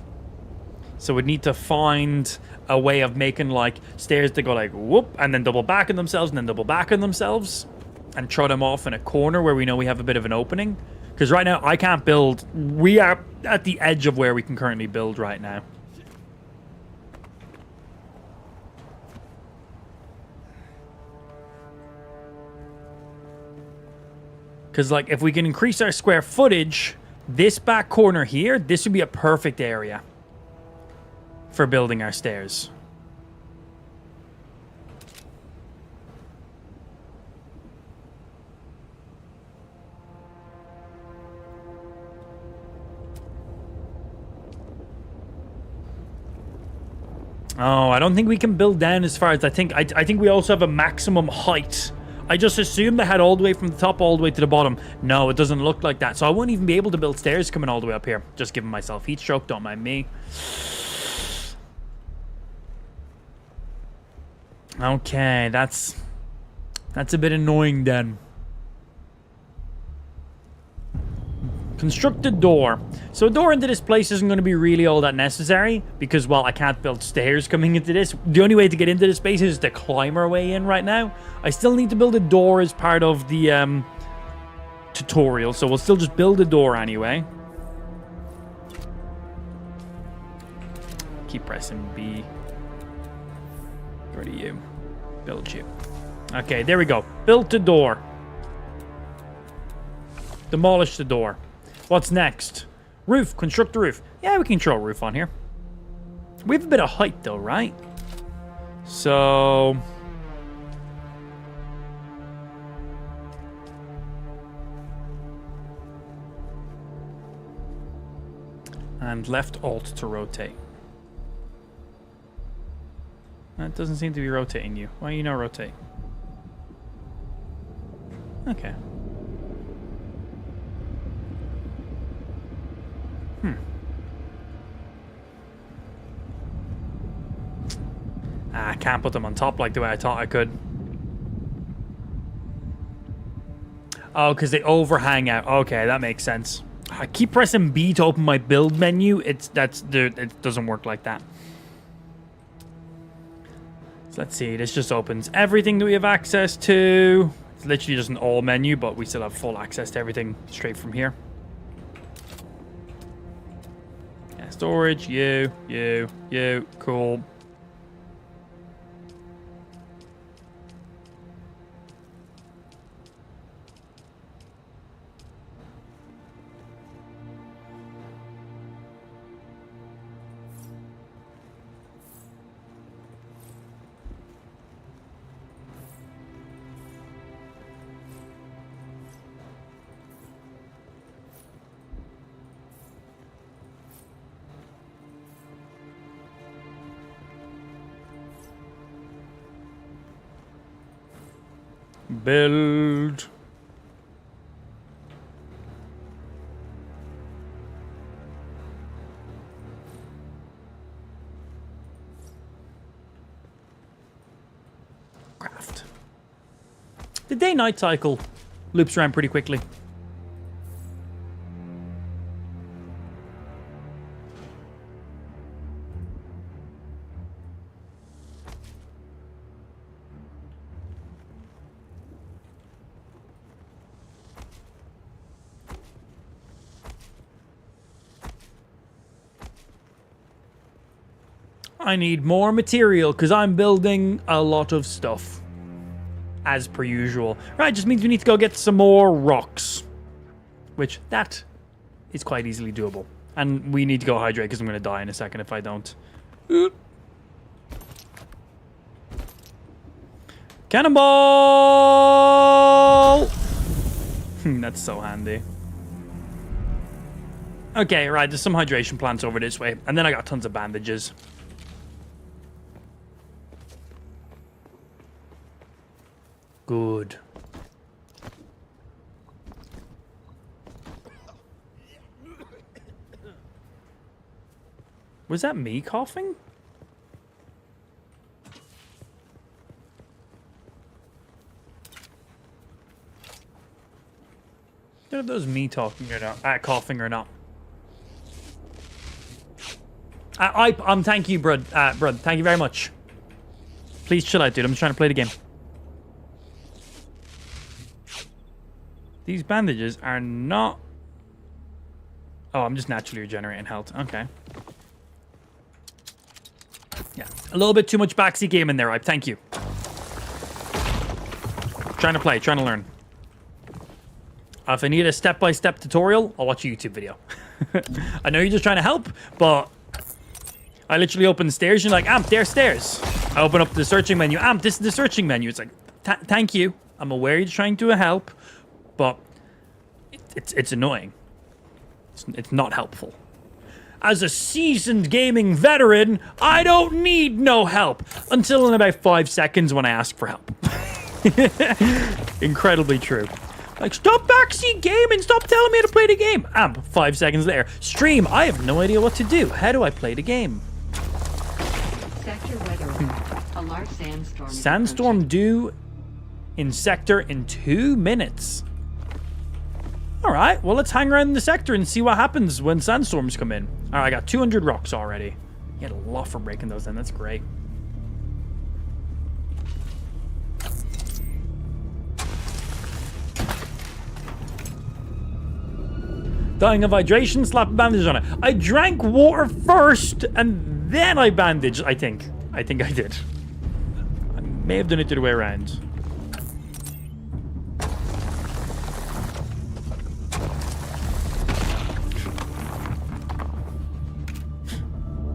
So we'd need to find a way of making, like, stairs to go like whoop and then double back on themselves and then double back on themselves and throw them off in a corner where we know we have a bit of an opening. Because right now I can't build. We are at the edge of where we can currently build right now. Because, like, if we can increase our square footage, this back corner here, this would be a perfect area for building our stairs. Oh, I don't think we can build down as far as I think. I think we also have a maximum height. I just assumed they had all the way from the top all the way to the bottom. No, it doesn't look like that. So I won't even be able to build stairs coming all the way up here. Just giving myself heat stroke. Don't mind me. Okay, that's a bit annoying then. Construct a door. So a door into this place isn't going to be really all that necessary because, well, I can't build stairs coming into this. The only way to get into this space is to climb our way in right now. I still need to build a door as part of the tutorial, so we'll still just build a door anyway. Keep pressing B. Go to you. Build you. Okay, there we go. Built a door. Demolish the door. What's next? Roof. Construct the roof. Yeah, we can throw a roof on here. We have a bit of height, though, right? So... and left alt to rotate. That doesn't seem to be rotating you. Why are you not rotate? Okay. I can't put them on top like the way I thought I could. Oh, because they overhang out. Okay, that makes sense. I keep pressing B to open my build menu. It doesn't work like that. So let's see. This just opens everything that we have access to. It's literally just an all menu, but we still have full access to everything straight from here. Yeah, storage. You. Cool. Build. Craft. The day-night cycle loops around pretty quickly. I need more material because I'm building a lot of stuff. As per usual. Right, just means we need to go get some more rocks. Which, that is quite easily doable. And we need to go hydrate because I'm going to die in a second if I don't. Cannonball! That's so handy. Okay, right, there's some hydration plants over this way. And then I got tons of bandages. Good. Was that me coughing? I don't know if that was me talking or not, coughing or not. Thank you, Brud. Thank you very much. Please chill out, dude. I'm just trying to play the game. These bandages are not... Oh, I'm just naturally regenerating health. Okay. Yeah, a little bit too much backseat game in there, Ipe. Thank you. Trying to play, trying to learn. If I need a step-by-step tutorial, I'll watch a YouTube video. I know you're just trying to help, but I literally open the stairs. You're like, Amp, there's stairs. I open up the searching menu. Amp, this is the searching menu. It's like, thank you. I'm aware you're trying to help, but it's annoying. It's not helpful. As a seasoned gaming veteran, I don't need no help until in about 5 seconds when I ask for help. Incredibly true. Like, stop backseat gaming. Stop telling me how to play the game. Amp, 5 seconds later. Stream, I have no idea what to do. How do I play the game? Sector weather. A large sandstorm. Sandstorm due in sector in 2 minutes. All right, well, let's hang around in the sector and see what happens when sandstorms come in. All right, I got 200 rocks already. You had a lot for breaking those in. That's great. Dying of hydration, slap a bandage on it. I drank water first and then I bandaged, I think. I think I did. I may have done it the other way around.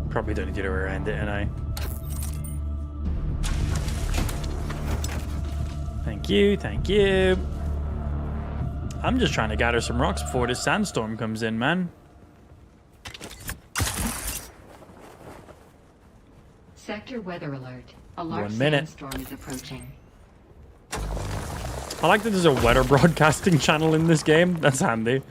Probably done it the other way around, didn't I? Thank you, thank you. I'm just trying to gather some rocks before this sandstorm comes in, man. Sector weather alert. A large 1 minute. sandstorm is approaching. I like that there's a weather broadcasting channel in this game. That's handy.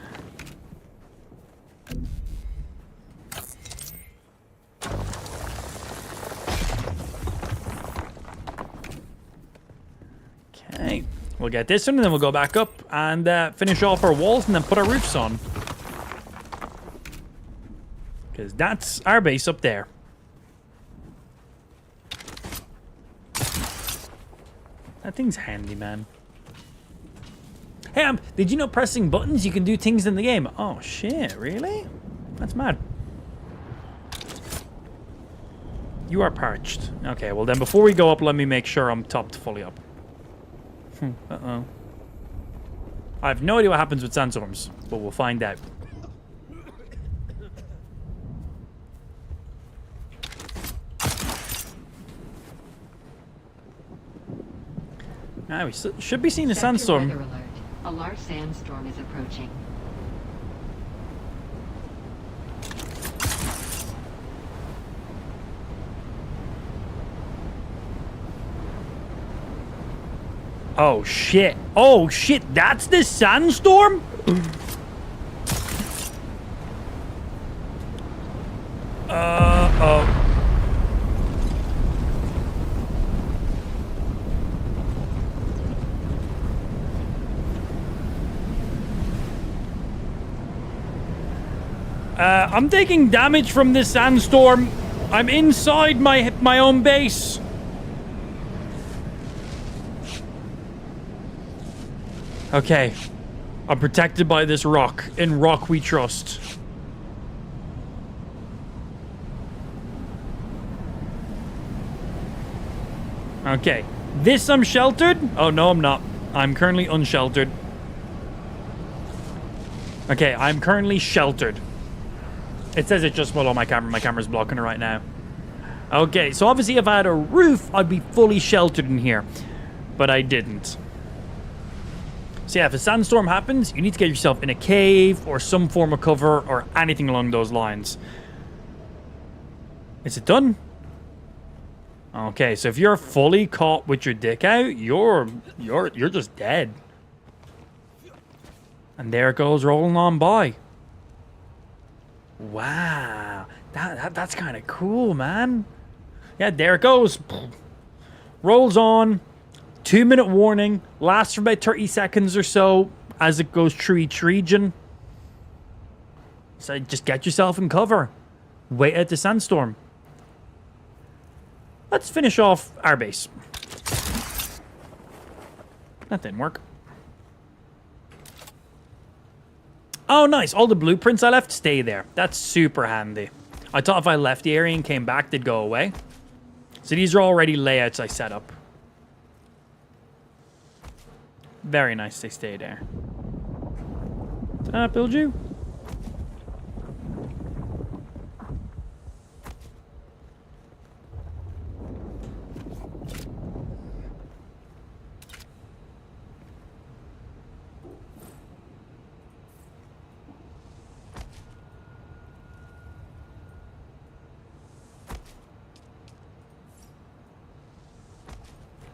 Okay. We'll get this one and then we'll go back up and finish off our walls and then put our roofs on. Because that's our base up there. That thing's handy, man. Hey, did you know pressing buttons you can do things in the game? Oh, shit, really? That's mad. You are parched. Okay, well then before we go up, let me make sure I'm topped fully up. Uh-oh. I have no idea what happens with sandstorms, but we'll find out. Now we should be seeing a Sector sandstorm. weather alert. A large sandstorm is approaching. Oh shit. Oh shit, that's the sandstorm? Uh-oh. I'm taking damage from this sandstorm. I'm inside my own base. Okay. I'm protected by this rock. In rock we trust. Okay. This I'm sheltered? Oh, no, I'm not. I'm currently unsheltered. Okay, I'm currently sheltered. It says it just below my camera. My camera's blocking it right now. Okay, so obviously if I had a roof, I'd be fully sheltered in here. But I didn't. So yeah, if a sandstorm happens, you need to get yourself in a cave or some form of cover or anything along those lines. Is it done? Okay, so if you're fully caught with your dick out, you're just dead. And there it goes rolling on by. Wow. That's kind of cool, man. Yeah, there it goes. Rolls on. 2-minute warning. Lasts for about 30 seconds or so as it goes through each region. So just get yourself in cover. Wait out the sandstorm. Let's finish off our base. That didn't work. Oh, nice. All the blueprints I left stay there. That's super handy. I thought if I left the area and came back, they'd go away. So these are already layouts I set up. Very nice they stay there. Did I build you?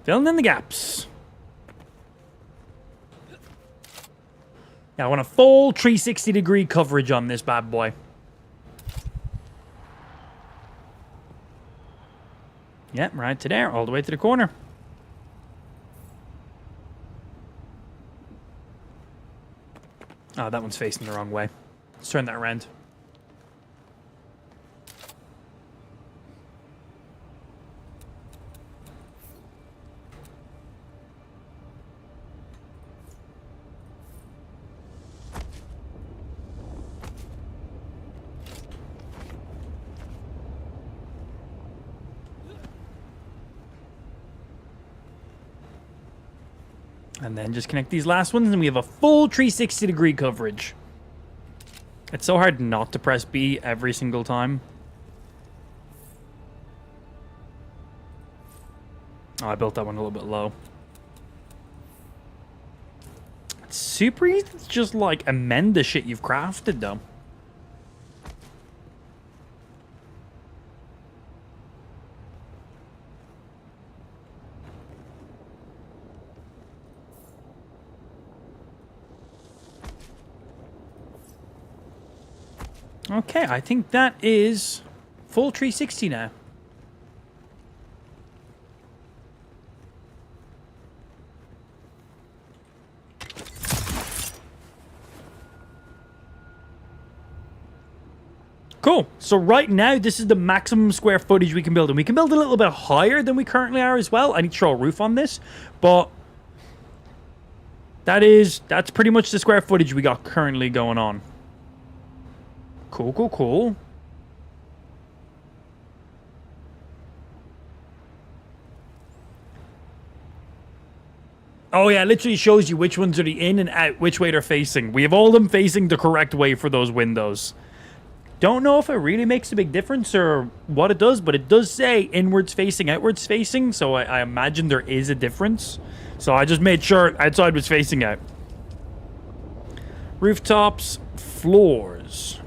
Filling in the gaps. Yeah, I want a full 360-degree coverage on this bad boy. Yep, right to there, all the way to the corner. Oh, that one's facing the wrong way. Let's turn that around. And then just connect these last ones, and we have a full 360-degree coverage. It's so hard not to press B every single time. Oh, I built that one a little bit low. It's super easy to just, like, amend the shit you've crafted, though. Okay, I think that is full 360 now. Cool. So right now, this is the maximum square footage we can build. And we can build a little bit higher than we currently are as well. I need to throw a roof on this. But that's pretty much the square footage we got currently going on. Cool, cool, cool. Oh yeah, it literally shows you which ones are the in and out, which way they're facing. We have all of them facing the correct way for those windows. Don't know if it really makes a big difference or what it does, but it does say inwards facing, outwards facing, so I imagine there is a difference. So I just made sure outside was facing out. Rooftops, floors.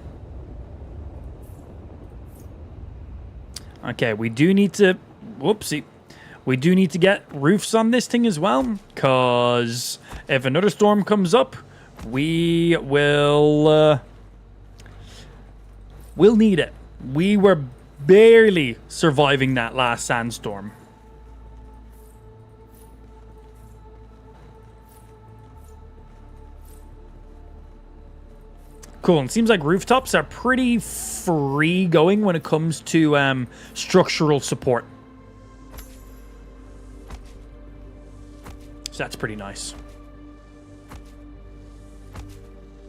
Okay, we do need to... Whoopsie. We do need to get roofs on this thing as well, because if another storm comes up, we will... we'll need it. We were barely surviving that last sandstorm. Cool, and it seems like rooftops are pretty free going when it comes to structural support. So that's pretty nice.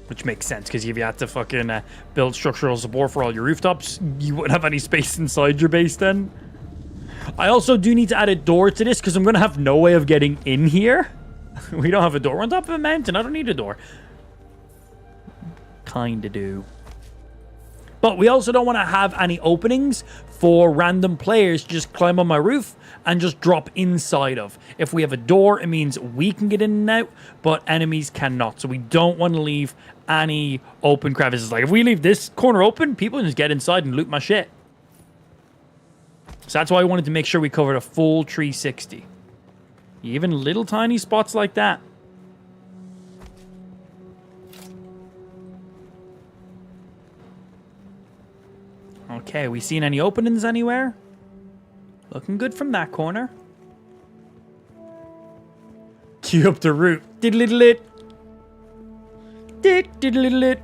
Which makes sense, because if you had to fucking build structural support for all your rooftops, you wouldn't have any space inside your base then. I also do need to add a door to this, because I'm going to have no way of getting in here. We don't have a door on top of a mountain. I don't need a door. Kinda do. But we also don't want to have any openings for random players to just climb on my roof and just drop inside of. If we have a door, it means we can get in and out, but enemies cannot. So we don't want to leave any open crevices. Like, if we leave this corner open, people can just get inside and loot my shit. So that's why I wanted to make sure we covered a full 360. Even little tiny spots like that. Okay, we seen any openings anywhere? Looking good from that corner. Cue up the root. Diddle-diddle-it. Diddle-diddle-it.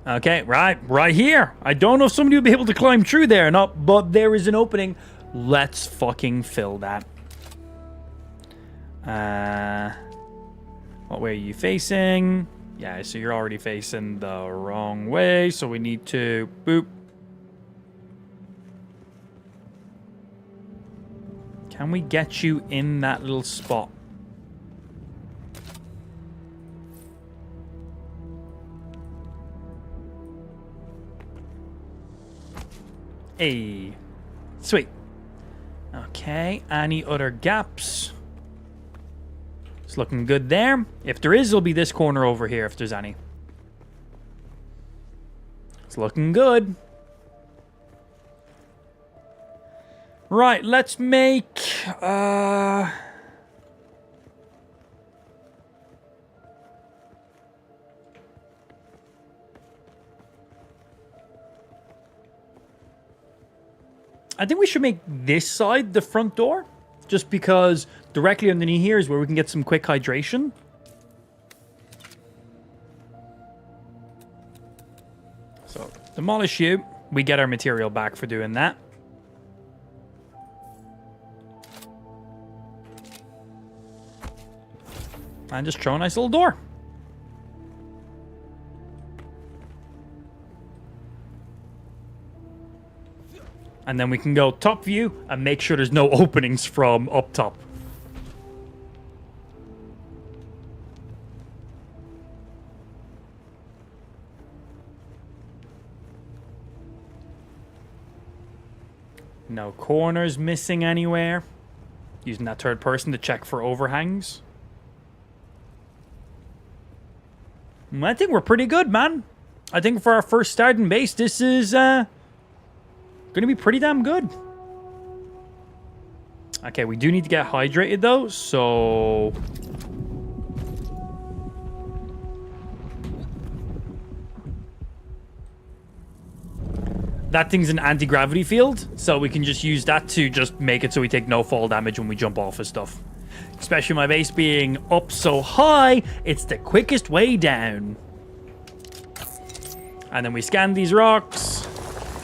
Okay, right here. I don't know if somebody will be able to climb through there or not, but there is an opening. Let's fucking fill that. What way are you facing? Yeah, so you're already facing the wrong way, so we need to boop. Can we get you in that little spot? Hey. Sweet. Okay, any other gaps? It's looking good there. If there is, it'll be this corner over here if there's any. It's looking good. Right, let's make... I think we should make this side the front door. Just because directly underneath here is where we can get some quick hydration. So, demolish you. We get our material back for doing that. And just throw a nice little door. And then we can go top view and make sure there's no openings from up top. No corners missing anywhere. Using that third person to check for overhangs. I think we're pretty good, man. I think for our first starting base, this is going to be pretty damn good. Okay, we do need to get hydrated, though, so... That thing's an anti-gravity field, so we can just use that to just make it so we take no fall damage when we jump off of stuff. Especially my base being up so high, it's the quickest way down. And then we scan these rocks,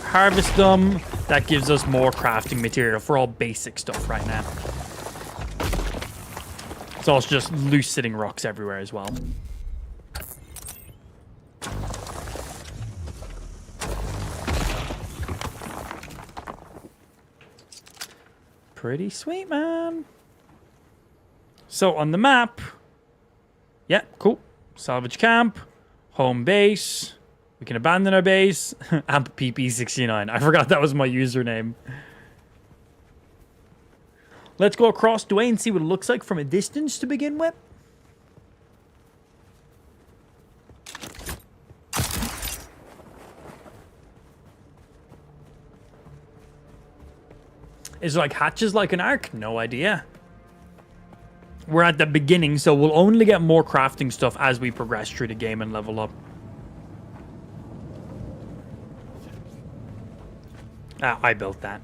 harvest them. That gives us more crafting material for all basic stuff right now. It's also just loose sitting rocks everywhere as well. Pretty sweet, man. So on the map, yeah, cool. Salvage camp, home base. We can abandon our base. Amp PP69. I forgot that was my username. Let's go across the way and see what it looks like from a distance to begin with. Is it like hatches like an arc? No idea. We're at the beginning, so we'll only get more crafting stuff as we progress through the game and level up. I built that.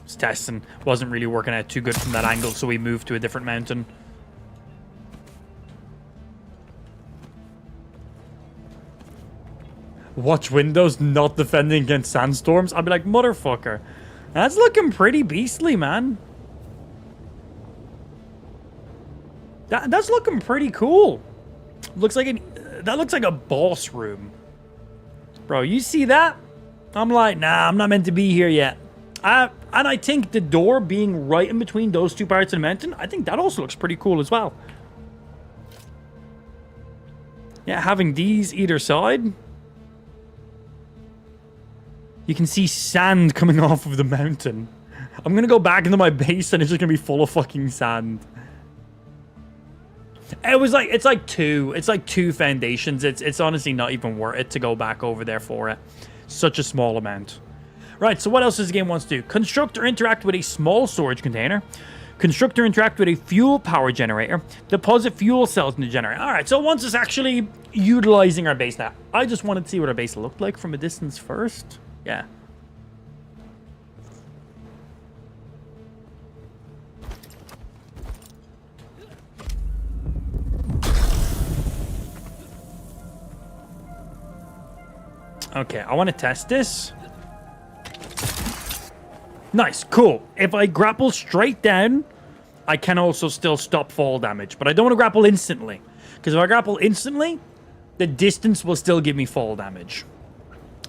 Was testing. Wasn't really working out too good from that angle, so we moved to a different mountain. Watch windows not defending against sandstorms. I'd be like, motherfucker. That's looking pretty beastly, man. That's looking pretty cool. Looks like that looks like a boss room. Bro, you see that? I'm like, nah, I'm not meant to be here yet. And I think the door being right in between those two parts of the mountain, I think that also looks pretty cool as well. Yeah, having these either side. You can see sand coming off of the mountain. I'm going to go back into my base and it's just going to be full of fucking sand. It's like two foundations. It's honestly not even worth it to go back over there for it. Such a small amount. Right, so what else does the game want to do? Construct or interact with a small storage container. Construct or interact with a fuel power generator. Deposit fuel cells in the generator. All right, so once it's actually utilizing our base now. I just wanted to see what our base looked like from a distance first. Yeah. Okay, I want to test this. Nice, cool. If I grapple straight down, I can also still stop fall damage. But I don't want to grapple instantly. Because if I grapple instantly, the distance will still give me fall damage.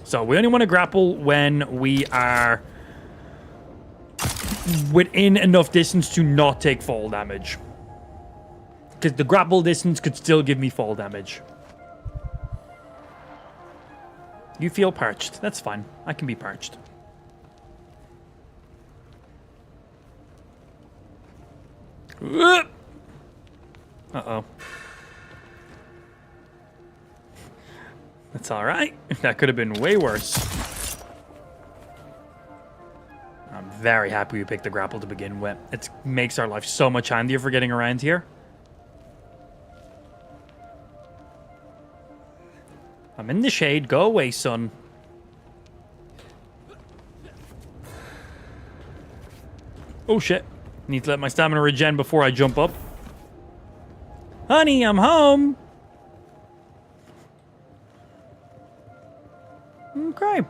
So we only want to grapple when we are within enough distance to not take fall damage. Because the grapple distance could still give me fall damage. You feel parched. That's fine. I can be parched. Uh-oh. That's alright. That could have been way worse. I'm very happy we picked the grapple to begin with. It makes our life so much handier for getting around here. I'm in the shade. Go away, son. Oh, shit. Need to let my stamina regen before I jump up. Honey, I'm home. Okay.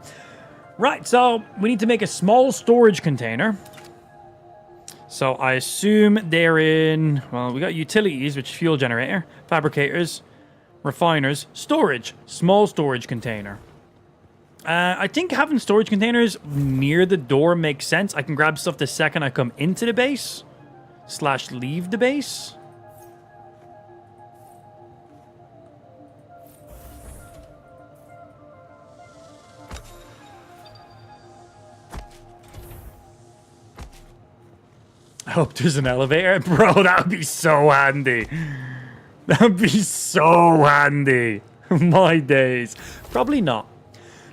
Right, so we need to make a small storage container. So I assume they're in... Well, we got utilities, which is fuel generator, fabricators, refiners, storage. Small storage container. I think having storage containers near the door makes sense. I can grab stuff the second I come into the base. / leave the base. I hope there's an elevator. Bro, that would be so handy. That would be so handy. My days. Probably not.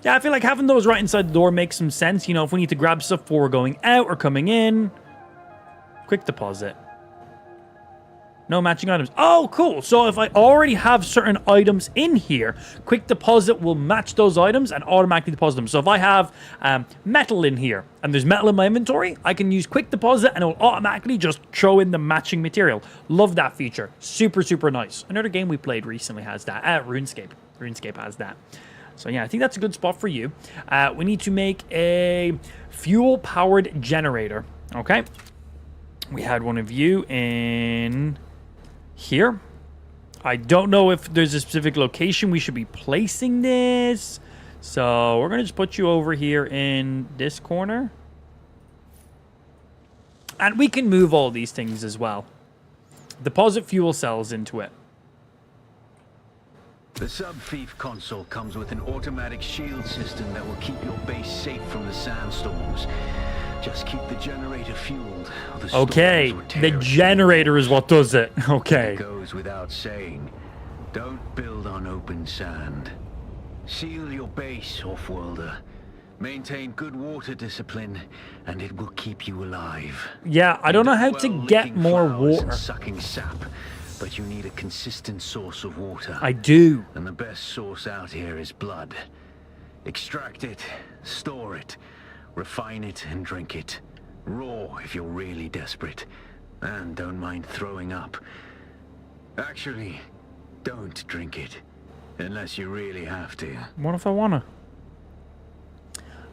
Yeah, I feel like having those right inside the door makes some sense. You know, if we need to grab stuff before we're going out or coming in. Quick deposit. No matching items. Oh, cool. So if I already have certain items in here, quick deposit will match those items and automatically deposit them. So if I have metal in here and there's metal in my inventory, I can use quick deposit and it will automatically just throw in the matching material. Love that feature. Super, super nice. Another game we played recently has that. RuneScape. RuneScape has that. So yeah, I think that's a good spot for you. We need to make a fuel-powered generator. Okay. We had one of you in... here. I don't know if there's a specific location we should be placing this. So we're going to just put you over here in this corner. And we can move all these things as well. Deposit fuel cells into it. The sub-thief console comes with an automatic shield system that will keep your base safe from the sandstorms. Just keep the generator fueled. Okay, the generator is what does it. Okay. It goes without saying. Don't build on open sand. Seal your base, Offworlder. Maintain good water discipline, and it will keep you alive. Yeah, I don't know how to get more water. Sucking sap, but you need a consistent source of water. I do. And the best source out here is blood. Extract it, store it. Refine it and drink it. Raw if you're really desperate. And don't mind throwing up. Actually, don't drink it. Unless you really have to. What if I wanna?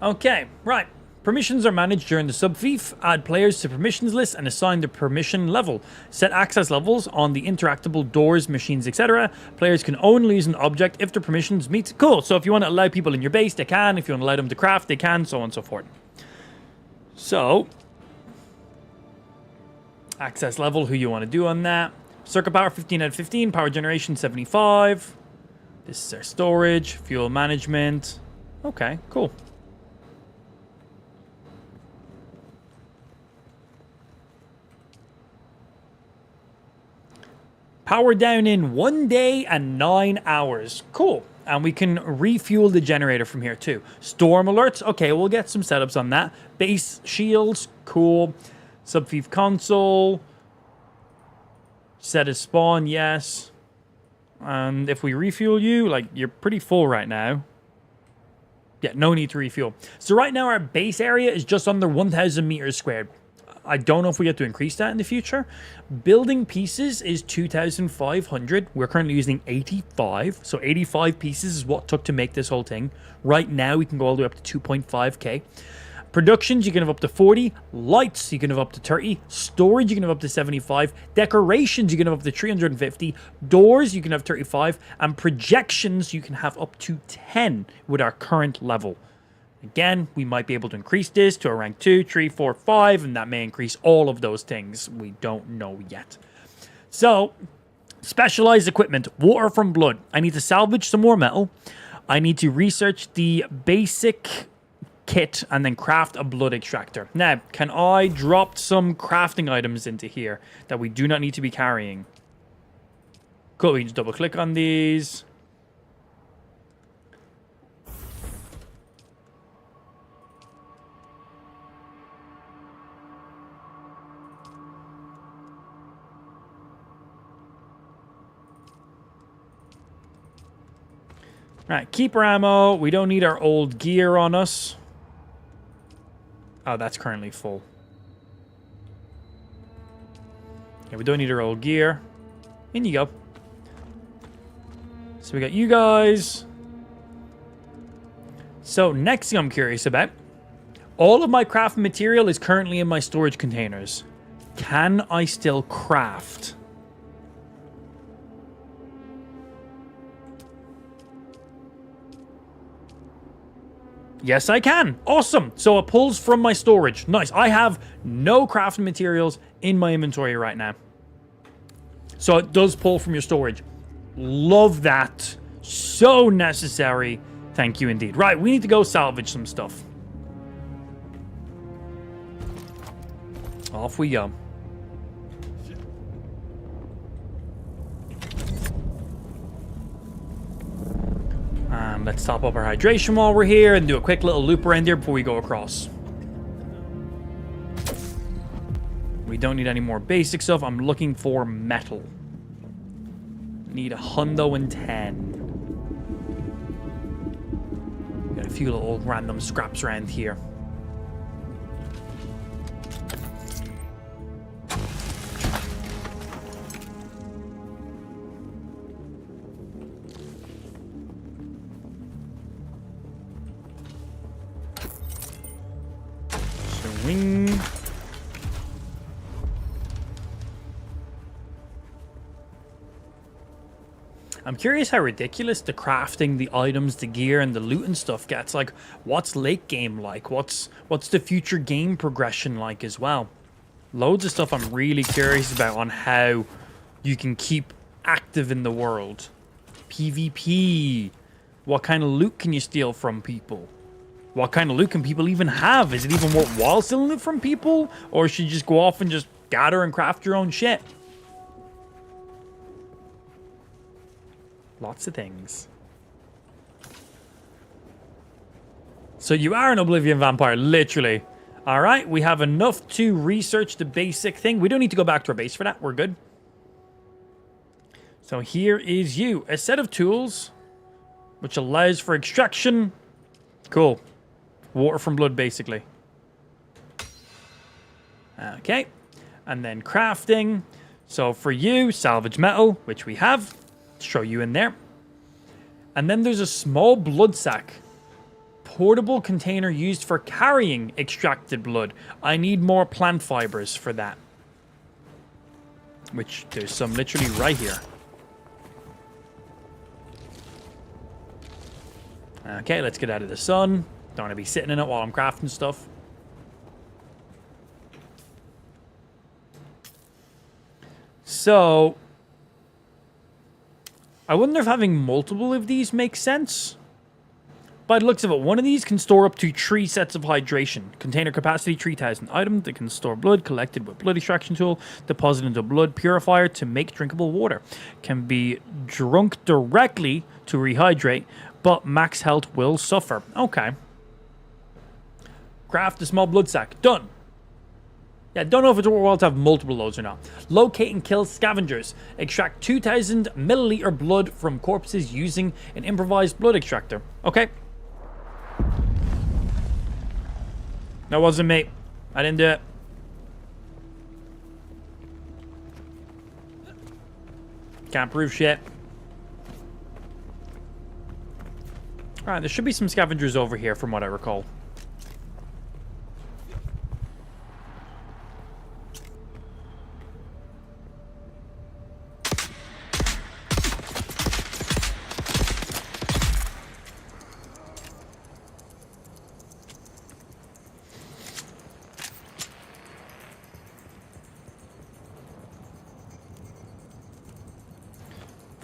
Okay, right. Permissions are managed during the sub-thief. Add players to permissions list and assign the permission level. Set access levels on the interactable doors, machines, etc. Players can only use an object if the permissions meet. Cool. So if you want to allow people in your base, they can. If you want to allow them to craft, they can, so on and so forth. So, access level, who you want to do on that. Circuit power 15 out of 15. Power generation 75. This is our storage, fuel management. Okay, cool. Power down in 1 day and 9 hours. Cool. And we can refuel the generator from here too. Storm alerts. Okay, we'll get some setups on that. Base shields. Cool. Sub-thief console. Set as spawn. Yes. And if we refuel you, like, you're pretty full right now. Yeah, no need to refuel. So right now our base area is just under 1,000 meters squared. I don't know if we get to increase that in the future. Building pieces is 2,500. We're currently using 85. So 85 pieces is what it took to make this whole thing. Right now, we can go all the way up to 2.5k. Productions, you can have up to 40. Lights, you can have up to 30. Storage, you can have up to 75. Decorations, you can have up to 350. Doors, you can have 35. And projections, you can have up to 10 with our current level. Again, we might be able to increase this to a rank 2, 3, 4, 5, and that may increase all of those things. We don't know yet. So, specialized equipment, water from blood. I need to salvage some more metal. I need to research the basic kit and then craft a blood extractor. Now, can I drop some crafting items into here that we do not need to be carrying? Cool, we can just double click on these. Right, keeper ammo. We don't need our old gear on us. Oh, that's currently full. Yeah, we don't need our old gear. In you go. So we got you guys. So next thing I'm curious about. All of my crafting material is currently in my storage containers. Can I still craft? Yes, I can. Awesome. So it pulls from my storage. Nice. I have no crafting materials in my inventory right now. So it does pull from your storage. Love that. So necessary. Thank you indeed. Right, we need to go salvage some stuff. Off we go. Let's top up our hydration while we're here and do a quick little loop around here before we go across. We don't need any more basic stuff. I'm looking for metal. Need $110. Got a few little random scraps around here. Swing. I'm curious how ridiculous the crafting, the items, the gear, and the loot and stuff gets. Like, what's late game like? What's the future game progression like as well? Loads of stuff I'm really curious about on how you can keep active in the world. PvP. What kind of loot can you steal from people? What kind of loot can people even have? Is it even worthwhile stealing loot from people? Or should you just go off and just gather and craft your own shit? Lots of things. So you are an Oblivion vampire, literally. All right, we have enough to research the basic thing. We don't need to go back to our base for that. We're good. So here is you. A set of tools, which allows for extraction. Cool. Water from blood, basically. Okay. And then crafting. So for you, salvage metal, which we have. Show you in there. And then there's a small blood sack. Portable container used for carrying extracted blood. I need more plant fibers for that. Which there's some literally right here. Okay, let's get out of the sun. Don't want to be sitting in it while I'm crafting stuff. So I wonder if having multiple of these makes sense. By the looks of it, one of these can store up to 3 sets of hydration. Container capacity 3,000. Item that can store blood collected with blood extraction tool. Deposited into a blood purifier to make drinkable water. Can be drunk directly to rehydrate, but max health will suffer. Okay. Craft a small blood sack. Done. Yeah, don't know if it's worthwhile to have multiple loads or not. Locate and kill scavengers. Extract 2,000 milliliter blood from corpses using an improvised blood extractor. Okay. That wasn't me. I didn't do it. Can't prove shit. Alright, there should be some scavengers over here from what I recall.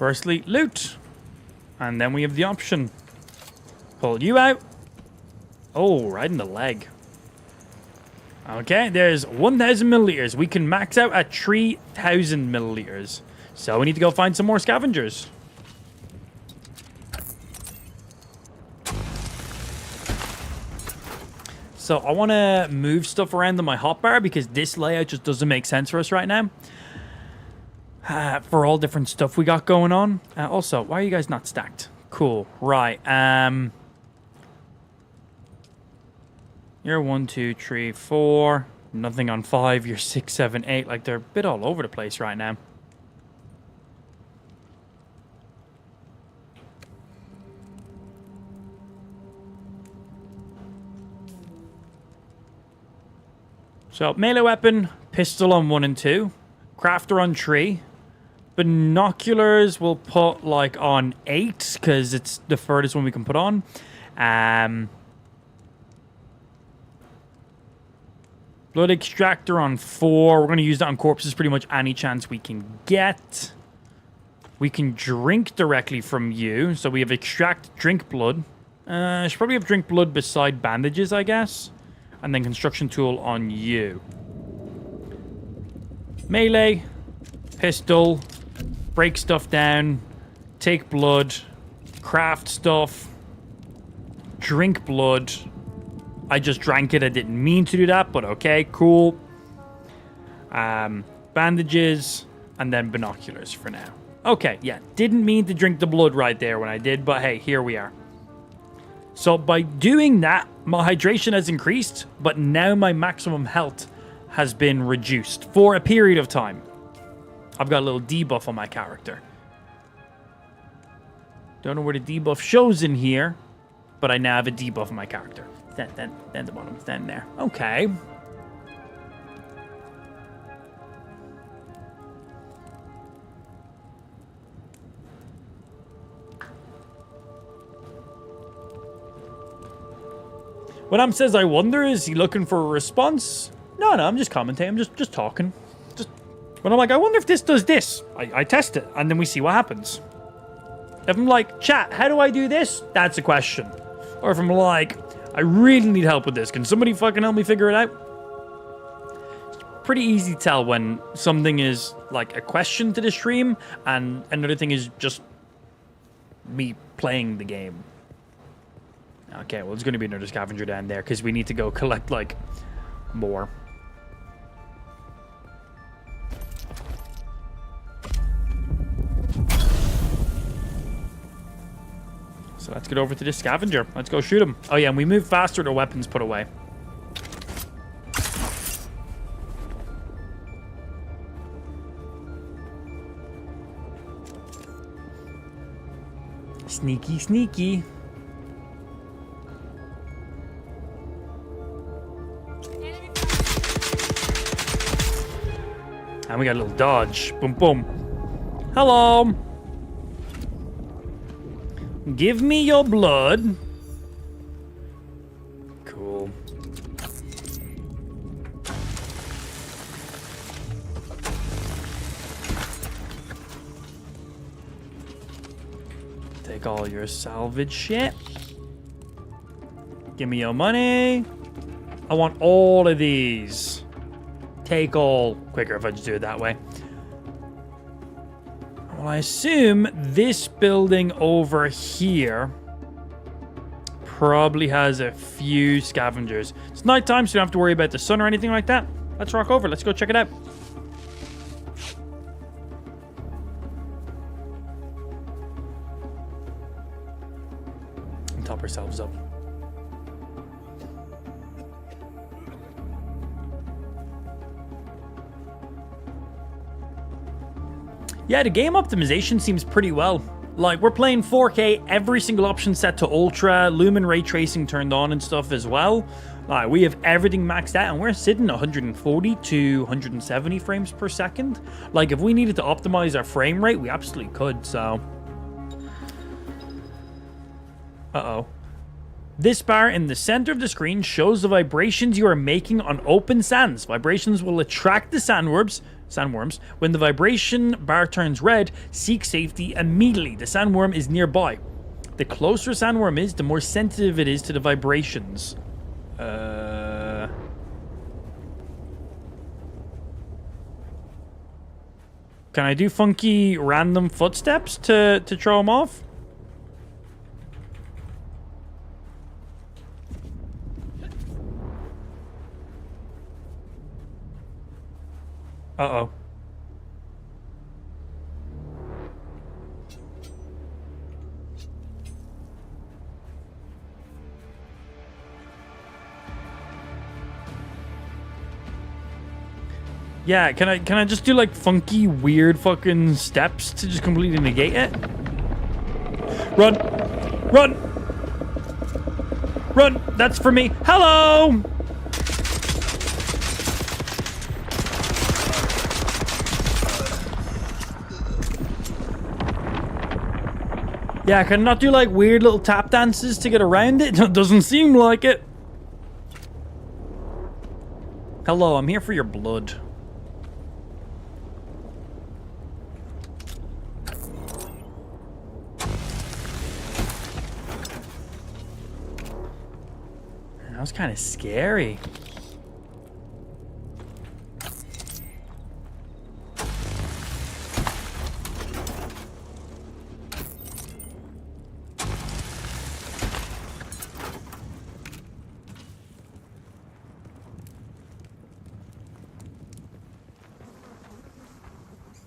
Firstly, loot. And then we have the option. Pull you out. Oh, right in the leg. Okay, there's 1,000 milliliters. We can max out at 3,000 milliliters. So we need to go find some more scavengers. So I want to move stuff around in my hotbar because this layout just doesn't make sense for us right now. For all different stuff we got going on. Also, why are you guys not stacked? Cool. Right. You're 1, 2, 3, 4. Nothing on 5. You're 6, 7, 8. Like, they're a bit all over the place right now. So, melee weapon, pistol on 1 and 2. Crafter on 3. Binoculars we'll put, like, on 8, because it's the furthest one we can put on. Blood extractor on 4. We're going to use that on corpses pretty much any chance we can get. We can drink directly from you. So we have extract, drink blood. Should probably have drink blood beside bandages, I guess. And then construction tool on you. Melee. Pistol. Break stuff down. Take blood. Craft stuff. Drink blood. I just drank it. I didn't mean to do that, but okay, cool. Bandages, and then binoculars for now. Okay, yeah, didn't mean to drink the blood right there when I did, but hey, here we are. So by doing that, my hydration has increased, but now my maximum health has been reduced for a period of time. I've got a little debuff on my character. Don't know where the debuff shows in here, but I now have a debuff on my character. Then the bottom, then there. Okay. When Am says, I wonder, is he looking for a response? No, I'm just commentating. I'm just talking. When I'm like, I wonder if this does this. I test it, and then we see what happens. If I'm like, chat, how do I do this? That's a question. Or if I'm like, I really need help with this. Can somebody fucking help me figure it out? It's pretty easy to tell when something is like a question to the stream and another thing is just me playing the game. Okay, well, there's going to be another scavenger down there because we need to go collect, like, more. So let's get over to this scavenger. Let's go shoot him. Oh, yeah, and we move faster to weapons put away. Sneaky, sneaky. And we got a little dodge. Boom, boom. Hello. Give me your blood. Cool. Take all your salvage shit. Give me your money. I want all of these. Take all. Quicker if I just do it that way. Well, I assume this building over here probably has a few scavengers. It's nighttime, so you don't have to worry about the sun or anything like that. Let's rock over. Let's go check it out. And top ourselves up. Yeah, the game optimization seems pretty well. Like, we're playing 4K, every single option set to Ultra, Lumen Ray Tracing turned on and stuff as well. Like, we have everything maxed out, and we're sitting 140 to 170 frames per second. Like, if we needed to optimize our frame rate, we absolutely could, so... Uh-oh. This bar in the center of the screen shows the vibrations you are making on open sands. Vibrations will attract the sandworms, Sandworms. When the vibration bar turns red, seek safety immediately. The sandworm is nearby. The closer a sandworm is, the more sensitive it is to the vibrations. Can I do funky random footsteps to throw them off? Uh-oh. Yeah, can I just do like funky, weird fucking steps to just completely negate it? Run! Run! Run! That's for me. Hello! Yeah, can I not do like weird little tap dances to get around it? Doesn't seem like it. Hello, I'm here for your blood. That was kind of scary.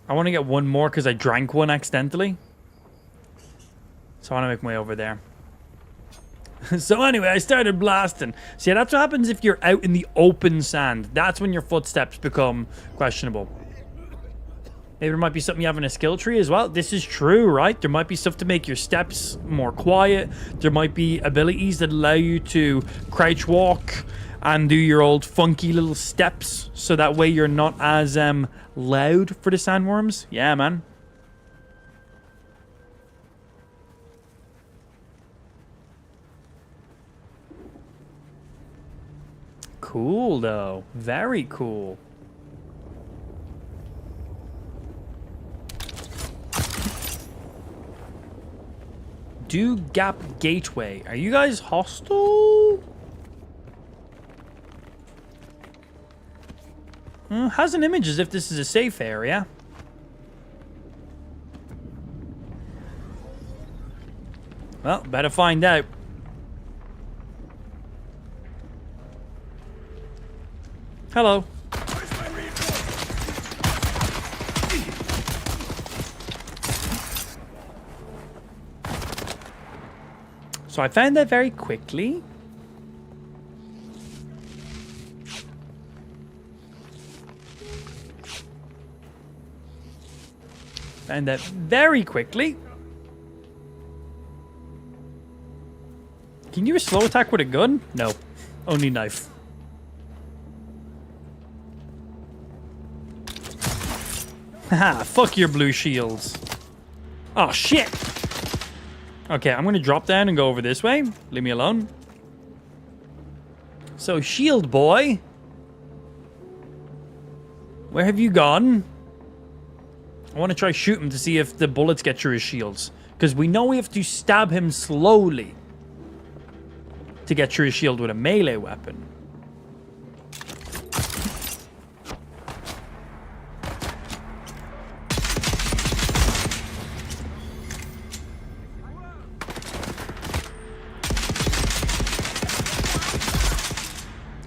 I want to get one more because I drank one accidentally. So I want to make my way over there. So anyway, I started blasting. See, that's what happens if you're out in the open sand. That's when your footsteps become questionable. Maybe there might be something you have in a skill tree as well. This is true, right? There might be stuff to make your steps more quiet. There might be abilities that allow you to crouch walk and do your old funky little steps. So that way you're not as loud for the sandworms. Yeah, man. Cool, though. Very cool. Do Gap Gateway. Are you guys hostile? Has an image as if this is a safe area. Well, better find out. Hello. So I found that very quickly. Found that very quickly. Can you slow attack with a gun? No. Only knife. Haha, fuck your blue shields. Oh, shit. Okay, I'm gonna drop down and go over this way. Leave me alone. So, shield boy. Where have you gone? I want to try shoot him to see if the bullets get through his shields. Because we know we have to stab him slowly to get through his shield with a melee weapon.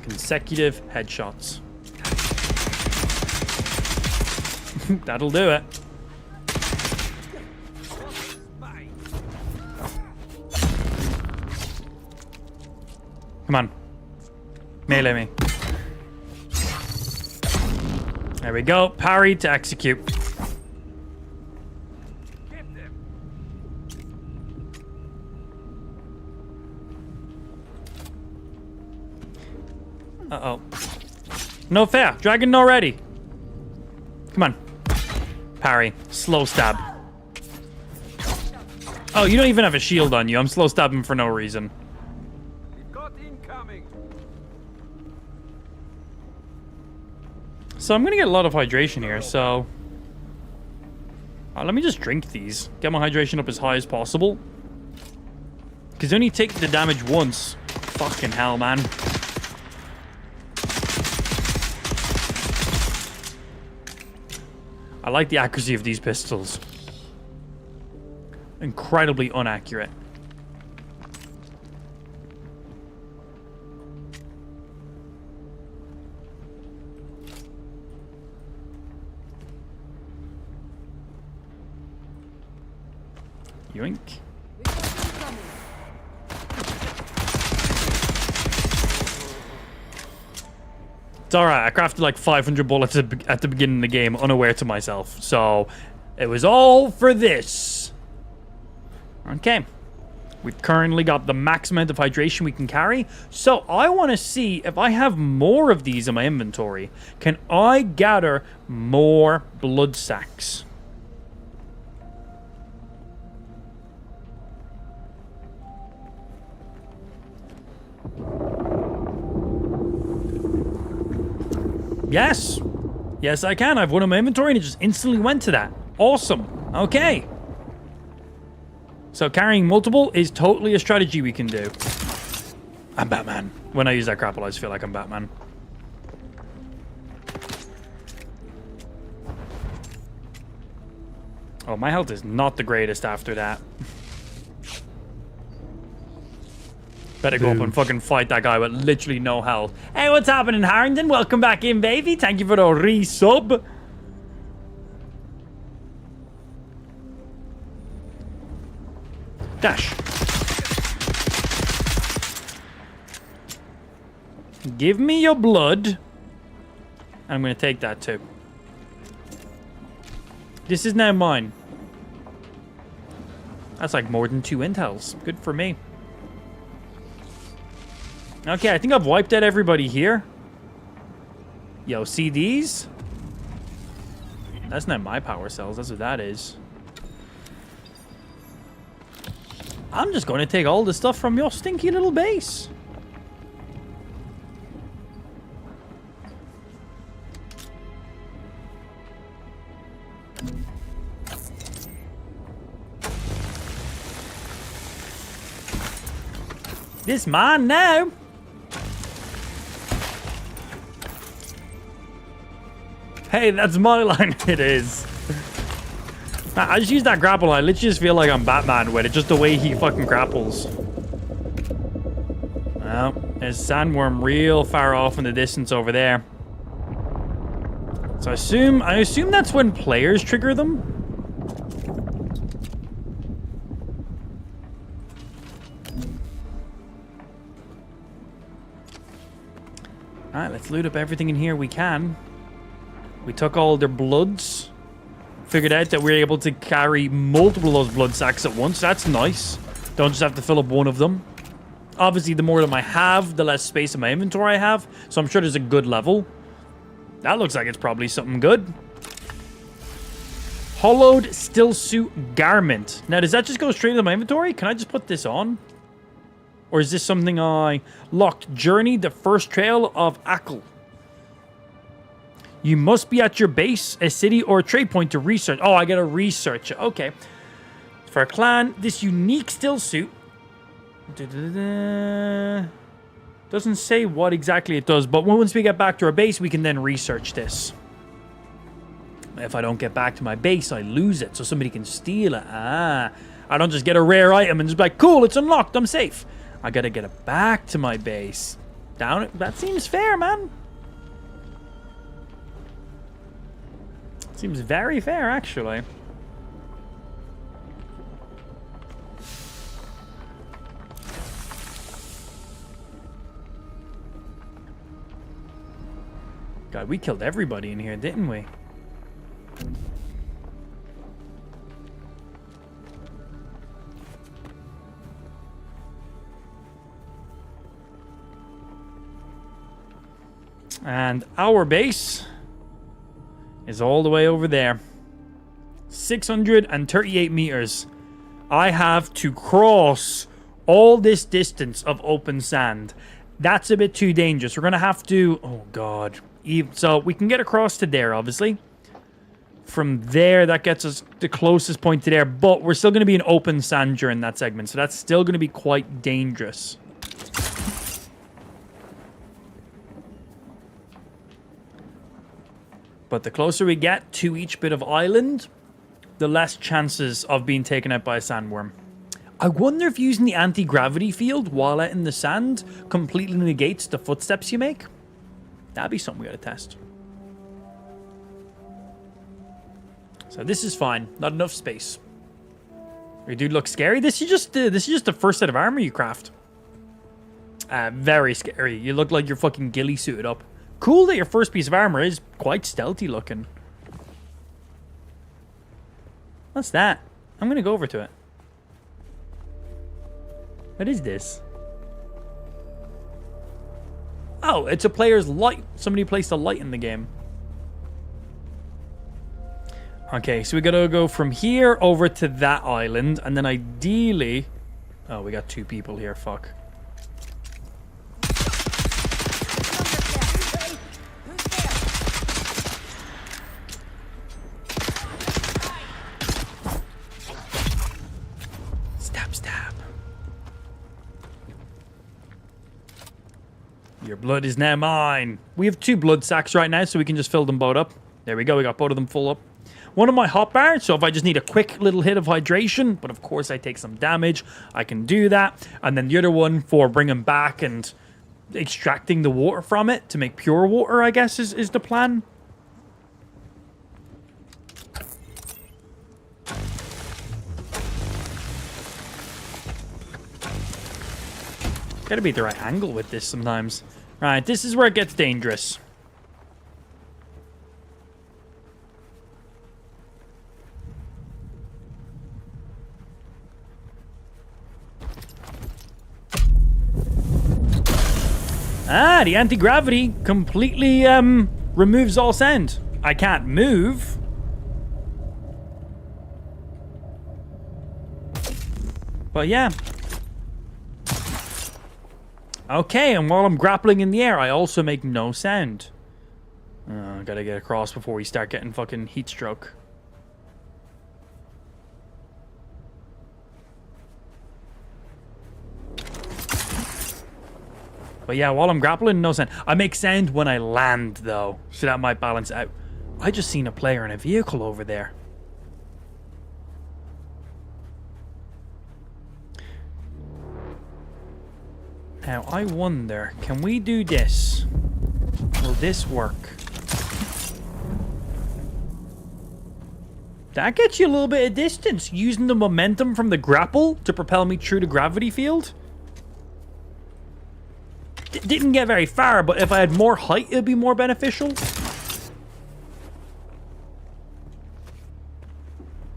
Consecutive headshots. That'll do it. Come on. Melee me. There we go. Parry to execute. Uh-oh. No fair. Dragon no ready. Come on. Parry. Slow stab. Oh, you don't even have a shield on you. I'm slow stabbing for no reason. So I'm going to get a lot of hydration here, so... let me just drink these. Get my hydration up as high as possible. Because only take the damage once. Fucking hell, man. I like the accuracy of these pistols. Incredibly inaccurate. Yoink. It's alright, I crafted like 500 bullets at the beginning of the game, unaware to myself. So, it was all for this. Okay. We've currently got the max amount of hydration we can carry. So, I want to see if I have more of these in my inventory. Can I gather more blood sacks? Yes. Yes, I can. I've one in my inventory and it just instantly went to that. Awesome. Okay. So carrying multiple is totally a strategy we can do. I'm Batman. When I use that grapple, I just feel like I'm Batman. Oh, my health is not the greatest after that. Better go up and fucking fight that guy with literally no health. Hey, what's happening, Harrington? Welcome back in, baby. Thank you for the resub. Dash. Give me your blood. I'm going to take that too. This is now mine. That's like more than 2 intels. Good for me. Okay, I think I've wiped out everybody here. Yo, see these? That's not my power cells. That's what that is. I'm just going to take all the stuff from your stinky little base. This mine now. Hey, that's my line. It is. I just use that grapple. I literally just feel like I'm Batman with it. Just the way he fucking grapples. Well, there's a sandworm real far off in the distance over there. So I assume that's when players trigger them. Alright, let's loot up everything in here we can. We took all their bloods. Figured out that we're able to carry multiple of those blood sacks at once. That's nice. Don't just have to fill up one of them. Obviously, the more of them I have, the less space in my inventory I have. So I'm sure there's a good level. That looks like it's probably something good. Hollowed still suit garment. Now, does that just go straight into my inventory? Can I just put this on? Or is this something I locked? Journey, the first trail of Ackle. You must be at your base, a city, or a trade point to research. Oh, I gotta research it. Okay. For a clan, this unique still suit. Doesn't say what exactly it does, but once we get back to our base, we can then research this. If I don't get back to my base, I lose it, so somebody can steal it. Ah. I don't just get a rare item and just be like, cool, it's unlocked, I'm safe. I gotta get it back to my base. That seems fair, man. Seems very fair, actually. God, we killed everybody in here, didn't we? And our base is all the way over there. 638 meters. I have to cross all this distance of open sand. That's a bit too dangerous. We're going to have to... Oh, God. So we can get across to there, obviously. From there, that gets us the closest point to there. But we're still going to be in open sand during that segment. So that's still going to be quite dangerous. But the closer we get to each bit of island, the less chances of being taken out by a sandworm. I wonder if using the anti-gravity field while out in the sand completely negates the footsteps you make. That'd be something we gotta test. So this is fine. Not enough space. Your dude looks scary. This is just the first set of armor you craft. Very scary. You look like you're fucking ghillie suited up. Cool that your first piece of armor is quite stealthy looking. What's that? I'm gonna go over to it. What is this? Oh, it's a player's light. Somebody placed a light in the game. Okay, so we gotta go from here over to that island, and then ideally... Oh, we got two people here, fuck. Stab, stab. Your blood is now mine. We have 2 blood sacks right now, so we can just fill them both up. There we go, we got both of them full up. One of my hot bars, so if I just need a quick little hit of hydration, but of course I take some damage, I can do that. And then the other one for bringing back and extracting the water from it to make pure water, I guess, is the plan. Gotta be at the right angle with this sometimes. Right, this is where it gets dangerous. Ah, the anti-gravity completely removes all sound. I can't move. But yeah. Okay, and while I'm grappling in the air, I also make no sound. Gotta get across before we start getting fucking heat stroke. But yeah, while I'm grappling, no sound. I make sound when I land, though, so that might balance out. I just seen a player in a vehicle over there. Now, I wonder, can we do this? Will this work? That gets you a little bit of distance, using the momentum from the grapple to propel me through the gravity field. Didn't get very far, but if I had more height, it'd be more beneficial.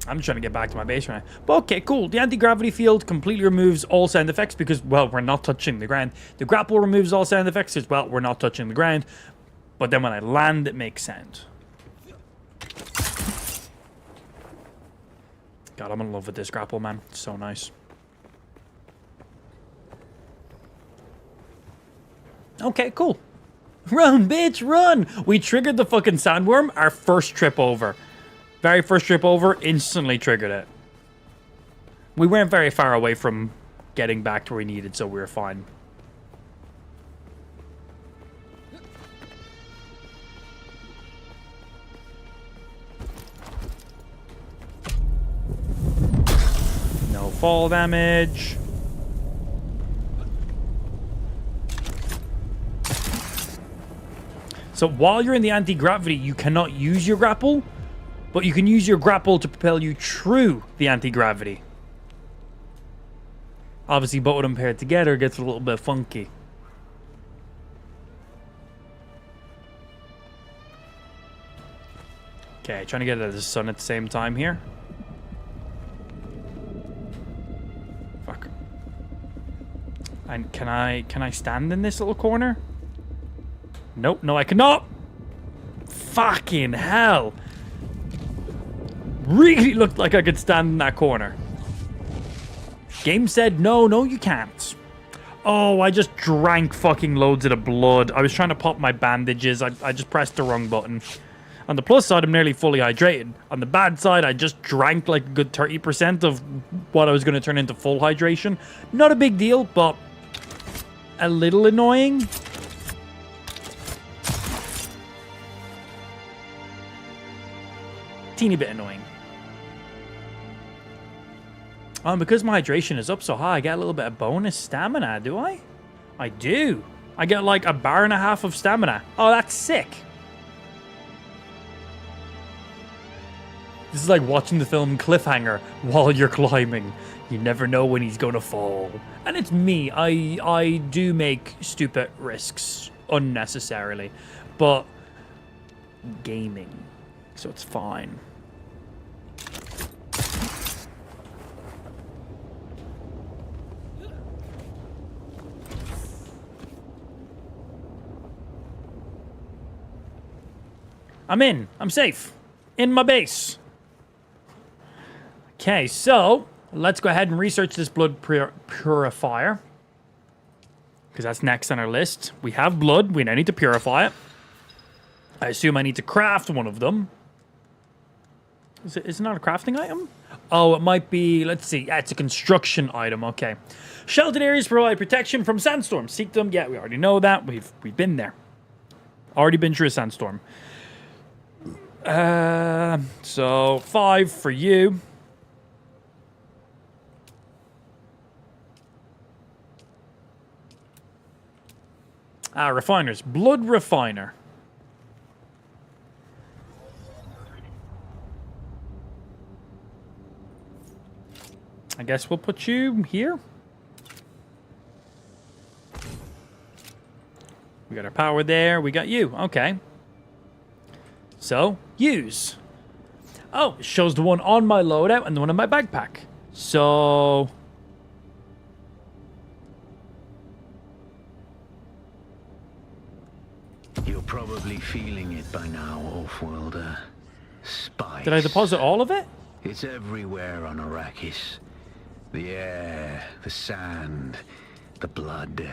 I'm just trying to get back to my base right now. But okay, cool. The anti-gravity field completely removes all sound effects because, well, we're not touching the ground. The grapple removes all sound effects as well. We're not touching the ground. But then when I land, it makes sound. God, I'm in love with this grapple, man. It's so nice. Okay, cool. Run, bitch, run! We triggered the fucking sandworm our first trip over. Very first trip over, instantly triggered it. We weren't very far away from getting back to where we needed, so we were fine. No fall damage. So while you're in the anti-gravity, you cannot use your grapple, but you can use your grapple to propel you through the anti-gravity. Obviously, both of them paired together gets a little bit funky. Okay, trying to get out of the sun at the same time here. Fuck. And can I stand in this little corner? Nope, no I cannot. Fucking hell. Really looked like I could stand in that corner. Game said, no, you can't. Oh, I just drank fucking loads of the blood. I was trying to pop my bandages. I just pressed the wrong button. On the plus side, I'm nearly fully hydrated. On the bad side, I just drank like a good 30% of what I was going to turn into full hydration. Not a big deal, but a little annoying. Teeny bit annoying. Because my hydration is up so high, I get a little bit of bonus stamina, do I? I do. I get like a bar and a half of stamina. Oh, that's sick. This is like watching the film Cliffhanger while you're climbing. You never know when he's going to fall. And it's me. I do make stupid risks unnecessarily. But gaming. So it's fine. I'm in. I'm safe. In my base. Okay, so let's go ahead and research this blood purifier. Because that's next on our list. We have blood. We now need to purify it. I assume I need to craft one of them. Is it not a crafting item? Oh, it might be, let's see. Yeah, it's a construction item. Okay. Sheltered areas provide protection from sandstorms. Seek them. Yeah, we already know that. We've been there. Already been through a sandstorm. So 5 for you. Refiners. Blood refiner. I guess we'll put you here. We got our power there. We got you. Okay. So, use. Oh, it shows the one on my loadout and the one in my backpack. So... You're probably feeling it by now, Off-Worlder. Spice. Did I deposit all of it? It's everywhere on Arrakis. The air, the sand, the blood.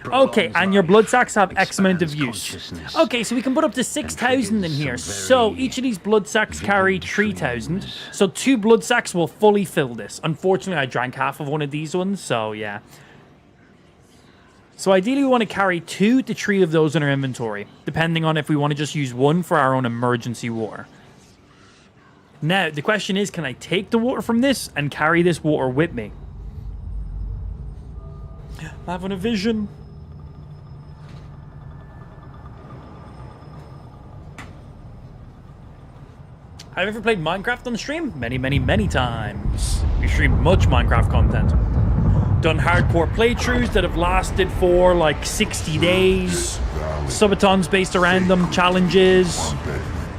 Okay, and your blood sacks have X amount of use. Okay, so we can put up to 6,000 in here. So each of these blood sacks carry 3,000. So 2 blood sacks will fully fill this. Unfortunately, I drank half of one of these ones, so yeah. So ideally, we want to carry 2 to 3 of those in our inventory, depending on if we want to just use one for our own emergency water. Now, the question is, can I take the water from this and carry this water with me? I'm having a vision. Have you ever played Minecraft on stream? Many, many, many times. We streamed much Minecraft content. Done hardcore playthroughs that have lasted for like 60 days. Subathons based around them, challenges.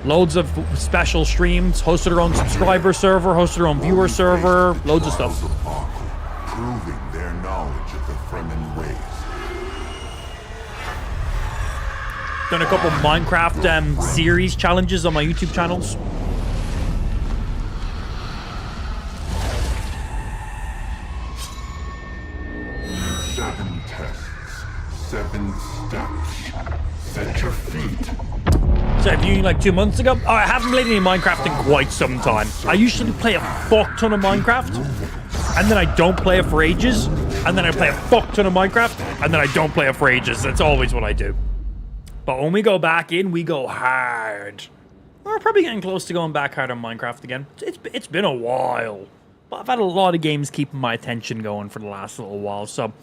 Loads of special streams. Hosted our own subscriber server, hosted our own viewer server. Loads of stuff. Proving their knowledge of the Fremen ways. Done a couple Minecraft series challenges on my YouTube channels. Seven tests, 7 steps. Set your feet. So if you like 2 months ago, oh, I haven't played any Minecraft in quite some time. I usually play a fuck ton of Minecraft, and then I don't play it for ages, and then I play a fuck ton of Minecraft, and then I don't play it for ages. That's always what I do. But when we go back in, we go hard. We're probably getting close to going back hard on Minecraft again. It's been a while, but I've had a lot of games keeping my attention going for the last little while, so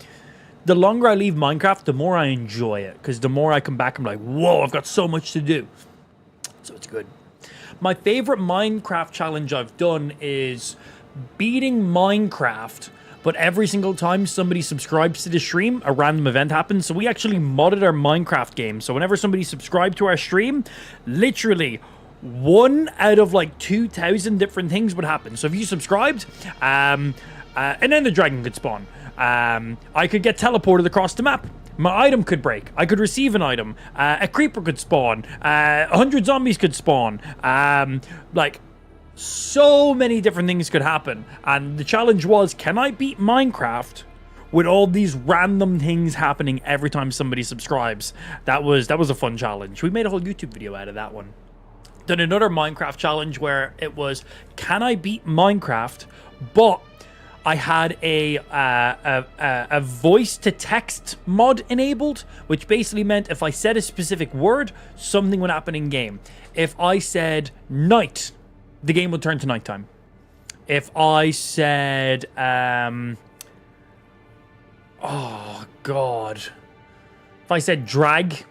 the longer I leave Minecraft, the more I enjoy it, because the more I come back, I'm like, whoa, I've got so much to do. So it's good. My favorite Minecraft challenge I've done is beating Minecraft, but every single time somebody subscribes to the stream, a random event happens. So we actually modded our Minecraft game. So whenever somebody subscribed to our stream, literally 1 out of like 2,000 different things would happen. So if you subscribed, and then the dragon could spawn. I could get teleported across the map. My item could break. I could receive an item. A creeper could spawn. 100 zombies could spawn. Like, so many different things could happen. And the challenge was, can I beat Minecraft with all these random things happening every time somebody subscribes. That was a fun challenge. We made a whole YouTube video out of that one. Done another Minecraft challenge where it was, can I beat Minecraft, but I had a voice to text mod enabled, which basically meant if I said a specific word, something would happen in game. If I said night, the game would turn to nighttime. If I said oh god. If I said drag,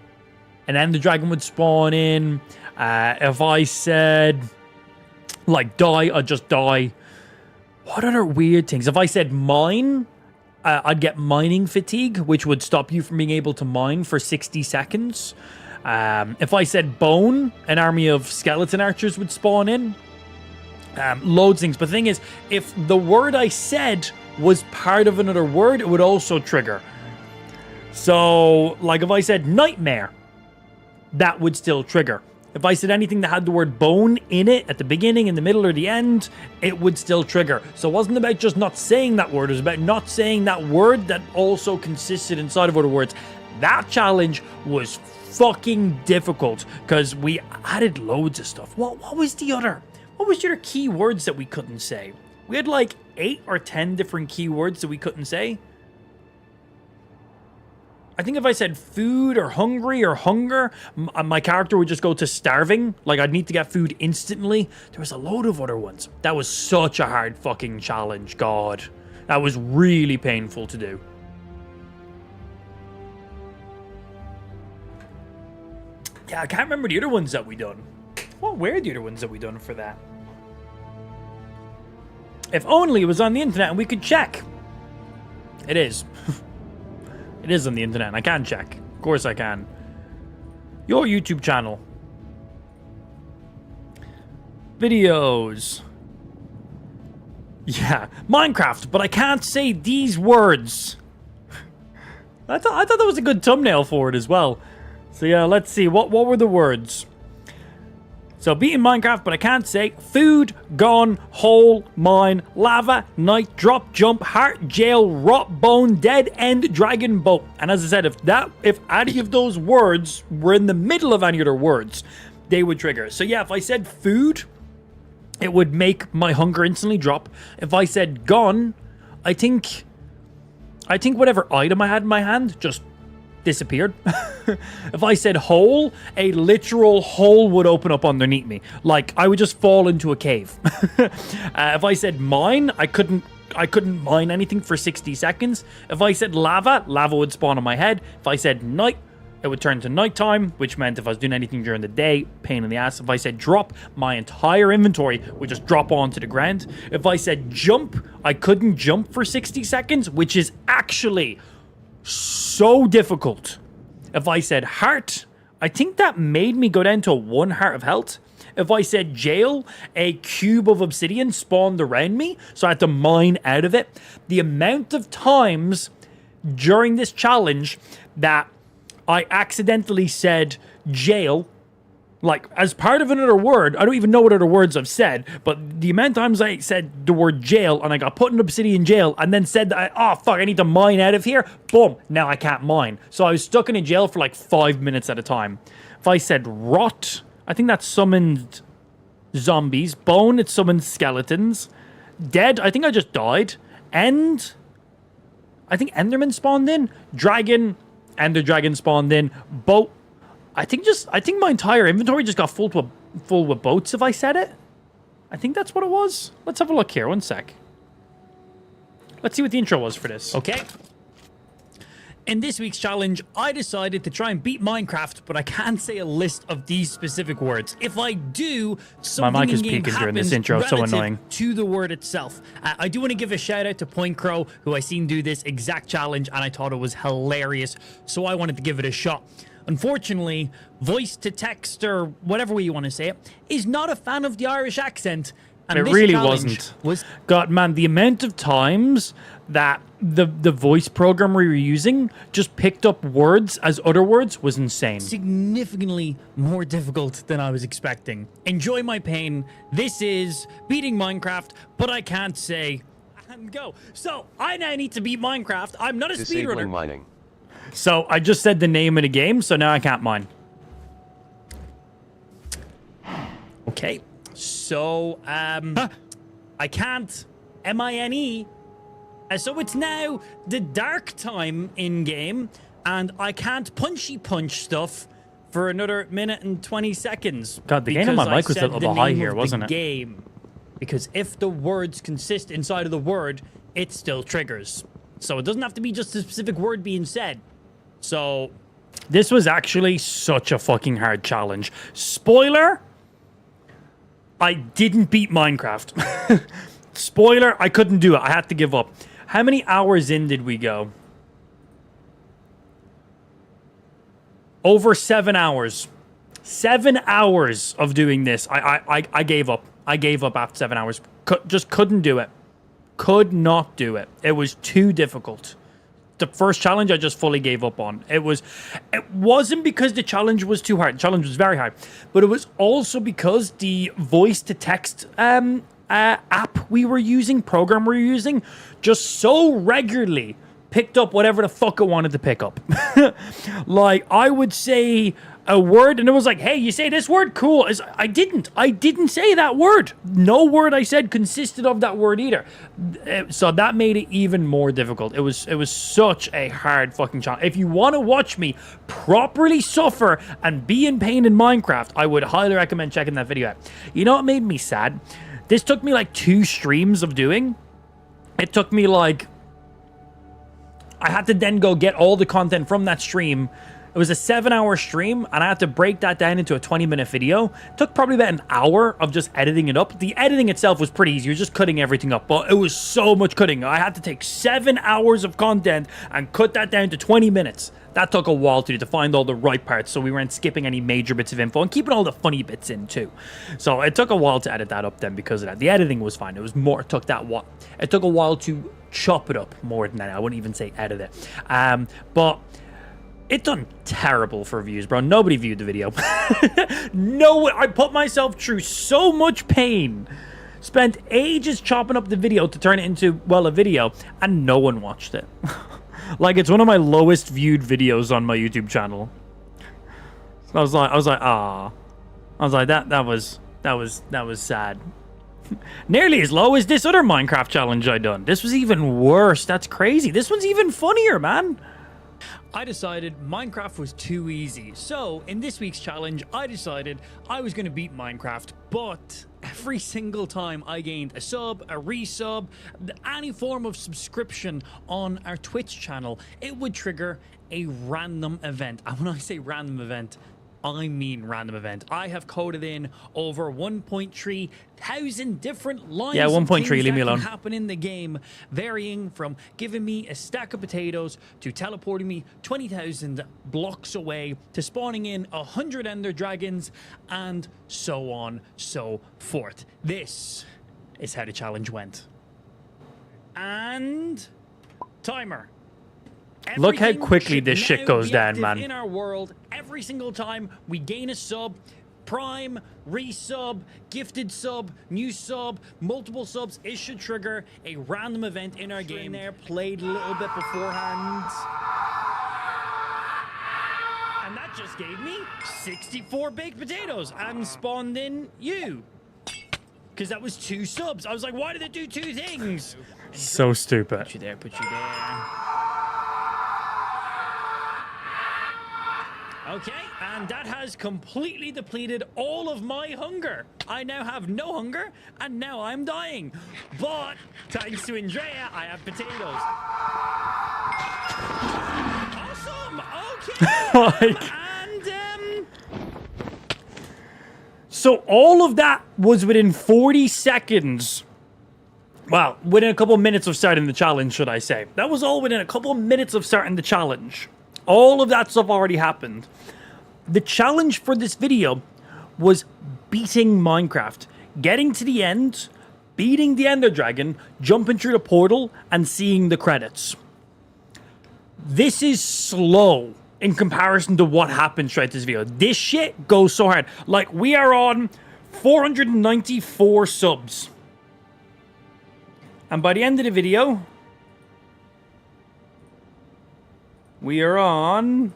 and then the dragon would spawn in. If I said like die, I'd just die. What other weird things? If I said mine, I'd get mining fatigue, which would stop you from being able to mine for 60 seconds. If I said bone, an army of skeleton archers would spawn in. Loads of things. But the thing is, if the word I said was part of another word, it would also trigger. So, like if I said nightmare, that would still trigger. If I said anything that had the word bone in it at the beginning, in the middle, or the end, it would still trigger. So it wasn't about just not saying that word. It was about not saying that word that also consisted inside of other words. That challenge was fucking difficult because we added loads of stuff. What was the other key words that we couldn't say? We had like 8 or 10 different keywords that we couldn't say. I think if I said food or hungry or hunger, my character would just go to starving. Like, I'd need to get food instantly. There was a load of other ones. That was such a hard fucking challenge, God. That was really painful to do. Yeah, I can't remember the other ones that we done. What were the other ones that we done for that? If only it was on the internet and we could check. It is. It is on the internet, and I can check. Of course I can. Your YouTube channel. Videos. Yeah, Minecraft, but I can't say these words. I thought that was a good thumbnail for it as well. So yeah, let's see. What were the words? So beating Minecraft, but I can't say food, gone, hole, mine, lava, night, drop, jump, heart, jail, rot, bone, dead end, dragon, boat. And as I said, if any of those words were in the middle of any other words, they would trigger. So yeah, if I said food, it would make my hunger instantly drop. If I said gone, I think whatever item I had in my hand just disappeared. If I said hole, a literal hole would open up underneath me. Like, I would just fall into a cave. If I said mine, I couldn't mine anything for 60 seconds. If I said lava would spawn on my head. If I said night, it would turn to nighttime, which meant if I was doing anything during the day, pain in the ass. If I said drop, my entire inventory would just drop onto the ground. If I said jump, I couldn't jump for 60 seconds, which is actually so difficult. If I said heart, I think that made me go down to 1 heart of health. If I said jail, a cube of obsidian spawned around me, so I had to mine out of it. The amount of times during this challenge that I accidentally said jail, like as part of another word, I don't even know what other words I've said, but the amount of times I said the word jail and I got put in obsidian jail and then said that, oh fuck, I need to mine out of here, boom, now I can't mine. So I was stuck in a jail for like 5 minutes at a time. If I said rot, I think that summoned zombies. Bone, it summoned skeletons. Dead, I think I just died. End, I think Enderman spawned in. Dragon, Ender Dragon spawned in. Boat, I think my entire inventory just got full with boats if I said it. I think that's what it was. Let's have a look here. 1 sec. Let's see what the intro was for this. Okay. In this week's challenge, I decided to try and beat Minecraft, but I can't say a list of these specific words. If I do, something my mic is peaking during this intro. It's so annoying. To the word itself. I do want to give a shout out to Point Crow, who I seen do this exact challenge, and I thought it was hilarious, so I wanted to give it a shot. Unfortunately, voice to text, or whatever way you want to say it, is not a fan of the Irish accent. And it really wasn't. God, man, the amount of times that the voice program we were using just picked up words as other words was insane. Significantly more difficult than I was expecting. Enjoy my pain. This is beating Minecraft, but I can't say And go. So, I now need to beat Minecraft. I'm not a Disabling speedrunner. mining. So, I just said the name of the game, so now I can't mine. Okay. So, I can't M-I-N-E. So it's now the dark time in-game, and I can't punchy punch stuff for another minute and 20 seconds. God, the gain on my mic was a little bit high here, wasn't it? Game. Because if the words consist inside of the word, it still triggers. So it doesn't have to be just a specific word being said. So this was actually such a fucking hard challenge. Spoiler, I didn't beat Minecraft. Spoiler, I couldn't do it. I had to give up. How many hours in did we go? Over 7 hours. 7 hours of doing this. I gave up. I gave up after 7 hours. Just couldn't do it. Could not do it. It was too difficult. The first challenge I just fully gave up on. It wasn't because the challenge was too hard. The challenge was very hard. But it was also because the voice to text app we were using, program we were using, just so regularly picked up whatever the fuck it wanted to pick up. Like, I would say a word and it was like, hey, you say this word? Cool. I didn't say that word. No word I said consisted of that word either. So that made it even more difficult. It was such a hard fucking challenge. If you want to watch me properly suffer and be in pain in Minecraft, I would highly recommend checking that video out. You know what made me sad? This took me like 2 streams of doing. It took me like... I had to then go get all the content from that stream. It was a 7-hour stream, and I had to break that down into a 20-minute video. It took probably about an hour of just editing it up. The editing itself was pretty easy. You're just cutting everything up, but it was so much cutting. I had to take 7 hours of content and cut that down to 20 minutes. That took a while to do, to find all the right parts, so we weren't skipping any major bits of info and keeping all the funny bits in too. So it took a while to edit that up then because of that. The editing was fine. It was more, it took a while to chop it up more than that. I wouldn't even say edit it. But it done terrible for views, bro. Nobody viewed the video. No, I put myself through so much pain. Spent ages chopping up the video to turn it into, well, a video, and no one watched it. Like, it's one of my lowest viewed videos on my YouTube channel. So I was like, ah. I was like, that was sad. Nearly as low as this other Minecraft challenge I done. This was even worse. That's crazy. This one's even funnier, man. I decided Minecraft was too easy. So, in this week's challenge, I decided I was going to beat Minecraft, but every single time I gained a sub, a resub, any form of subscription on our Twitch channel, it would trigger a random event. And when I say random event, I mean random event. I have coded in over 1.3 thousand different lines. Yeah, 1.3, leave me alone. Happen in the game, varying from giving me a stack of potatoes to teleporting me 20,000 blocks away to spawning in 100 ender dragons and so on, so forth. This is how the challenge went. And timer. Look how quickly this shit goes down, man. In our world, every single time we gain a sub, prime, resub, gifted sub, new sub, multiple subs, it should trigger a random event in our game. There, played a little bit beforehand. And that just gave me 64 baked potatoes and spawned in you. Because that was 2 subs. I was like, why did it do 2 things? So stupid. Put you there, put you there. Okay, and that has completely depleted all of my hunger. I now have no hunger, and now I'm dying. But, thanks to Andrea, I have potatoes. Awesome! Okay! So all of that was within 40 seconds. Well, within a couple minutes of starting the challenge, should I say. That was all within a couple minutes of starting the challenge. All of that stuff already happened. The challenge for this video was beating Minecraft. Getting to the end, beating the Ender Dragon, jumping through the portal, and seeing the credits. This is slow in comparison to what happened throughout this video. This shit goes so hard. Like, we are on 494 subs. And by the end of the video, we are on...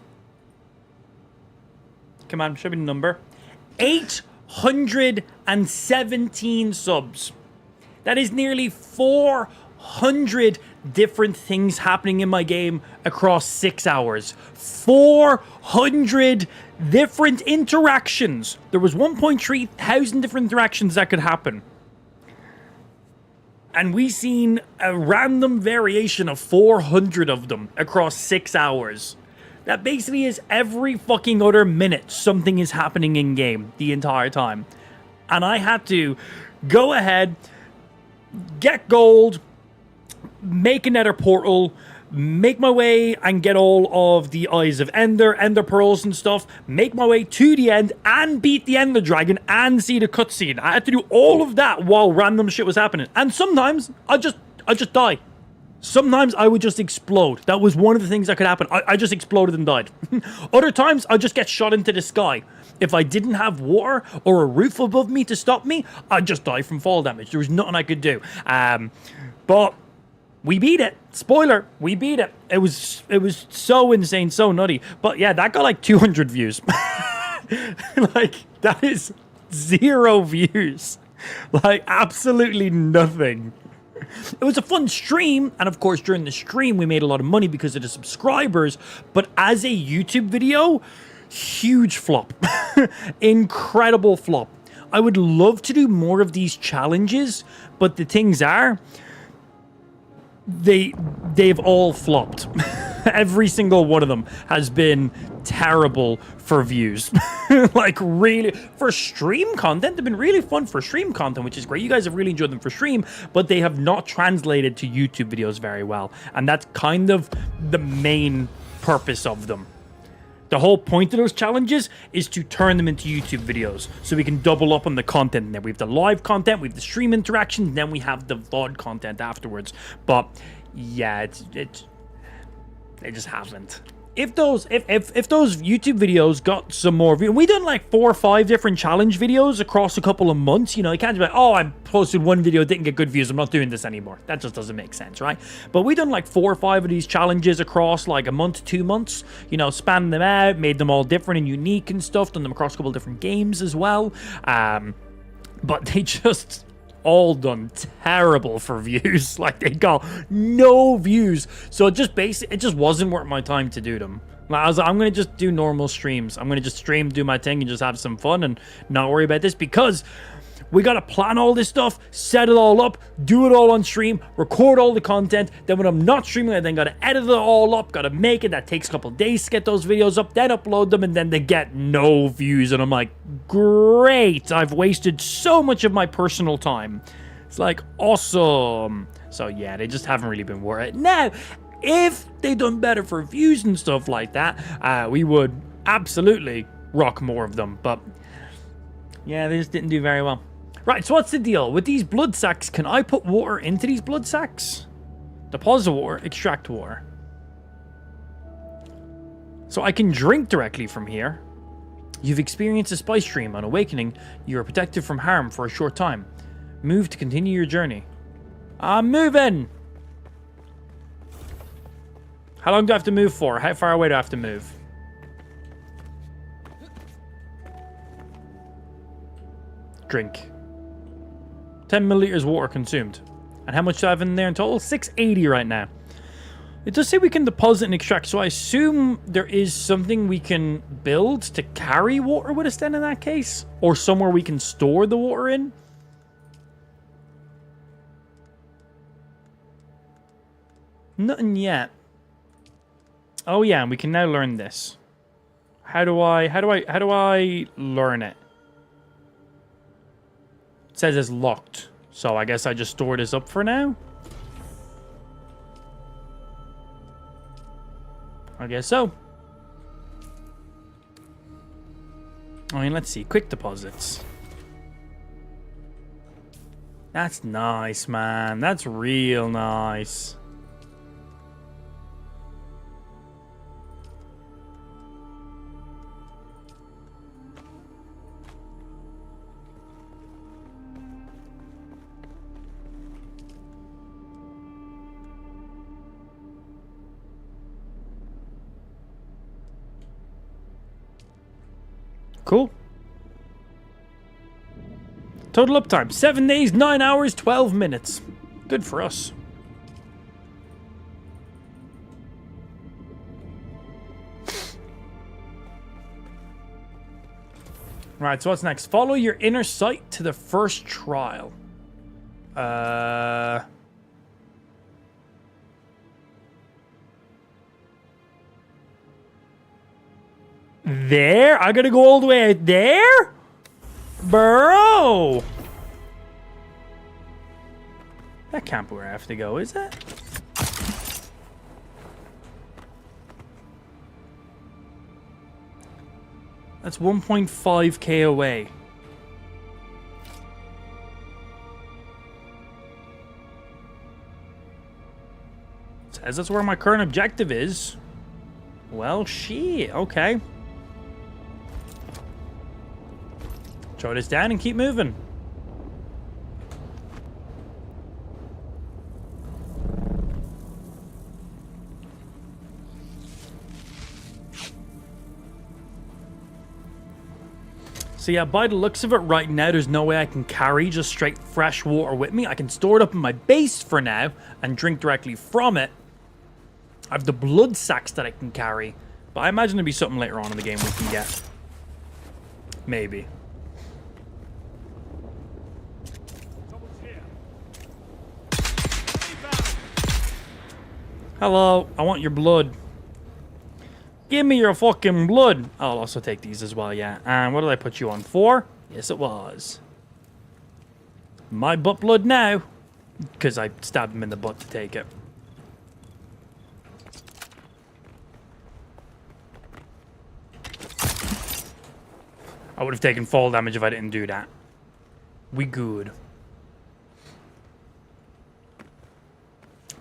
Come on, show me the number. 817 subs. That is nearly 400 different things happening in my game across 6 hours. 400 different interactions. There was 1.3 thousand different interactions that could happen. And we seen a random variation of 400 of them across 6 hours. That basically is every fucking other minute something is happening in game the entire time. And I had to go ahead, get gold, make a nether portal, make my way and get all of the Eyes of Ender, Ender Pearls and stuff, make my way to the end and beat the Ender Dragon and see the cutscene. I had to do all of that while random shit was happening. And sometimes I just die. Sometimes I would just explode. That was one of the things that could happen. I just exploded and died. Other times, I'd just get shot into the sky. If I didn't have water or a roof above me to stop me, I'd just die from fall damage. There was nothing I could do. But we beat it. Spoiler, we beat it. It was so insane, so nutty. But yeah, that got like 200 views. Like, that is 0 views. Like, absolutely nothing. It was a fun stream, and of course during the stream we made a lot of money because of the subscribers, but as a YouTube video, huge flop. Incredible flop. I would love to do more of these challenges, but the things are, they've all flopped. Every single one of them has been terrible for views. Like, really, for stream content, they've been really fun for stream content, which is great. You guys have really enjoyed them for stream, but they have not translated to YouTube videos very well. And that's kind of the main purpose of them. The whole point of those challenges is to turn them into YouTube videos so we can double up on the content. And then we have the live content, we have the stream interaction, then we have the VOD content afterwards. But yeah, they just haven't. If those YouTube videos got some more views, we done like 4 or 5 different challenge videos across a couple of months. You know, you can't be like, oh, I posted one video, didn't get good views, I'm not doing this anymore. That just doesn't make sense, right? But we done like 4 or 5 of these challenges across like a month, 2 months. You know, spanned them out, made them all different and unique and stuff. Done them across a couple of different games as well. But they just all done terrible for views. Like, they got no views, so it just wasn't worth my time to do them. Like, I was like, I'm gonna just do normal streams. I'm gonna just stream, do my thing, and just have some fun and not worry about this, because we gotta plan all this stuff, set it all up, do it all on stream, record all the content. Then when I'm not streaming, I then gotta edit it all up, gotta make it. That takes a couple days to get those videos up, then upload them, and then they get no views. And I'm like, great, I've wasted so much of my personal time. It's like, awesome. So yeah, they just haven't really been worth it. Now, if they done better for views and stuff like that, we would absolutely rock more of them. But yeah, they just didn't do very well. Right, so what's the deal? With these blood sacks, can I put water into these blood sacks? Deposit water, extract water. So I can drink directly from here. You've experienced a spice stream. On awakening, you are protected from harm for a short time. Move to continue your journey. I'm moving! How long do I have to move for? How far away do I have to move? Drink. 10 milliliters water consumed. And how much do I have in there in total? 680 right now. It does say we can deposit and extract, so I assume there is something we can build to carry water with us then in that case? Or somewhere we can store the water in? Nothing yet. Oh yeah, and we can now learn this. How do I learn it? It says it's locked. So I guess I just store this up for now. I guess so. I mean, let's see. Quick deposits. That's nice, man. That's real nice. Cool. Total uptime, 7 days, 9 hours, 12 minutes. Good for us. Right, so what's next? Follow your inner sight to the first trial. There? I gotta go all the way out there? Bro! That can't be where I have to go, is it? That's 1.5k away. Says that's where my current objective is. Well, shit. Okay. Throw this down and keep moving. So yeah, by the looks of it right now, there's no way I can carry just straight fresh water with me. I can store it up in my base for now and drink directly from it. I have the blood sacks that I can carry. But I imagine there'll be something later on in the game we can get. Maybe. Hello, I want your blood. Give me your fucking blood. I'll also take these as well, yeah. And what did I put you on? 4? Yes, it was. My butt blood now. Because I stabbed him in the butt to take it. I would have taken fall damage if I didn't do that. We good.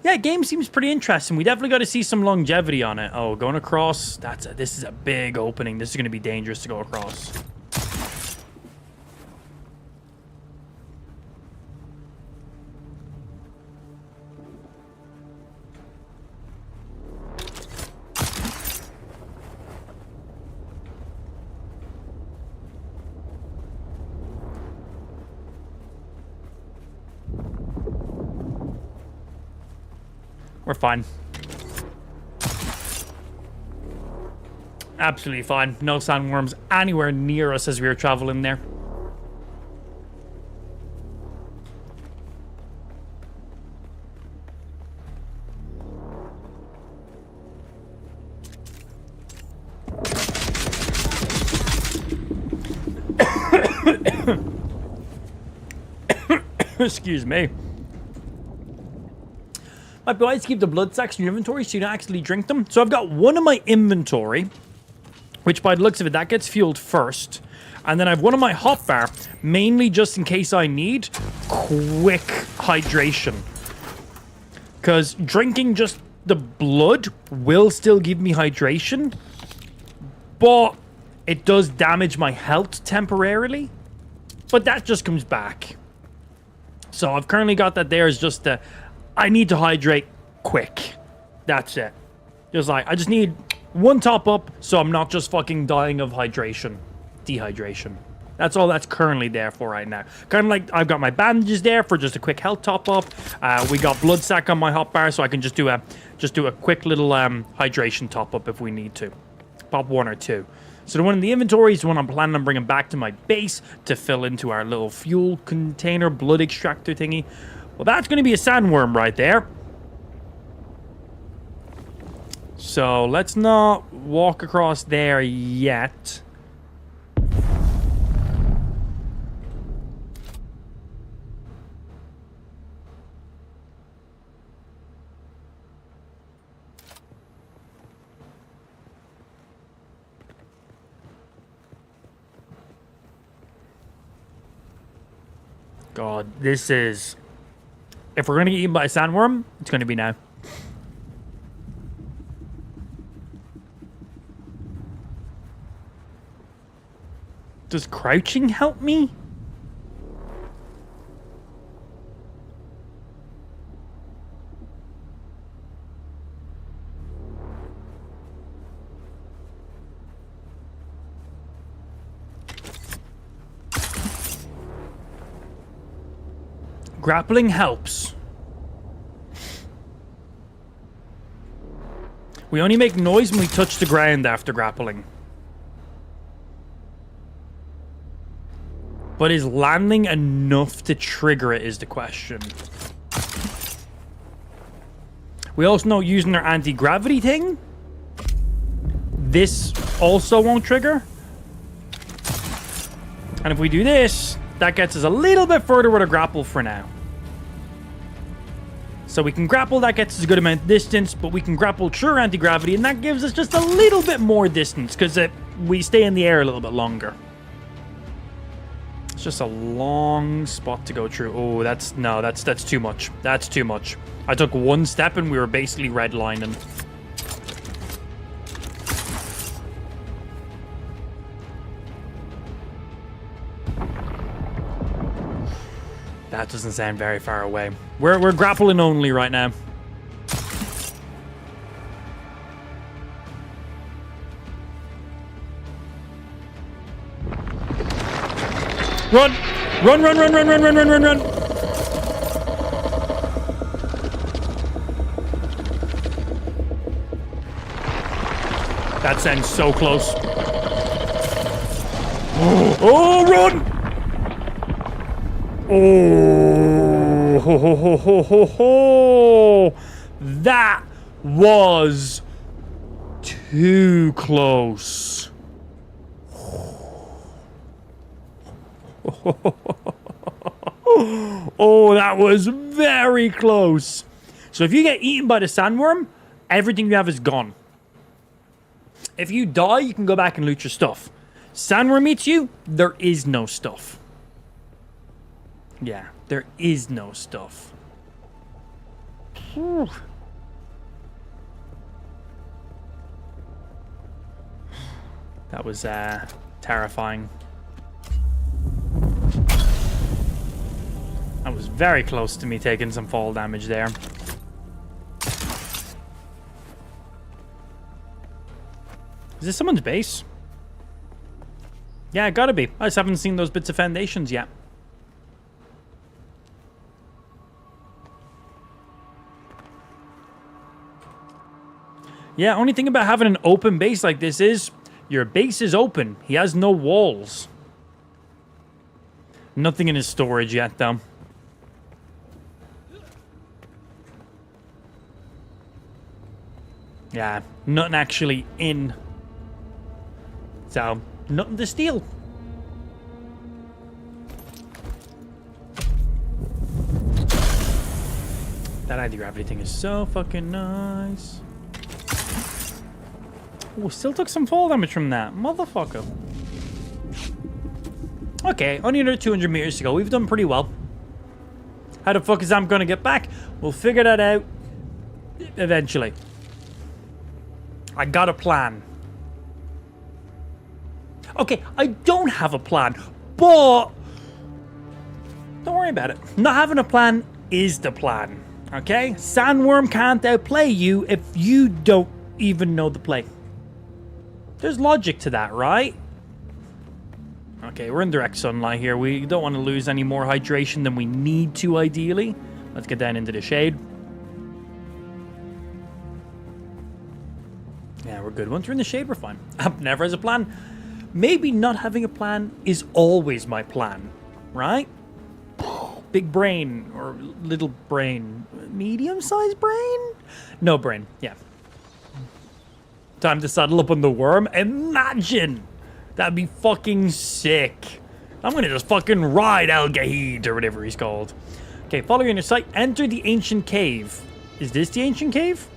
Yeah, game seems pretty interesting. We definitely got to see some longevity on it. Oh, going across. This is a big opening. This is going to be dangerous to go across. We're fine. Absolutely fine. No sandworms anywhere near us as we were traveling there. Excuse me. Might be wise to keep the blood sacks in your inventory so you don't actually drink them. So I've got one in my inventory, which by the looks of it, that gets fueled first. And then I have one in my hotbar, mainly just in case I need quick hydration. Because drinking just the blood will still give me hydration, but it does damage my health temporarily. But that just comes back. So I've currently got that there as just a... I need to hydrate quick. That's it. Just like, I just need one top up so I'm not just fucking dying of dehydration. That's all that's currently there for right now. Kind of like I've got my bandages there for just a quick health top up. We got blood sack on my hotbar so I can just do a quick little hydration top up if we need to. Pop 1 or 2. So the one in the inventory is the one I'm planning on bringing back to my base to fill into our little fuel container blood extractor thingy. Well, that's going to be a sandworm right there. So let's not walk across there yet. God, this is... If we're going to get eaten by a sandworm, it's going to be now. Does crouching help me? Grappling helps. We only make noise when we touch the ground after grappling. But is landing enough to trigger it is the question. We also know using our anti-gravity thing, this also won't trigger. And if we do this, that gets us a little bit further with a grapple for now. So we can grapple, that gets us a good amount of distance, but we can grapple true anti-gravity, and that gives us just a little bit more distance, because we stay in the air a little bit longer. It's just a long spot to go through. Oh, that's too much. That's too much. I took one step and we were basically redlining. That doesn't sound very far away. We're grappling only right now. Run! Run, run, run, run, run, run, run, run, run! That sounds so close. Oh, run! Oh, ho, ho, ho, ho, ho, ho. That was too close. Oh, that was very close. So if you get eaten by the sandworm, everything you have is gone. If you die, you can go back and loot your stuff. Sandworm eats you, there is no stuff. Yeah, there is no stuff. Whew. That was terrifying. That was very close to me taking some fall damage there. Is this someone's base? Yeah, it gotta be. I just haven't seen those bits of foundations yet. Yeah, only thing about having an open base like this is your base is open. He has no walls. Nothing in his storage yet, though. Yeah, nothing actually in. So, nothing to steal. That anti-gravity thing is so fucking nice. Oh, still took some fall damage from that. Motherfucker. Okay, only another 200 meters to go. We've done pretty well. How the fuck is Amp gonna get back? We'll figure that out eventually. I got a plan. Okay, I don't have a plan, but don't worry about it. Not having a plan is the plan, okay? Sandworm can't outplay you if you don't even know the play. There's logic to that, right? Okay, we're in direct sunlight here. We don't want to lose any more hydration than we need to, ideally. Let's get down into the shade. Yeah, we're good. Once we're in the shade, we're fine. Amp never has a plan. Maybe not having a plan is always my plan, right? Big brain or little brain. Medium-sized brain? No brain, yeah. Time to saddle up on the worm. Imagine! That'd be fucking sick. I'm gonna just fucking ride Al-Gahid or whatever he's called. Okay, follow your inner sight. Enter the ancient cave. Is this the ancient cave?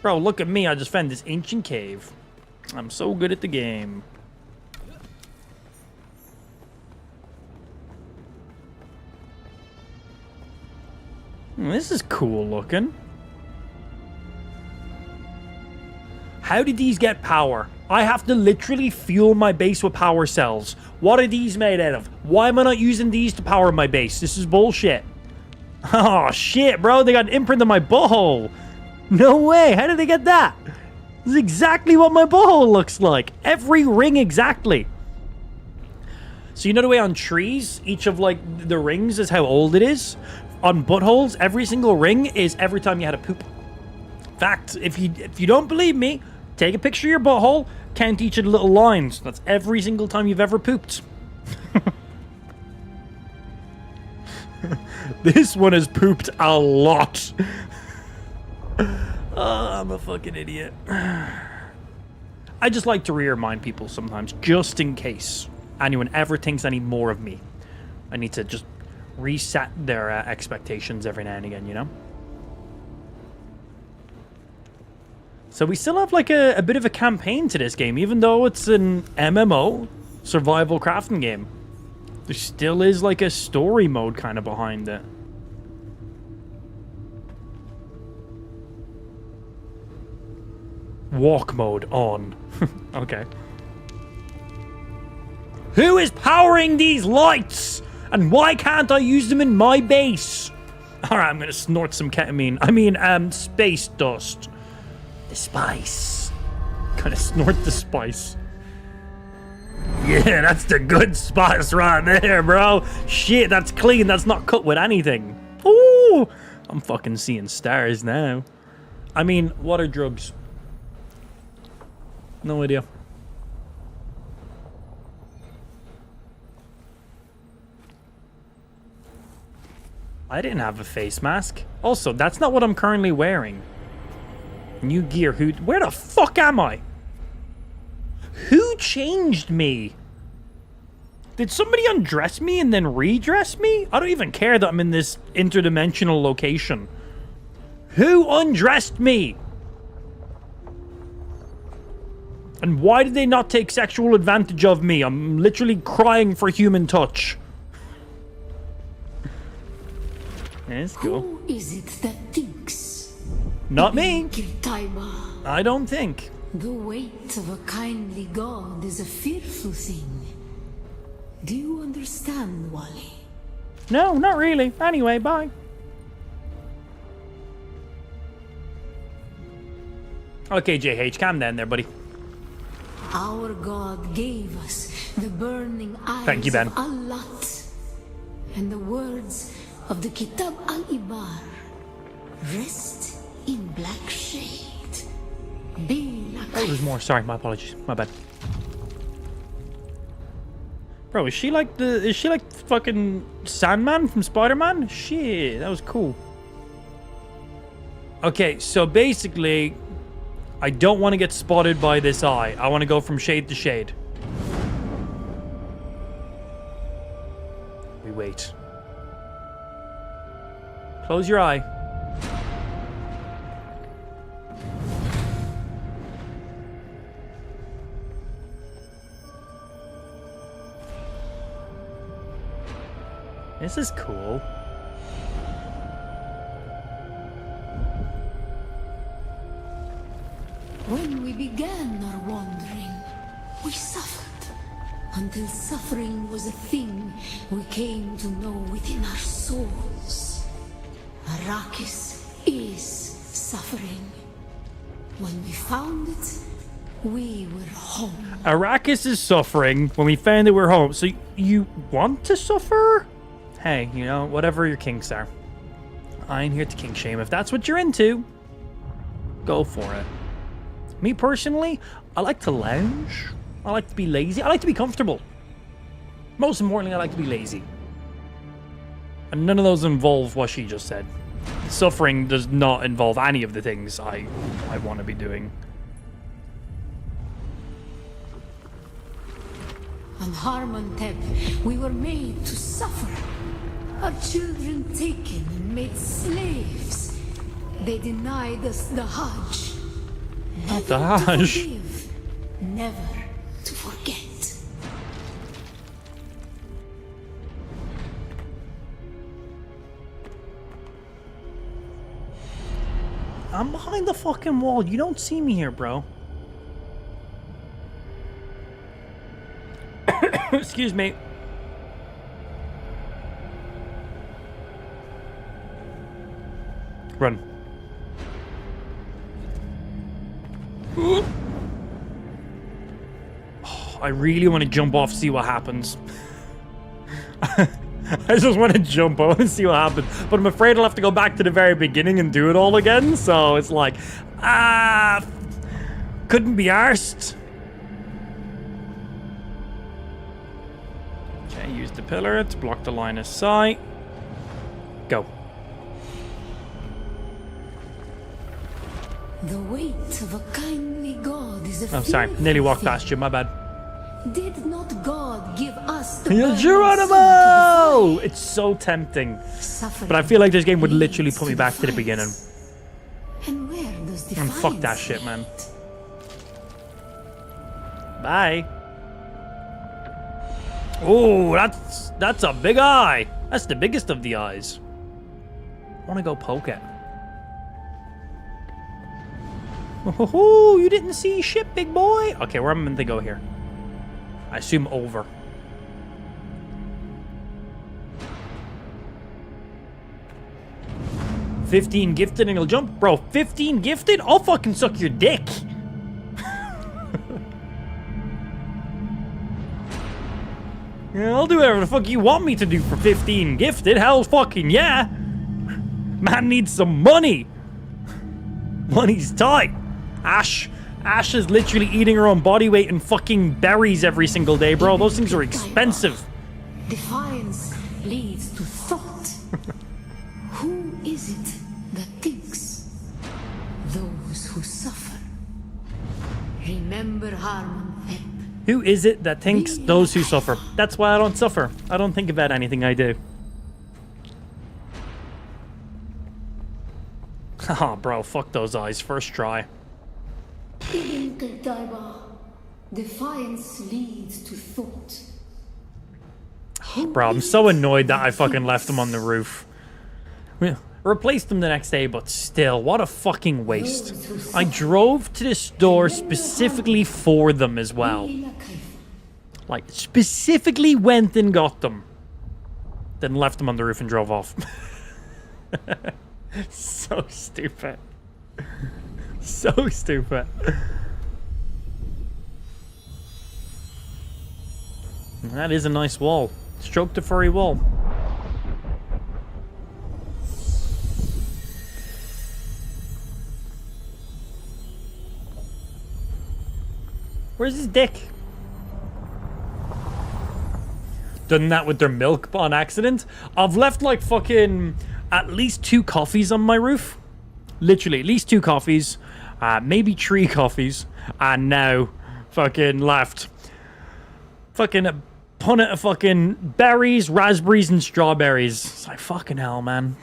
Bro, look at me. I just found this ancient cave. I'm so good at the game. This is cool looking. How did these get power? I have to literally fuel my base with power cells. What are these made out of? Why am I not using these to power my base? This is bullshit. Oh, shit, bro. They got an imprint on my butthole. No way. How did they get that? This is exactly what my butthole looks like. Every ring exactly. So you know the way on trees, each of like the rings is how old it is? on buttholes, every single ring is every time you had a poop. Fact, if you don't believe me, take a picture of your butthole, count each of the little lines. That's every single time you've ever pooped. This one has pooped a lot. Oh, I'm a fucking idiot. I just like to remind people sometimes, just in case anyone ever thinks any more of me. I need to just reset their expectations every now and again, you know? So we still have like a bit of a campaign to this game, even though it's an MMO, survival crafting game. There still is like a story mode kind of behind it. Walk mode on. Okay. Who is powering these lights? And why can't I use them in my base? Alright, I'm gonna snort some ketamine. I mean, space dust. The spice. Gonna snort the spice. Yeah, that's the good spice right there, bro. Shit, that's clean. That's not cut with anything. Ooh, I'm fucking seeing stars now. I mean, what are drugs? No idea. I didn't have a face mask. Also, that's not what I'm currently wearing. New gear. Where the fuck am I? Who changed me? Did somebody undress me and then redress me? I don't even care that I'm in this interdimensional location. Who undressed me? And why did they not take sexual advantage of me? I'm literally crying for human touch. Let's go. Who is it that thinks? Not me. Kirtaima. I don't think. The weight of a kindly god is a fearful thing. Do you understand, Wally? No, not really. Anyway, bye. Okay, JH, calm down there, buddy. Our god gave us the burning eyes Thank you, Ben. of Allat and the words of the Kitab al-Ibar. Rest in black shade. Be like Oh, there's more. Sorry, my apologies. My bad. Bro, is she like fucking Sandman from Spider-Man? Shit, that was cool. Okay, so basically, I don't want to get spotted by this eye. I want to go from shade to shade. We wait. Close your eye. This is cool. When we began our wandering, we suffered. Until suffering was a thing we came to know within our souls. Arrakis is suffering. When we found it, we were home. Arrakis is suffering when we found that we're home. So you want to suffer? Hey, you know, whatever your kinks are. I ain't here to kink shame. If that's what you're into, go for it. Me personally, I like to lounge. I like to be lazy. I like to be comfortable. Most importantly, I like to be lazy. And none of those involve what she just said. Suffering does not involve any of the things I want to be doing. On Harmontep, we were made to suffer. Our children taken and made slaves. They denied us the Hajj. Not the Never to Hajj. forgive, never to forget. I'm behind the fucking wall. You don't see me here, bro. Excuse me. Run. Oh, I really want to jump off, see what happens. I just want to jump out and see what happens. But I'm afraid I'll have to go back to the very beginning and do it all again. So it's like, couldn't be arsed. Okay, use the pillar to block the line of sight. Go. The weight of a kindly God is a Oh, sorry. Nearly walked past you. My bad. Did not God give us the You're burning Geronimo! sun It's so tempting. to defy? But I feel like this game would literally put me back to the beginning. And where does And fuck that defiance shit, man. light? Bye. Oh, that's a big eye. That's the biggest of the eyes. I want to go poke it. Oh, you didn't see shit, big boy. Okay, where am I meant to go here? I assume over. $15 gifted and he'll jump. Bro, 15 gifted? I'll fucking suck your dick. Yeah, I'll do whatever the fuck you want me to do for 15 gifted. Hell fucking yeah. Man needs some money. Money's tight. Ash is literally eating her own body weight in fucking berries every single day, bro. Those things are expensive. Defiance leads to thought. Who is it that thinks? Those who suffer. Remember Harmon Feb. Who is it that thinks? Those who suffer. That's why I don't suffer. I don't think about anything I do. Oh, bro, fuck those eyes. First try. Defiance leads to thought. Bro, I'm so annoyed that I fucking left them on the roof. Replaced them the next day, but still, what a fucking waste. I drove to the store specifically for them as well. Like, specifically went and got them. Then left them on the roof and drove off. So stupid. So stupid. That is a nice wall. Stroke the furry wall. Where's his dick? Done that with their milk on accident. I've left like fucking at least 2 coffees on my roof. Literally, at least 2 coffees. Maybe 3 coffees. And now fucking left fucking a punnet of fucking berries, raspberries, and strawberries. It's like fucking hell, man.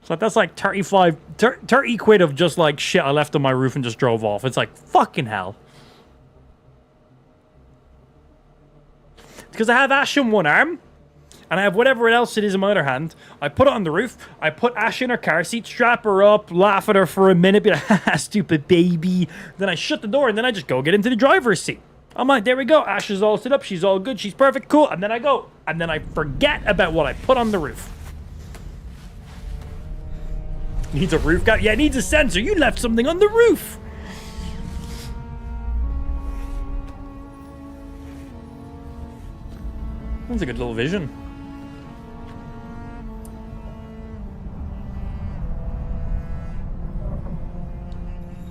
So that's like 30 quid of just like shit I left on my roof and just drove off. It's like fucking hell. Because I have Ash in one arm, and I have whatever else it is in my other hand. I put it on the roof. I put Ash in her car seat, strap her up, laugh at her for a minute, be like, haha, stupid baby. Then I shut the door, and then I just go get into the driver's seat. I'm like, there we go. Ash is all set up. She's all good. She's perfect. Cool. And then I go. And then I forget about what I put on the roof. Needs a roof guard? Yeah, it needs a sensor. You left something on the roof. That's a good little vision.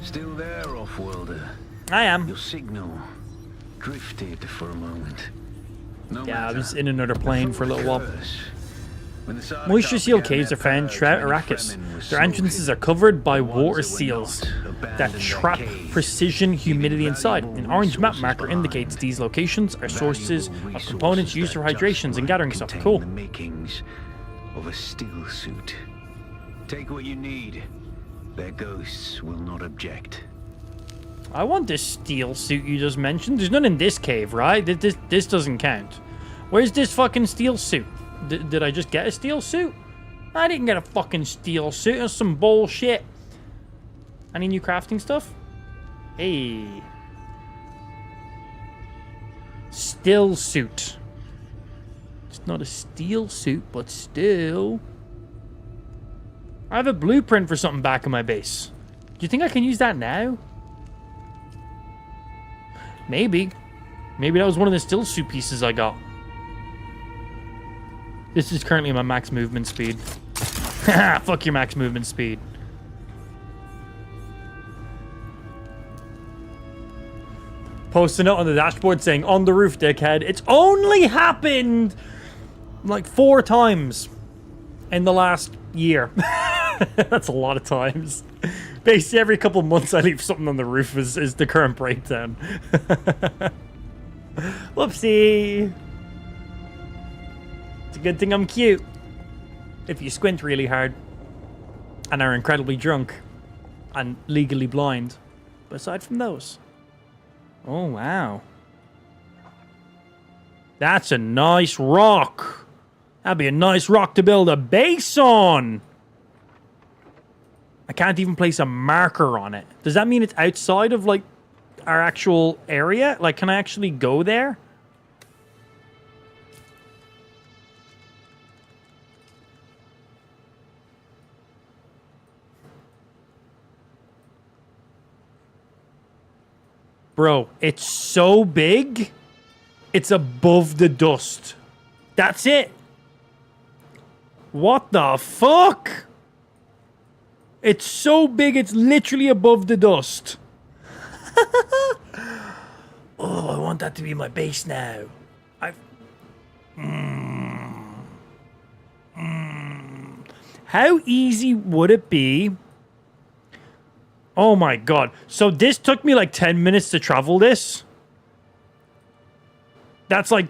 Still there, off-worlder? I am. Your signal drifted for a moment. No Yeah, I matter. was in another plane for a little while. Curse. When the Sardaukar Moisture seal began caves their are found purge, throughout many Arrakis. Fremen were Their entrances slaughtered. are covered by The ones water that were seals not that abandoned their trap caves, precision humidity leaving inside. An valuable orange map resources marker behind. indicates these locations are sources Valuable of components resources used for that just hydrations and might gathering stuff. contain Cool. The makings of a still suit. Take what you need. Their ghosts will not object. I want this steel suit you just mentioned. There's none in this cave, right? This doesn't count. Where's this fucking steel suit? Did I just get a steel suit? I didn't get a fucking steel suit. That's some bullshit. Any new crafting stuff? Hey. Still suit. It's not a steel suit, but still. I have a blueprint for something back in my base. Do you think I can use that now? Maybe. Maybe that was one of the still suit pieces I got. This is currently my max movement speed. Fuck your max movement speed. Post a note on the dashboard saying, on the roof, dickhead. It's only happened like 4 times in the last year. That's a lot of times. Basically, every couple months I leave something on the roof is the current breakdown. Whoopsie. It's a good thing I'm cute. If you squint really hard and are incredibly drunk and legally blind. But aside from those. Oh, wow. That's a nice rock. That'd be a nice rock to build a base on. I can't even place a marker on it. Does that mean it's outside of, like, our actual area? Like, can I actually go there? Bro, it's so big, it's above the dust. That's it. What the fuck? It's so big, it's literally above the dust. Oh, I want that to be my base now. How easy would it be? Oh my god. So this took me like 10 minutes to travel this. That's like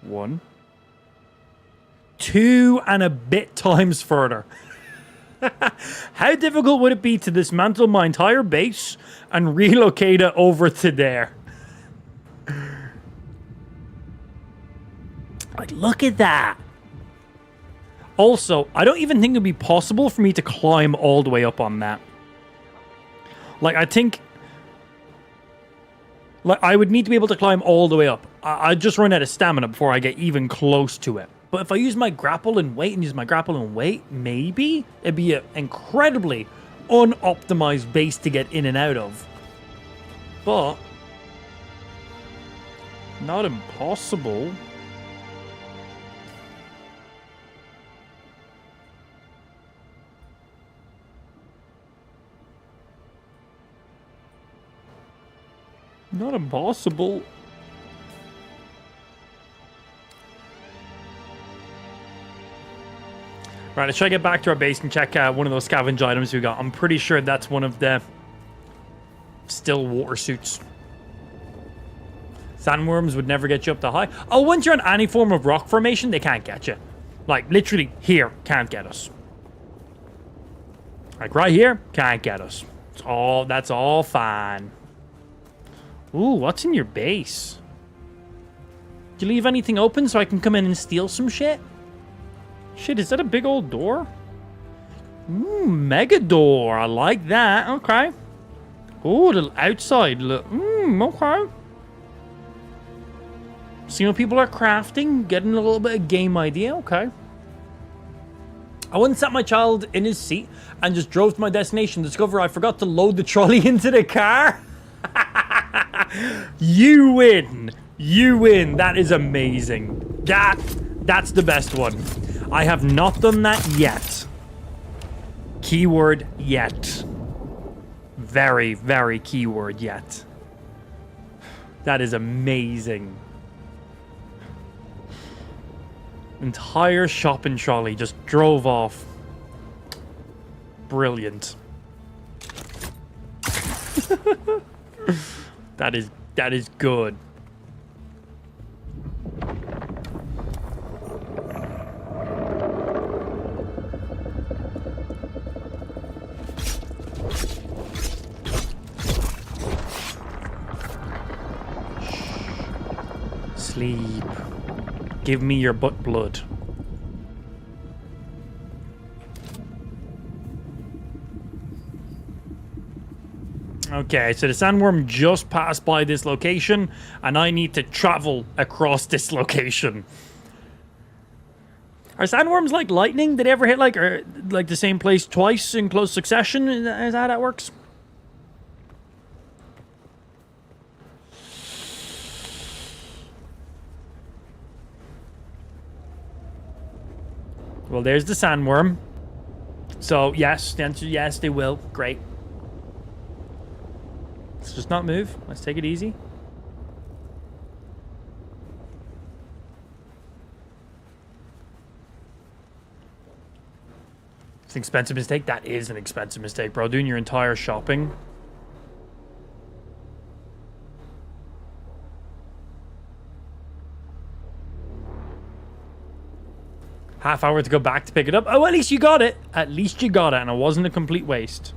1, 2 and a bit times further. How difficult would it be to dismantle my entire base and relocate it over to there? Like, look at that. Also, I don't even think it'd be possible for me to climb all the way up on that. Like, I think... Like, I would need to be able to climb all the way up. I'd just run out of stamina before I get even close to it. But if I use my grapple and weight maybe it'd be an incredibly unoptimized base to get in and out of. But... not impossible. Not impossible. Right, let's try to get back to our base and check one of those scavenge items we got. I'm pretty sure that's one of the still water suits. Sandworms would never get you up that high. Oh, once you're on any form of rock formation, they can't get you. Like, literally, here, can't get us. Like, right here, can't get us. That's all fine. Ooh, what's in your base? Did you leave anything open so I can come in and steal some shit? Shit, is that a big old door? Ooh, mega door. I like that. Okay. Ooh, the outside look. Okay. See what people are crafting, getting a little bit of game idea. Okay. I once sat my child in his seat and just drove to my destination. Discover I forgot to load the trolley into the car. You win. You win. That is amazing. That's the best one. I have not done that yet. Keyword yet. Very, very keyword yet. That is amazing. Entire shopping trolley just drove off. Brilliant. That is good. Sleep. Give me your butt blood. Okay, so the sandworm just passed by this location, and I need to travel across this location. Are sandworms like lightning? Did they ever hit like the same place twice in close succession? Is that how that works? Well, there's the sandworm. So, yes, the answer, yes, they will. Great. Let's just not move. Let's take it easy. It's an expensive mistake. That is an expensive mistake, bro. Doing your entire shopping. Half hour to go back to pick it up. Oh, at least you got it. At least you got it, and it wasn't a complete waste.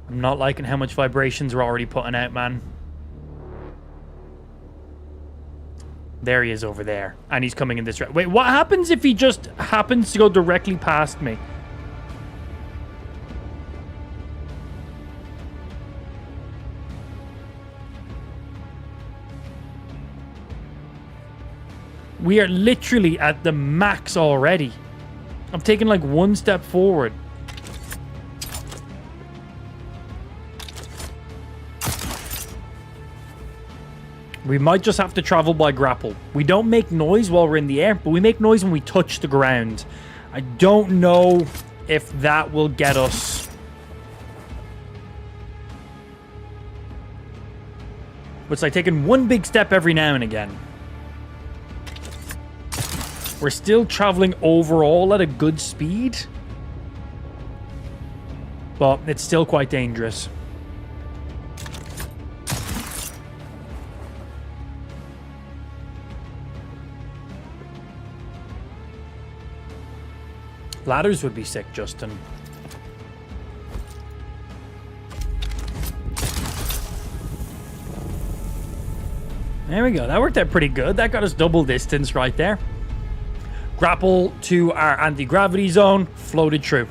I'm not liking how much vibrations we're already putting out, man. There he is over there. And he's coming in this direction. Wait, what happens if he just happens to go directly past me? We are literally at the max already. I've taken like one step forward. We might just have to travel by grapple. We don't make noise while we're in the air, but we make noise when we touch the ground. I don't know if that will get us. But it's like taking one big step every now and again. We're still traveling overall at a good speed. But it's still quite dangerous. Ladders would be sick, Justin. There we go. That worked out pretty good. That got us double distance right there. Grapple to our anti-gravity zone. Floated through.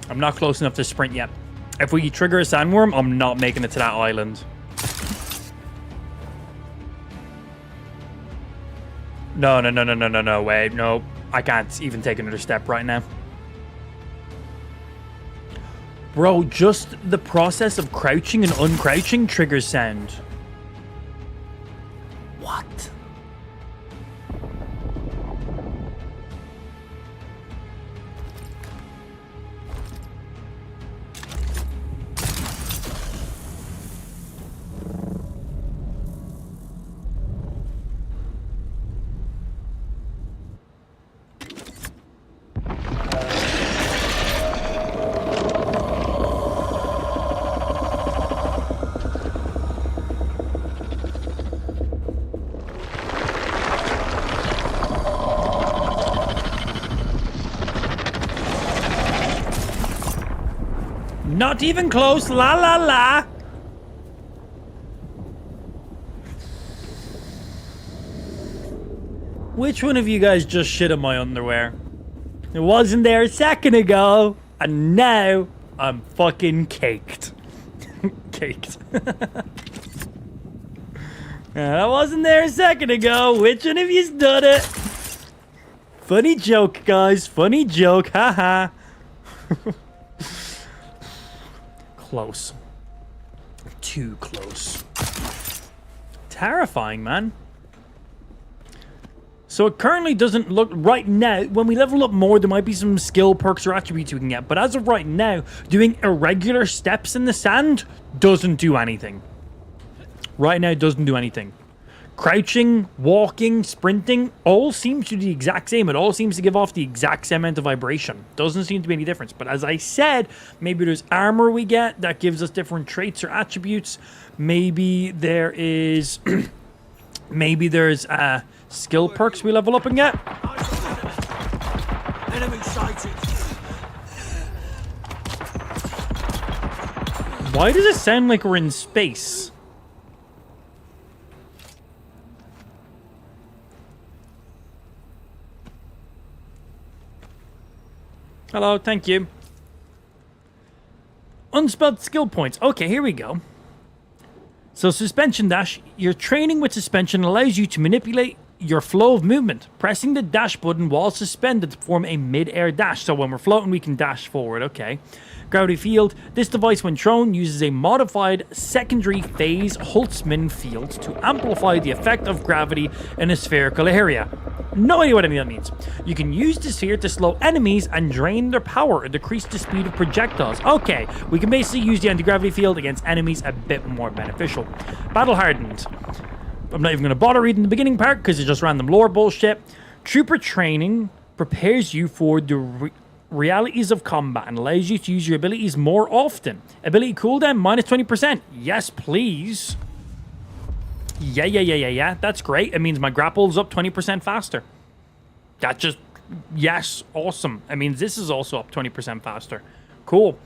I'm not close enough to sprint yet. If we trigger a sandworm, I'm not making it to that island. No, wait, no. I can't even take another step right now. Bro, just the process of crouching and uncrouching triggers sound. What? Not even close. La la la. Which one of you guys just shit in my underwear? It wasn't there a second ago, and now I'm fucking caked. Caked. That wasn't there a second ago. Which one of you's done it? Funny joke, guys. Funny joke. Haha. Close. Too close. Terrifying, man. So it currently doesn't look... Right now, when we level up more, there might be some skill perks or attributes we can get. But as of right now, doing irregular steps in the sand doesn't do anything. Right now, it doesn't do anything. Crouching, walking, sprinting, all seems to do the exact same. It all seems to give off the exact same amount of vibration. Doesn't seem to be any difference. But as I said, maybe there's armor we get that gives us different traits or attributes. Maybe there is... maybe there's skill perks we level up and get. Enemy sighted. Why does it sound like we're in space? Hello, thank you. Unspelled skill points. Okay, here we go. So suspension dash, your training with suspension allows you to manipulate your flow of movement, pressing the dash button while suspended to form a mid-air dash. So when we're floating, we can dash forward. Okay. Gravity field. This device, when thrown, uses a modified secondary phase Holtzman field to amplify the effect of gravity in a spherical area. No idea what any of that means. You can use the sphere to slow enemies and drain their power or decrease the speed of projectiles. Okay, we can basically use the anti-gravity field against enemies a bit more beneficial. Battle hardened. I'm not even going to bother reading the beginning part because it's just random lore bullshit. Trooper training prepares you for the realities of combat and allows you to use your abilities more often. Ability cooldown minus 20%. Yes, please. Yeah. That's great. It means my grapple's up 20% faster. That just... Yes, awesome. It means this is also up 20% faster. Cool.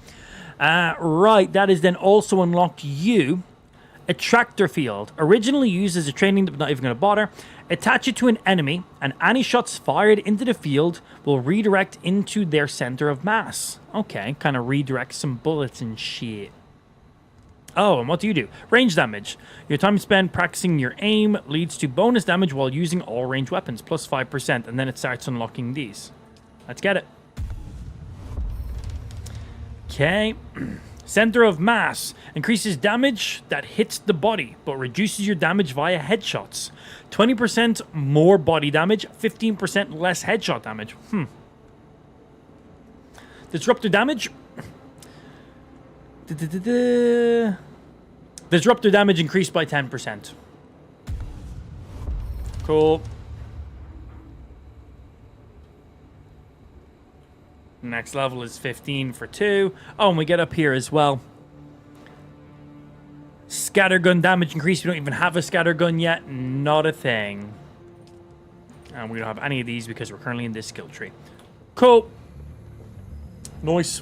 Right, that is then also unlocked you. Attractor field. Originally used as a training, but not even going to bother. Attach it to an enemy, and any shots fired into the field will redirect into their center of mass. Okay, kind of redirect some bullets and shit. Oh, and what do you do? Range damage. Your time spent practicing your aim leads to bonus damage while using all range weapons, plus 5%, and then it starts unlocking these. Let's get it. Okay. Center of mass. Increases damage that hits the body, but reduces your damage via headshots. 20% more body damage, 15% less headshot damage. Disruptor damage. Disruptor damage increased by 10%. Cool. Next level is 15 for 2. Oh, and we get up here as well. Scattergun damage increase. We don't even have a scattergun yet. Not a thing. And we don't have any of these because we're currently in this skill tree. Cool. Nice.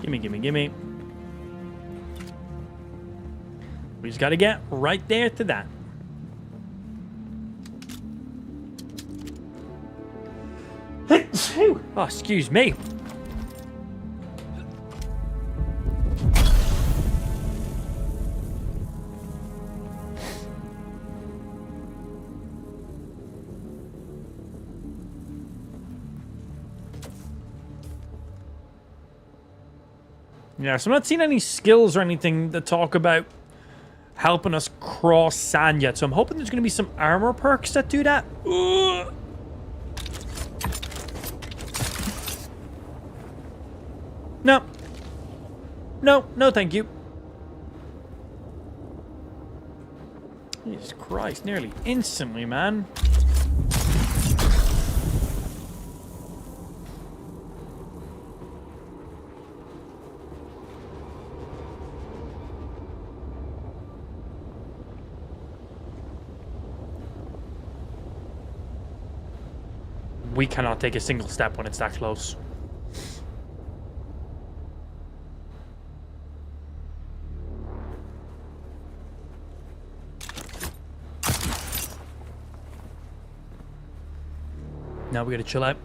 Gimme. We just got to get right there to that. Oh, excuse me. Yeah, so I'm not seeing any skills or anything that talk about helping us cross sand yet. So I'm hoping there's going to be some armor perks that do that. Ugh. No, thank you. Jesus Christ, nearly instantly, man. We cannot take a single step when it's that close. Now we gotta chill out.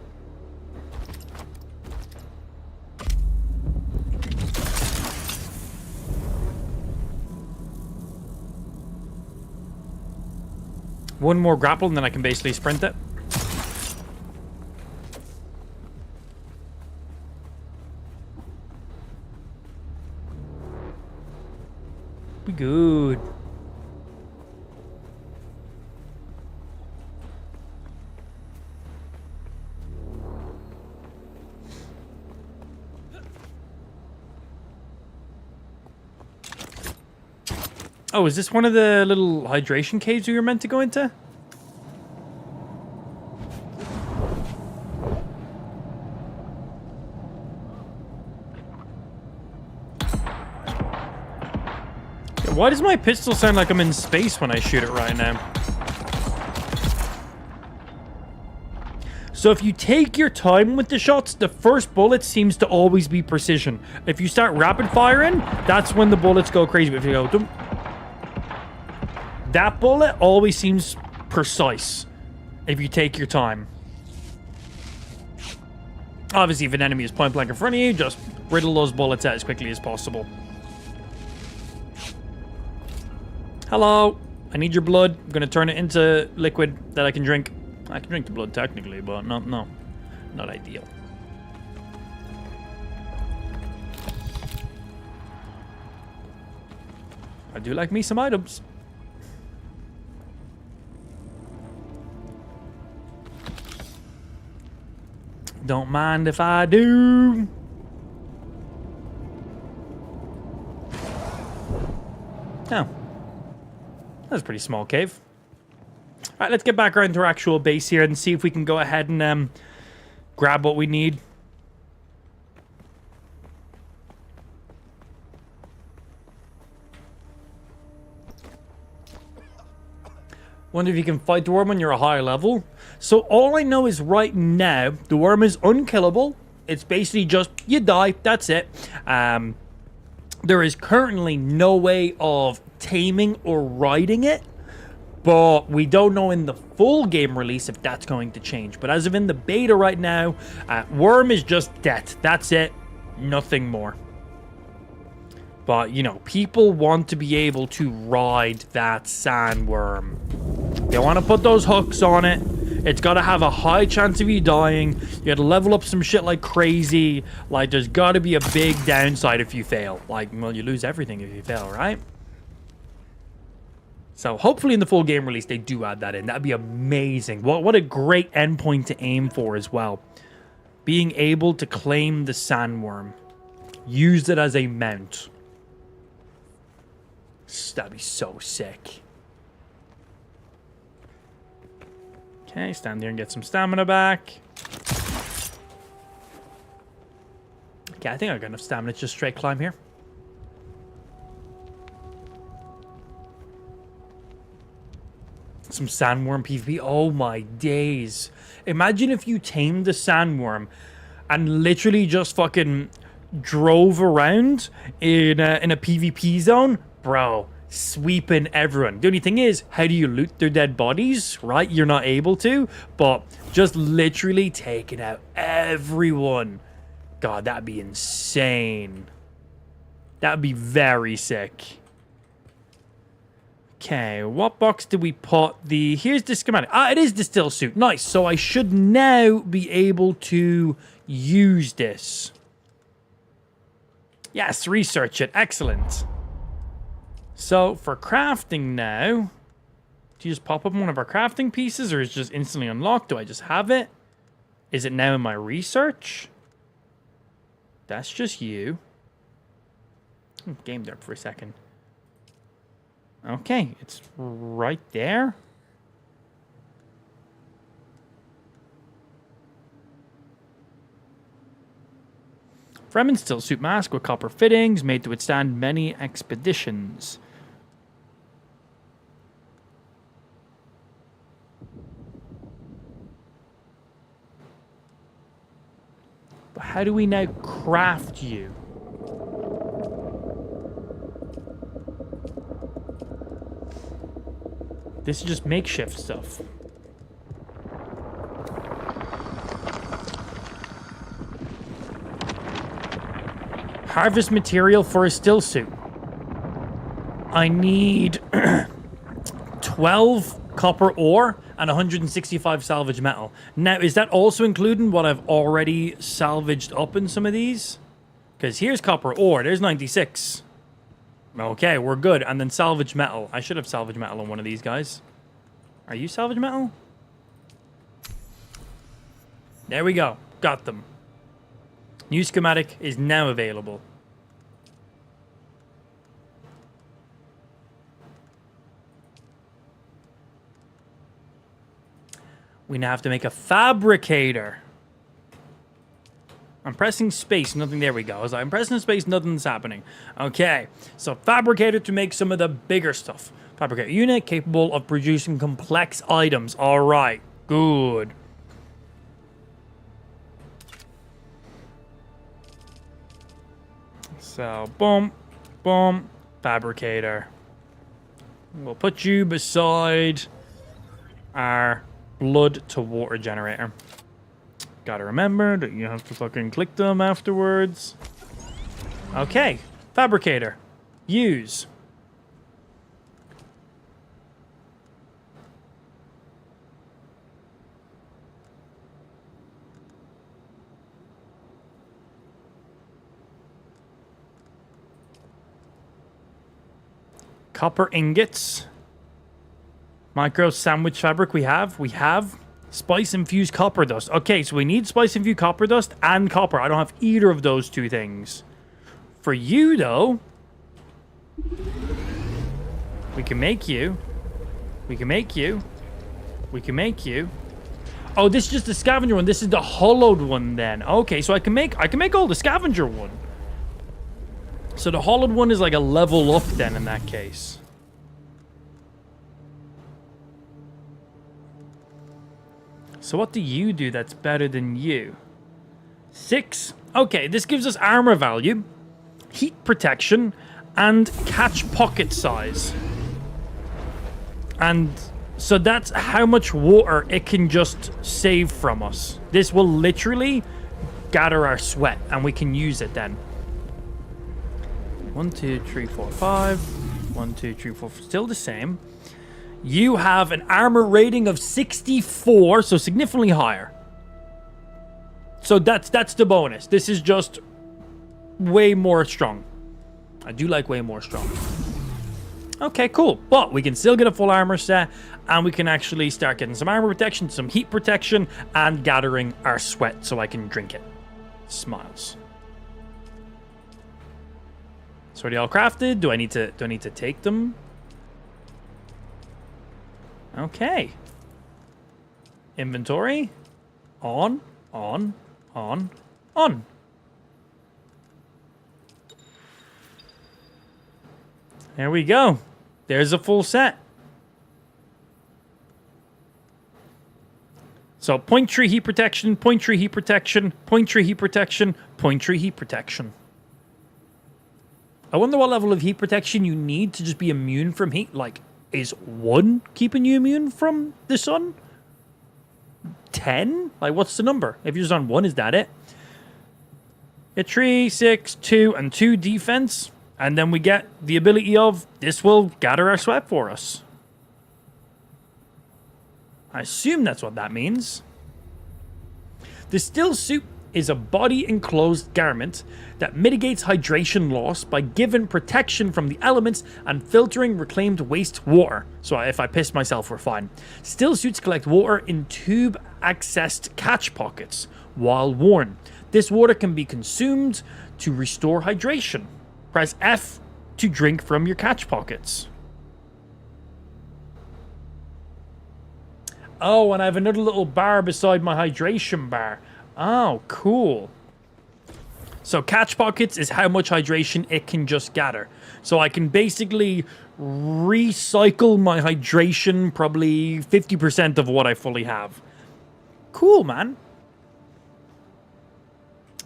One more grapple and then I can basically sprint it. Be good. Oh, is this one of the little hydration caves we were meant to go into? Why does my pistol sound like I'm in space when I shoot it right now? So if you take your time with the shots, the first bullet seems to always be precision. If you start rapid firing, that's when the bullets go crazy. But if you go, dum, that bullet always seems precise if you take your time. Obviously, if an enemy is point blank in front of you, just riddle those bullets out as quickly as possible. Hello. I need your blood. I'm going to turn it into liquid that I can drink. I can drink the blood technically, but not ideal. I do like me some items. Don't mind if I do. Oh. That's a pretty small cave. Alright, let's get back around to our actual base here and see if we can go ahead and grab what we need. Wonder if you can fight the worm when you're a higher level. So all I know is right now, the worm is unkillable. It's basically just, you die, that's it. There is currently no way of taming or riding it. But we don't know in the full game release if that's going to change. But as of in the beta right now, worm is just death. That's it. Nothing more. But, you know, people want to be able to ride that sandworm. They want to put those hooks on it. It's got to have a high chance of you dying. You got to level up some shit like crazy. Like, there's got to be a big downside if you fail. Like, well, you lose everything if you fail, right? So, hopefully in the full game release, they do add that in. That'd be amazing. What a great endpoint to aim for as well. Being able to claim the sandworm. Use it as a mount. That'd be so sick. Okay, stand there and get some stamina back. Okay, I think I got enough stamina to just straight climb here. Some sandworm PvP. Oh my days. Imagine if you tamed the sandworm and literally just fucking drove around in a PvP zone. Bro, sweeping everyone. The only thing is, how do you loot their dead bodies, right? You're not able to, but just literally taking out everyone. God, that'd be insane. That'd be very sick. Okay, what box did we put the... Here's the schematic. Ah, it is the still suit. Nice. So I should now be able to use this. Yes, research it. Excellent. So, for crafting now, do you just pop up one of our crafting pieces, or is it just instantly unlocked? Do I just have it? Is it now in my research? That's just you. Gamed up for a second. Okay, it's right there. Fremen still suit mask with copper fittings, made to withstand many expeditions. But how do we now craft you? This is just makeshift stuff. Harvest material for a still suit. I need 12 copper ore and 165 salvage metal. Now, is that also including what I've already salvaged up in some of these? Because here's copper ore. There's 96. Okay, we're good. And then salvage metal. I should have salvage metal on one of these guys. Are you salvage metal? There we go. Got them. New schematic is now available. We now have to make a fabricator. I'm pressing space, nothing. There we go. I was like, I'm pressing space, nothing's happening. Okay, so fabricator to make some of the bigger stuff. Fabricator unit capable of producing complex items. All right, good. So, boom, boom, fabricator. We'll put you beside our blood to water generator. Gotta remember that you have to fucking click them afterwards. Okay. Fabricator. Use. Copper ingots. Micro sandwich fabric we have. We have spice infused copper dust. Okay, so we need spice infused copper dust and copper. I don't have either of those two things. For you, though, we can make you. We can make you. We can make you. Oh, this is just the scavenger one. This is the hollowed one then. Okay, so I can make all the scavenger one. So the hollowed one is like a level up then in that case. So what do you do that's better than you? 6. Okay, this gives us armor value, heat protection, and catch pocket size. And so that's how much water it can just save from us. This will literally gather our sweat and we can use it then. 1, 2, 3, 4, 5. 1, 2, 3, 4. Still the same. You have an armor rating of 64, so significantly higher. So that's the bonus. This is just way more strong. I do like way more strong. Okay, cool. But we can still get a full armor set, and we can actually start getting some armor protection, some heat protection, and gathering our sweat so I can drink it. Smiles. So are they all crafted? Do I need to take them? Okay. Inventory. On. There we go. There's a full set. So point tree heat protection, point tree heat protection, point tree heat protection, point tree heat protection. I wonder what level of heat protection you need to just be immune from heat. Like, is 1 keeping you immune from the sun? 10? Like, what's the number? If you're just on 1, is that it? A 3, 6, 2, and 2 defense. And then we get the ability of this will gather our sweat for us. I assume that's what that means. The still suit is a body-enclosed garment that mitigates hydration loss by giving protection from the elements and filtering reclaimed waste water. So if I piss myself, we're fine. Still suits collect water in tube-accessed catch pockets while worn. This water can be consumed to restore hydration. Press F to drink from your catch pockets. Oh, and I have another little bar beside my hydration bar. Oh, cool. So catch pockets is how much hydration it can just gather. So I can basically recycle my hydration probably 50% of what I fully have. Cool, man.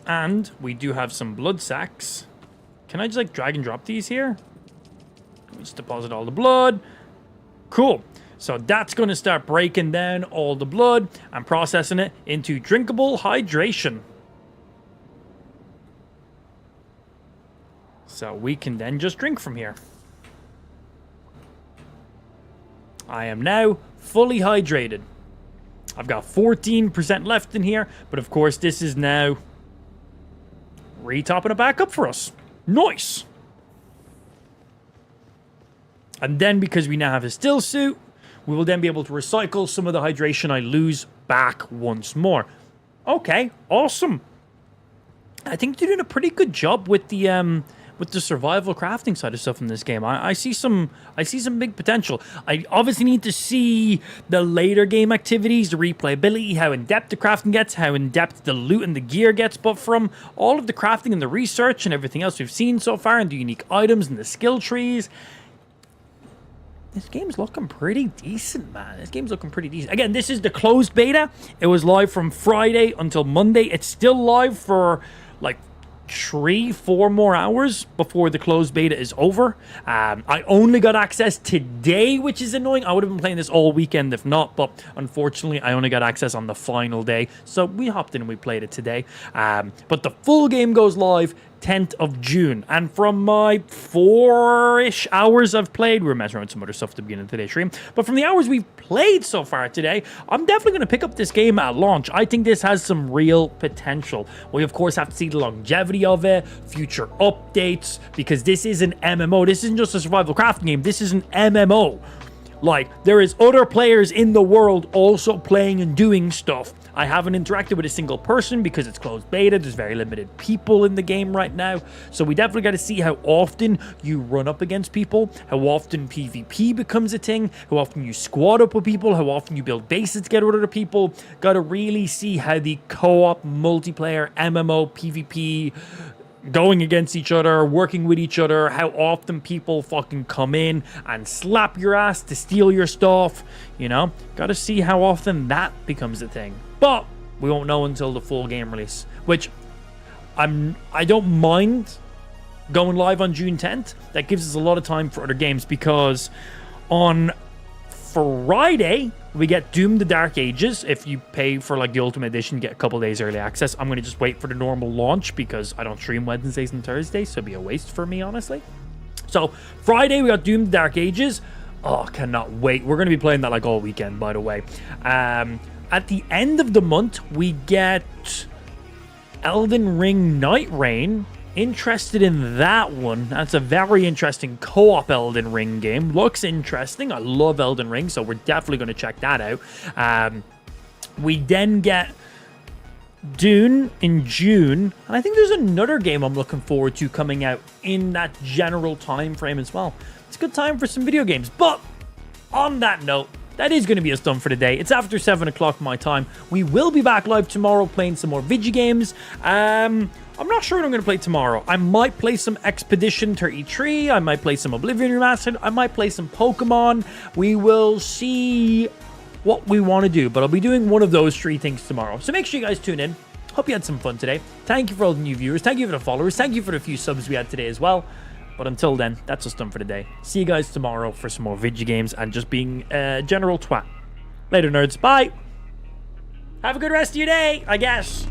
And we do have some blood sacks. Can I just like drag and drop these here? Let's deposit all the blood. Cool. So that's going to start breaking down all the blood and processing it into drinkable hydration. So we can then just drink from here. I am now fully hydrated. I've got 14% left in here, but of course this is now re-topping it back up for us. Nice. And then because we now have a still suit, we will then be able to recycle some of the hydration I lose back once more. Okay, awesome. I think they're doing a pretty good job with the survival crafting side of stuff in this game. I see some big potential. I obviously need to see the later game activities, the replayability, how in depth the crafting gets, how in depth the loot and the gear gets. But from all of the crafting and the research and everything else we've seen so far, and the unique items and the skill trees, this game's looking pretty decent, man. This game's looking pretty decent. Again, this is the closed beta. It was live from Friday until Monday. It's still live for like 3-4 more hours before the closed beta is over. I only got access today, which is annoying. I would have been playing this all weekend if not, but unfortunately I only got access on the final day, so we hopped in and we played it today. But the full game goes live 10th of June, and from my 4-ish hours I've played, we were messing around with some other stuff at the beginning of today's stream, but from the hours we've played so far today, I'm definitely going to pick up this game at launch. I think this has some real potential. We of course have to see the longevity of it, future updates, because this is an MMO. This isn't just a survival crafting game, this is an MMO. Like, there is other players in the world also playing and doing stuff. I haven't interacted with a single person because it's closed beta. There's very limited people in the game right now. So we definitely got to see how often you run up against people, how often PvP becomes a thing, how often you squad up with people, how often you build bases together with other people. Got to really see how the co-op multiplayer MMO PvP going against each other, working with each other, how often people fucking come in and slap your ass to steal your stuff, you know? Gotta see how often that becomes a thing. But we won't know until the full game release, which I don't mind going live on June 10th. That gives us a lot of time for other games, because on Friday we get Doom: The Dark Ages. If you pay for like the Ultimate Edition, you get a couple days early access. I'm going to just wait for the normal launch because I don't stream Wednesdays and Thursdays, so it'd be a waste for me, honestly. So Friday we got Doom: The Dark Ages. Oh, cannot wait. We're going to be playing that like all weekend, by the way. At the end of the month we get Elden Ring Night Reign. Interested in that one. That's a very interesting co-op Elden Ring game. Looks interesting. I love Elden Ring, so we're definitely going to check that out. We then get Dune in June, and I think there's another game I'm looking forward to coming out in that general time frame as well. It's a good time for some video games. But on that note, that is going to be us done for today. It's after 7 o'clock my time. We will be back live tomorrow playing some more video games. I'm not sure what I'm going to play tomorrow. I might play some Expedition 33. I might play some Oblivion Remastered. I might play some Pokemon. We will see what we want to do, but I'll be doing one of those 3 things tomorrow. So make sure you guys tune in. Hope you had some fun today. Thank you for all the new viewers. Thank you for the followers. Thank you for the few subs we had today as well. But until then, that's us done for the day. See you guys tomorrow for some more video games and just being a general twat. Later, nerds. Bye. Have a good rest of your day, I guess.